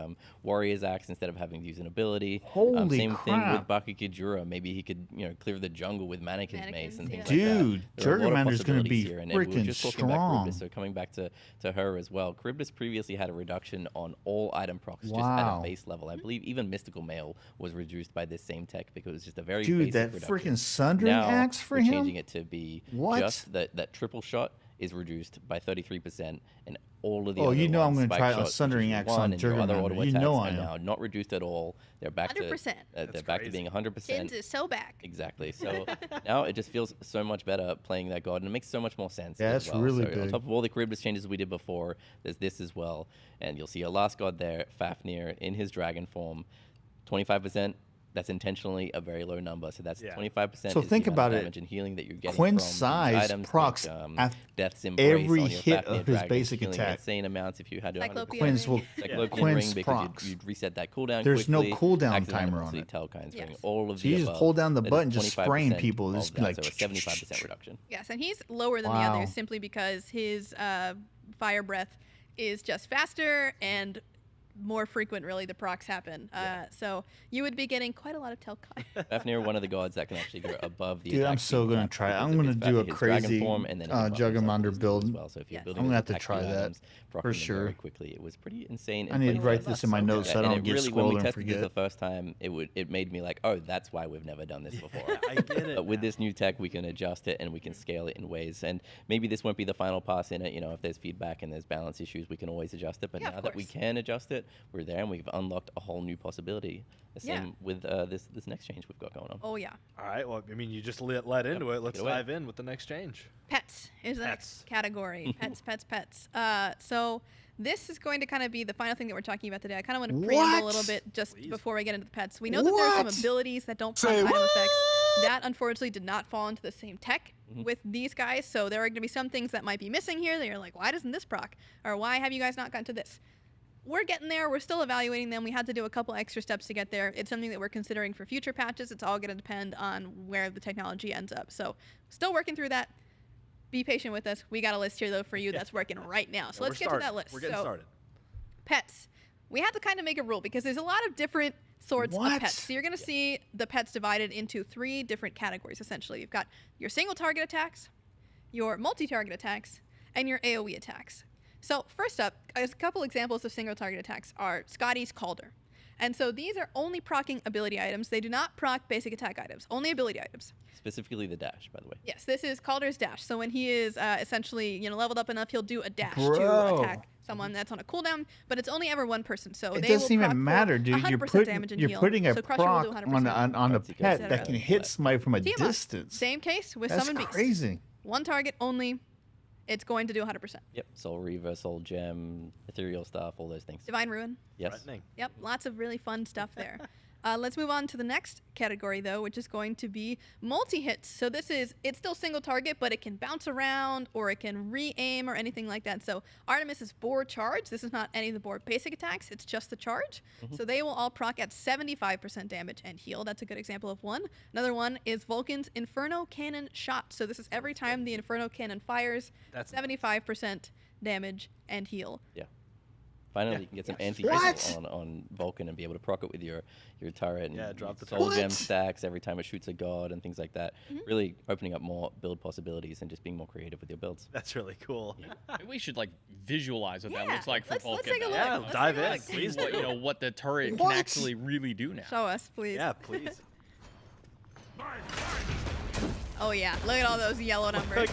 Warrior's Axe instead of having to use an ability. Holy same thing with crap. Bake Gojira. Maybe he could clear the jungle with Mannequin's Mace and things Dude, like that. Juggermaunder's going to be and we were freaking just talking about strong. Charybdis, so coming back to her as well. Charybdis previously had a reduction on all item procs just at a base level. I believe even Mystical Mail was reduced by this same tech because it was just a very basic that reduction. freaking Sundering Now, Axe for we're him? changing it to be just that triple shot is reduced by 33%, and all of the other you know I'm ones, gonna Spike try a Shot, Sundering Precision Axe One, on and your other auto Juggermaunder. You attacks know are I am. now not reduced at all. They're back 100%. they're back to being 100%. Kins is so back. Exactly. So now it just feels so much better playing that god, and it makes so much more sense. Yeah, as that's well. really so good. On top of all the Charybdis changes we did before, there's this as well, and you'll see a last god there, Fafnir, in his dragon form, 25%. That's intentionally a very low number, so that's 25%. So is think the amount about of it. damage and healing that you're getting Quinn's from these size items, procs like, Death's Embrace every on your hit Fafnir of his dragon, basic healing attack. insane amounts if you had your 100%. Quinn's will Cyclopean Quinn's Ring because procs. you'd reset that cooldown. There's quickly. no cooldown Acts of timer on Animosity, it. Telkines, doing Yes. all of So the you just above. hold down the That is button, just 25% spraying people. of It's that, like so a 75% reduction. Yes, and he's lower than the others simply because his fire breath is just faster and more frequent, really, the procs happen. So you would be getting quite a lot of Telkai. Fafnir, one of the gods that can actually go above the Dude, attack I'm so speed going cap to try it. because I'm of going his to do a his dragon crazy form, and then he can proc Juggermaunder himself build. as well. So if you're building I'm going to with have to try attack speed that items, for proccing them sure. very quickly. It was pretty insane. I and need to pretty write fast. this in my notes so I And don't it get really, when spoiled we and tested this forget. the first time, it made me like, oh, that's why we've never done this before. I get it. But with this new tech, we can adjust it and we can scale it in ways. And maybe this won't be the final pass in it. If there's feedback and there's balance issues, we can always adjust it. But now that we can adjust it, we're there and we've unlocked a whole new possibility. The same with this next change we've got going on. Oh, yeah. All right. Well, I mean, you just led into it. Let's dive in with the next change. Pets is the next category. Pets. So this is going to kind of be the final thing that we're talking about today. I kind of want to preamble a little bit just before we get into the pets. We know that there are some abilities that don't proc item effects. That, unfortunately, did not fall into the same tech with these guys. So there are going to be some things that might be missing here that you're like, why doesn't this proc? Or why have you guys not gotten to this? We're getting there. We're still evaluating them. We had to do a couple extra steps to get there. It's something that we're considering for future patches. It's all going to depend on where the technology ends up. So still working through that. Be patient with us. We got a list here, though, for you that's working right now. So let's get to that list. We're getting started. Pets. We had to kind of make a rule because there's a lot of different sorts of pets. So you're going to see the pets divided into 3 different categories, essentially. You've got your single target attacks, your multi-target attacks, and your AoE attacks. So first up, a couple examples of single target attacks are Scotty's Calder. And so these are only proccing ability items. They do not proc basic attack items, only ability items. Specifically the dash, by the way. Yes, this is Calder's dash. So when he is essentially leveled up enough, he'll do a dash to attack someone that's on a cooldown, but it's only ever one person. So it they doesn't will even matter, dude. You're putting a proc on a pet that can hit Smite from a distance. Same case with That's Summon Beast. crazy. One target only. It's going to do 100%. Yep. Soul Reaver, Soul Gem, Ethereal Stuff, all those things. Divine Ruin. Yes. Yep. Lots of really fun stuff there. Let's move on to the next category, though, which is going to be multi-hits. So it's still single target, but it can bounce around or it can re-aim or anything like that. So Artemis's board charge, this is not any of the board basic attacks, it's just the charge. So they will all proc at 75% damage and heal. That's a good example of one. Another one is Vulcan's Inferno Cannon Shot. So this is every time the Inferno Cannon fires, that's 75% damage and heal. Yeah. Finally, you can get some anti-heal on Vulcan and be able to proc it with your turret and drop the soul gem stacks every time it shoots a god and things like that. Really opening up more build possibilities and just being more creative with your builds. That's really cool. Maybe we should visualize what that looks like for Vulcan. Let's take a look. Yeah, Let's dive take a in. look. Please do. What the turret can actually really do now. Show us, please. Yeah, please. Oh yeah, look at all those yellow numbers.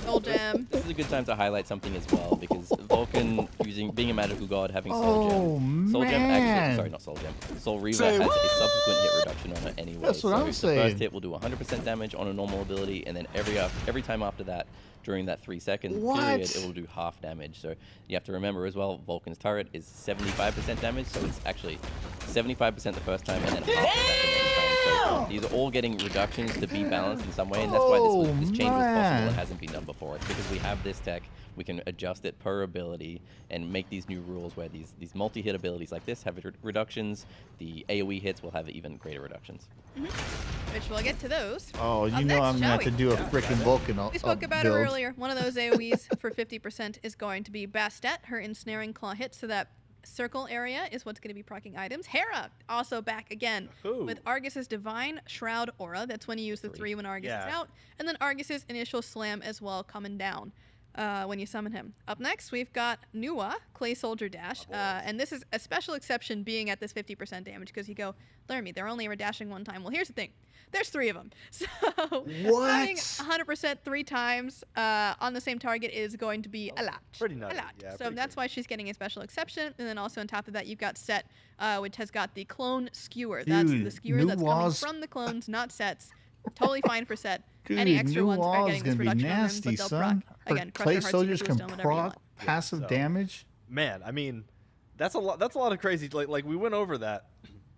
Soul Gem. This is a good time to highlight something as well, because Vulcan being a magical god, having Soul Gem. Soul Gem actually, sorry, not Soul Gem. Soul Reaver has a subsequent hit reduction on it anyway. That's what I'm saying. The first hit will do 100% damage on a normal ability, and then every time after that, during that 3-second period, it will do half damage. So you have to remember as well, Vulcan's turret is 75% damage, so it's actually 75% the first time and then half the second time. So these are all getting reductions to be balanced in some way, and that's why this change was possible. It hasn't been done before. It's because we have this tech, we can adjust it per ability and make these new rules where these multi-hit abilities like this have reductions. The AoE hits will have even greater reductions. Which we'll get to those. Oh, you know I'm going to have to do a freaking Vulcan. We spoke about it earlier. One of those AoEs for 50% is going to be Bastet. Her ensnaring claw hit, so that circle area is what's going to be proccing items. Hera also back again with Argus's Divine Shroud Aura. That's when you use the 3 when Argus is out. And then Argus's Initial Slam as well coming down when you summon him. Up next, we've got Nuwa, Clay Soldier Dash. And this is a special exception being at this 50% damage because you go, Laramie, they're only ever dashing one time. Well, here's the thing. There's 3 of them. So having 100% 3 times on the same target is going to be a lot. Pretty nutty. A lot. Yeah, so that's why she's getting a special exception. And then also on top of that, you've got Set, which has got the clone skewer. That's the skewer that's coming from the clones, not Sets. Totally fine for Set. Any extra ones are getting this reduction on them, but they'll proc. Again, Clay soldiers can proc passive damage. Man, I mean, that's a lot. That's a lot of crazy. Like we went over that.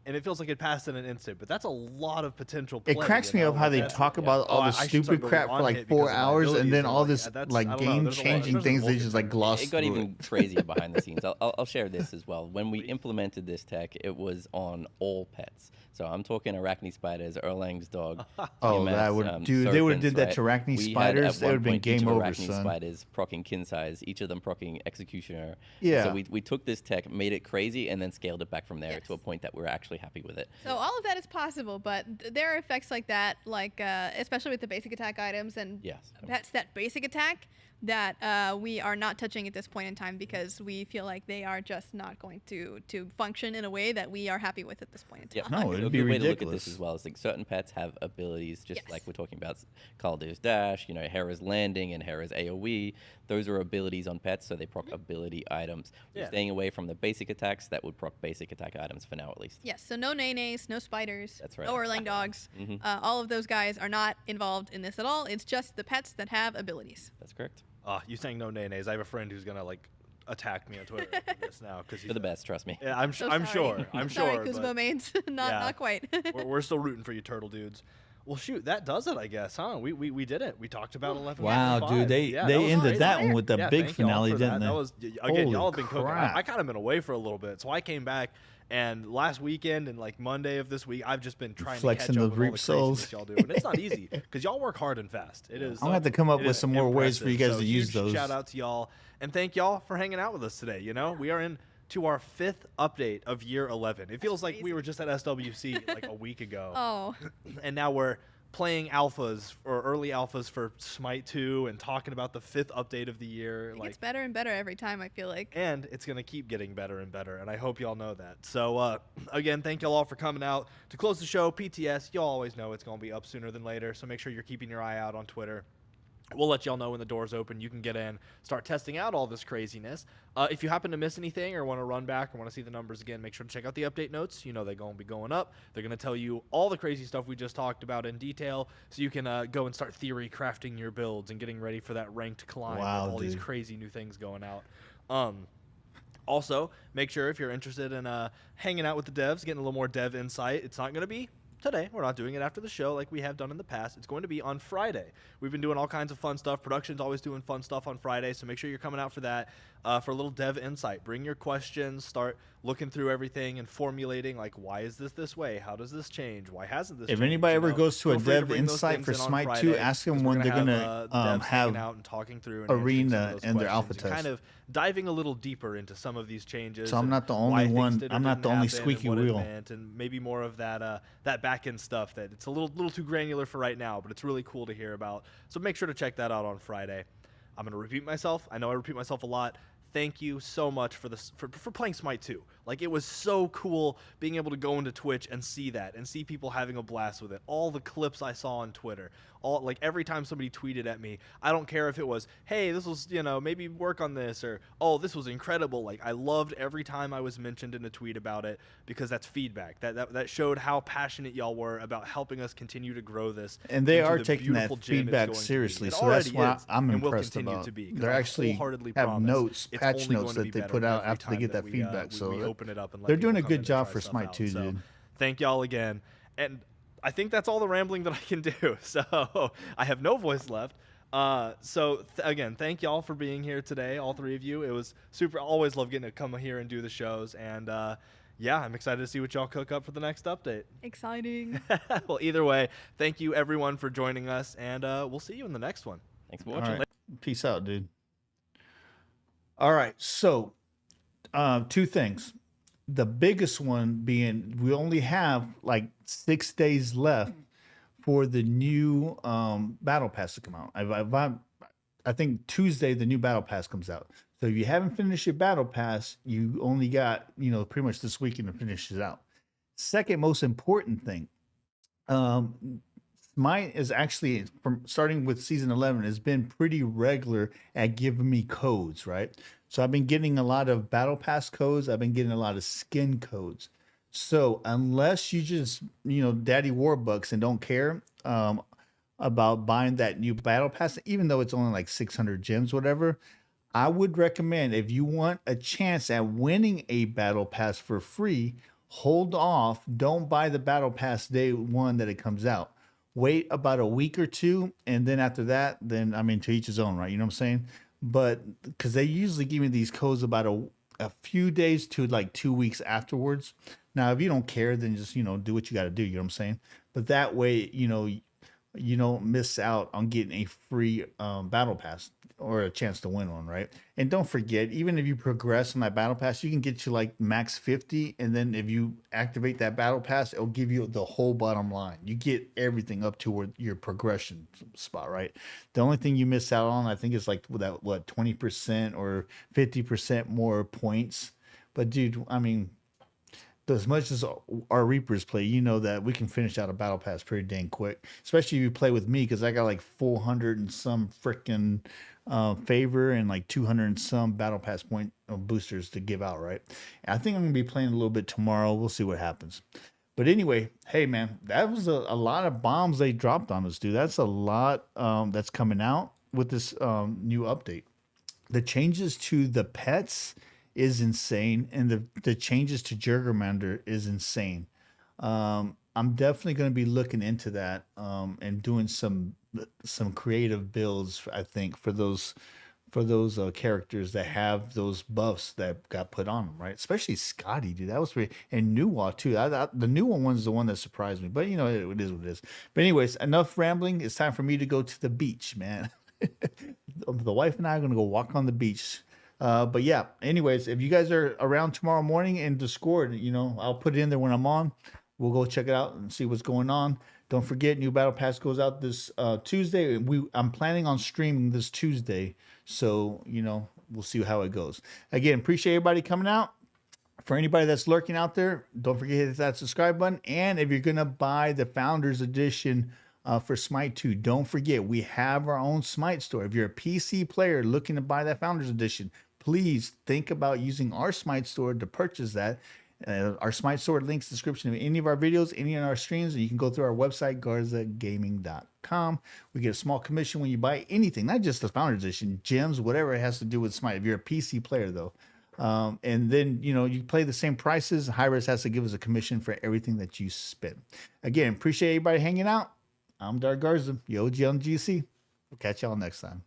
And it feels like it passed in an instant, but that's a lot of potential play. It cracks me up how they talk about all the stupid crap for like 4 hours, and then all this like game-changing things they just like gloss. It got even crazier behind the scenes. I'll share this as well. When we implemented this tech, it was on all pets. So I'm talking arachne spiders, Erlang's dog. Oh, that would, dude, they would have did that to arachne spiders. It would have been game over, arachne son. Spiders proccing kin size, each of them proccing executioner. Yeah. So we took this tech, made it crazy, and then scaled it back from there to a point that we're actually happy with it. So all of that is possible, but there are effects like that, like especially with the basic attack items and pets that basic attack that we are not touching at this point in time because we feel like they are just not going to function in a way that we are happy with at this point in time. No, it'd be a good way ridiculous. to look at this as well is like certain pets have abilities, just like we're talking about Kaldir's Dash, you know, Hera's Landing and Hera's AoE. Those are abilities on pets, so they proc ability items. We're staying away from the basic attacks that would proc basic attack items for now, at least. Yes, so no nays, no spiders, That's right. no Erlang dogs. All of those guys are not involved in this at all. It's just the pets that have abilities. That's correct. You saying no nays? I have a friend who's gonna like attack me on Twitter after this now because For the best, trust me. Yeah, I'm sure. I'm Sorry, sure. Kuzmo mains, not quite. we're still rooting for you, turtle dudes. Well, shoot, that does it, I guess, huh? We did it. We talked about 11. Wow, dude, they ended that one with the big finale, didn't they? That was again, y'all have been cooking. crap. I kind of been away for a little bit, so I came back. And last weekend and like Monday of this week, I've just been trying Flexing to catch the up with all reap the souls. craziness y'all do, and it's not easy because y'all work hard and fast. It is. I'm gonna have to come up with some more ways for you guys to use those. Shout out to y'all and thank y'all for hanging out with us today. You know, we are in to our 5th update of year 11. It feels like we were just at SWC like a week ago. Oh. And now we're playing alphas or early alphas for Smite 2 and talking about the 5th update of the year. It gets better and better every time, I feel like. And it's going to keep getting better and better, and I hope y'all know that. So, again, thank y'all all for coming out. To close the show, PTS, y'all always know it's going to be up sooner than later, so make sure you're keeping your eye out on Twitter. We'll let y'all know when the doors open. You can get in, start testing out all this craziness. If you happen to miss anything or want to run back or want to see the numbers again, make sure to check out the update notes. You know they're going to be going up. They're going to tell you all the crazy stuff we just talked about in detail, so you can go and start theory crafting your builds and getting ready for that ranked climb with all these crazy new things going out. Also, make sure if you're interested in hanging out with the devs, getting a little more dev insight, it's not going to be today. We're not doing it after the show like we have done in the past. It's going to be on Friday. We've been doing all kinds of fun stuff. Production's always doing fun stuff on Friday, so make sure you're coming out for that, for a little dev insight. Bring your questions, start looking through everything and formulating, like, why is this way? How does this change? Why hasn't this changed? If anybody ever goes to a dev insight for Smite 2, ask them when they're going to have out and talking through and arena and their alpha test. Kind of diving a little deeper into some of these changes. So I'm not the only one. I'm not the only squeaky wheel. And maybe more of that that back end stuff that it's a little too granular for right now, but it's really cool to hear about. So make sure to check that out on Friday. I'm going to repeat myself. I know I repeat myself a lot. Thank you so much for this for playing Smite 2. Like, it was so cool being able to go into Twitch and see that and see people having a blast with it. All the clips I saw on Twitter, like every time somebody tweeted at me, I don't care if it was, hey, this was, maybe work on this, or, oh, this was incredible. Like, I loved every time I was mentioned in a tweet about it, because that's feedback. That showed how passionate y'all were about helping us continue to grow this. And they are taking that feedback seriously, so that's why I'm impressed about. They actually have notes, patch notes that they put out after they get that feedback. So we open it up and let they're doing a people good come in and job try for stuff Smite out. 2, So dude. thank y'all again. And I think that's all the rambling that I can do. So I have no voice left. Again, thank y'all for being here today, all three of you. It was super. Always love getting to come here and do the shows. And yeah, I'm excited to see what y'all cook up for the next update. Exciting. Well, either way, thank you everyone for joining us, and we'll see you in the next one. Thanks for watching. Right. Peace out, dude. All right, so 2 things. The biggest one being we only have like 6 days left for the new battle pass to come out. I think Tuesday the new battle pass comes out. So if you haven't finished your battle pass, you only got pretty much this weekend to finish it out. Second most important thing, Smite is actually, from starting with season 11, has been pretty regular at giving me codes, right? So I've been getting a lot of battle pass codes. I've been getting a lot of skin codes. So unless you just, daddy Warbucks and don't care about buying that new battle pass, even though it's only like 600 gems, whatever, I would recommend, if you want a chance at winning a battle pass for free, hold off. Don't buy the battle pass day one that it comes out. Wait about a week or 2, and then after that, then to each his own, right? You know what I'm saying? But because they usually give me these codes about a few days to like 2 weeks afterwards. Now, if you don't care, then just do what you got to do. You know what I'm saying? But that way, you don't miss out on getting a free battle pass or a chance to win one, right? And don't forget, even if you progress on that battle pass, you can get to like max 50, and then if you activate that battle pass, it'll give you the whole bottom line. You get everything up to your progression spot, right? The only thing you miss out on, I think, is like that 20% or 50% more points. But dude, as much as our Reapers play, that we can finish out a battle pass pretty dang quick, especially if you play with me, because I got like 400 and some freaking favor and like 200 and some battle pass point boosters to give out, right? And I think I'm gonna be playing a little bit tomorrow. We'll see what happens. But anyway, hey man, that was a lot of bombs they dropped on us, dude. That's a lot that's coming out with this new update. The changes to the pets is insane, and the changes to Jurgermander is insane. I'm definitely going to be looking into that and doing some creative builds, I think, for those characters that have those buffs that got put on them, right? Especially Scotty, dude. That was pretty, and Nuwa too. The Nuwa one's the one that surprised me, but it is what it is. But anyways, enough rambling. It's time for me to go to the beach, man. The wife and I are going to go walk on the beach. But yeah, anyways, if you guys are around tomorrow morning in Discord, I'll put it in there when I'm on. We'll go check it out and see what's going on. Don't forget, new battle pass goes out this Tuesday. I'm planning on streaming this Tuesday, so we'll see how it goes. Again, appreciate everybody coming out. For anybody that's lurking out there, don't forget to hit that subscribe button. And if you're gonna buy the Founders Edition for Smite 2. Don't forget, we have our own Smite store. If you're a PC player looking to buy that Founders Edition, please think about using our Smite store to purchase that. Our Smite store links description of any of our videos, any of our streams, and you can go through our website, garzagaming.com. We get a small commission when you buy anything, not just the Founders Edition, gems, whatever it has to do with Smite. If you're a PC player, though. And then, you play the same prices. Hi-Res has to give us a commission for everything that you spend. Again, appreciate everybody hanging out. I'm Dark Garza, the OG on GC. We'll catch y'all next time.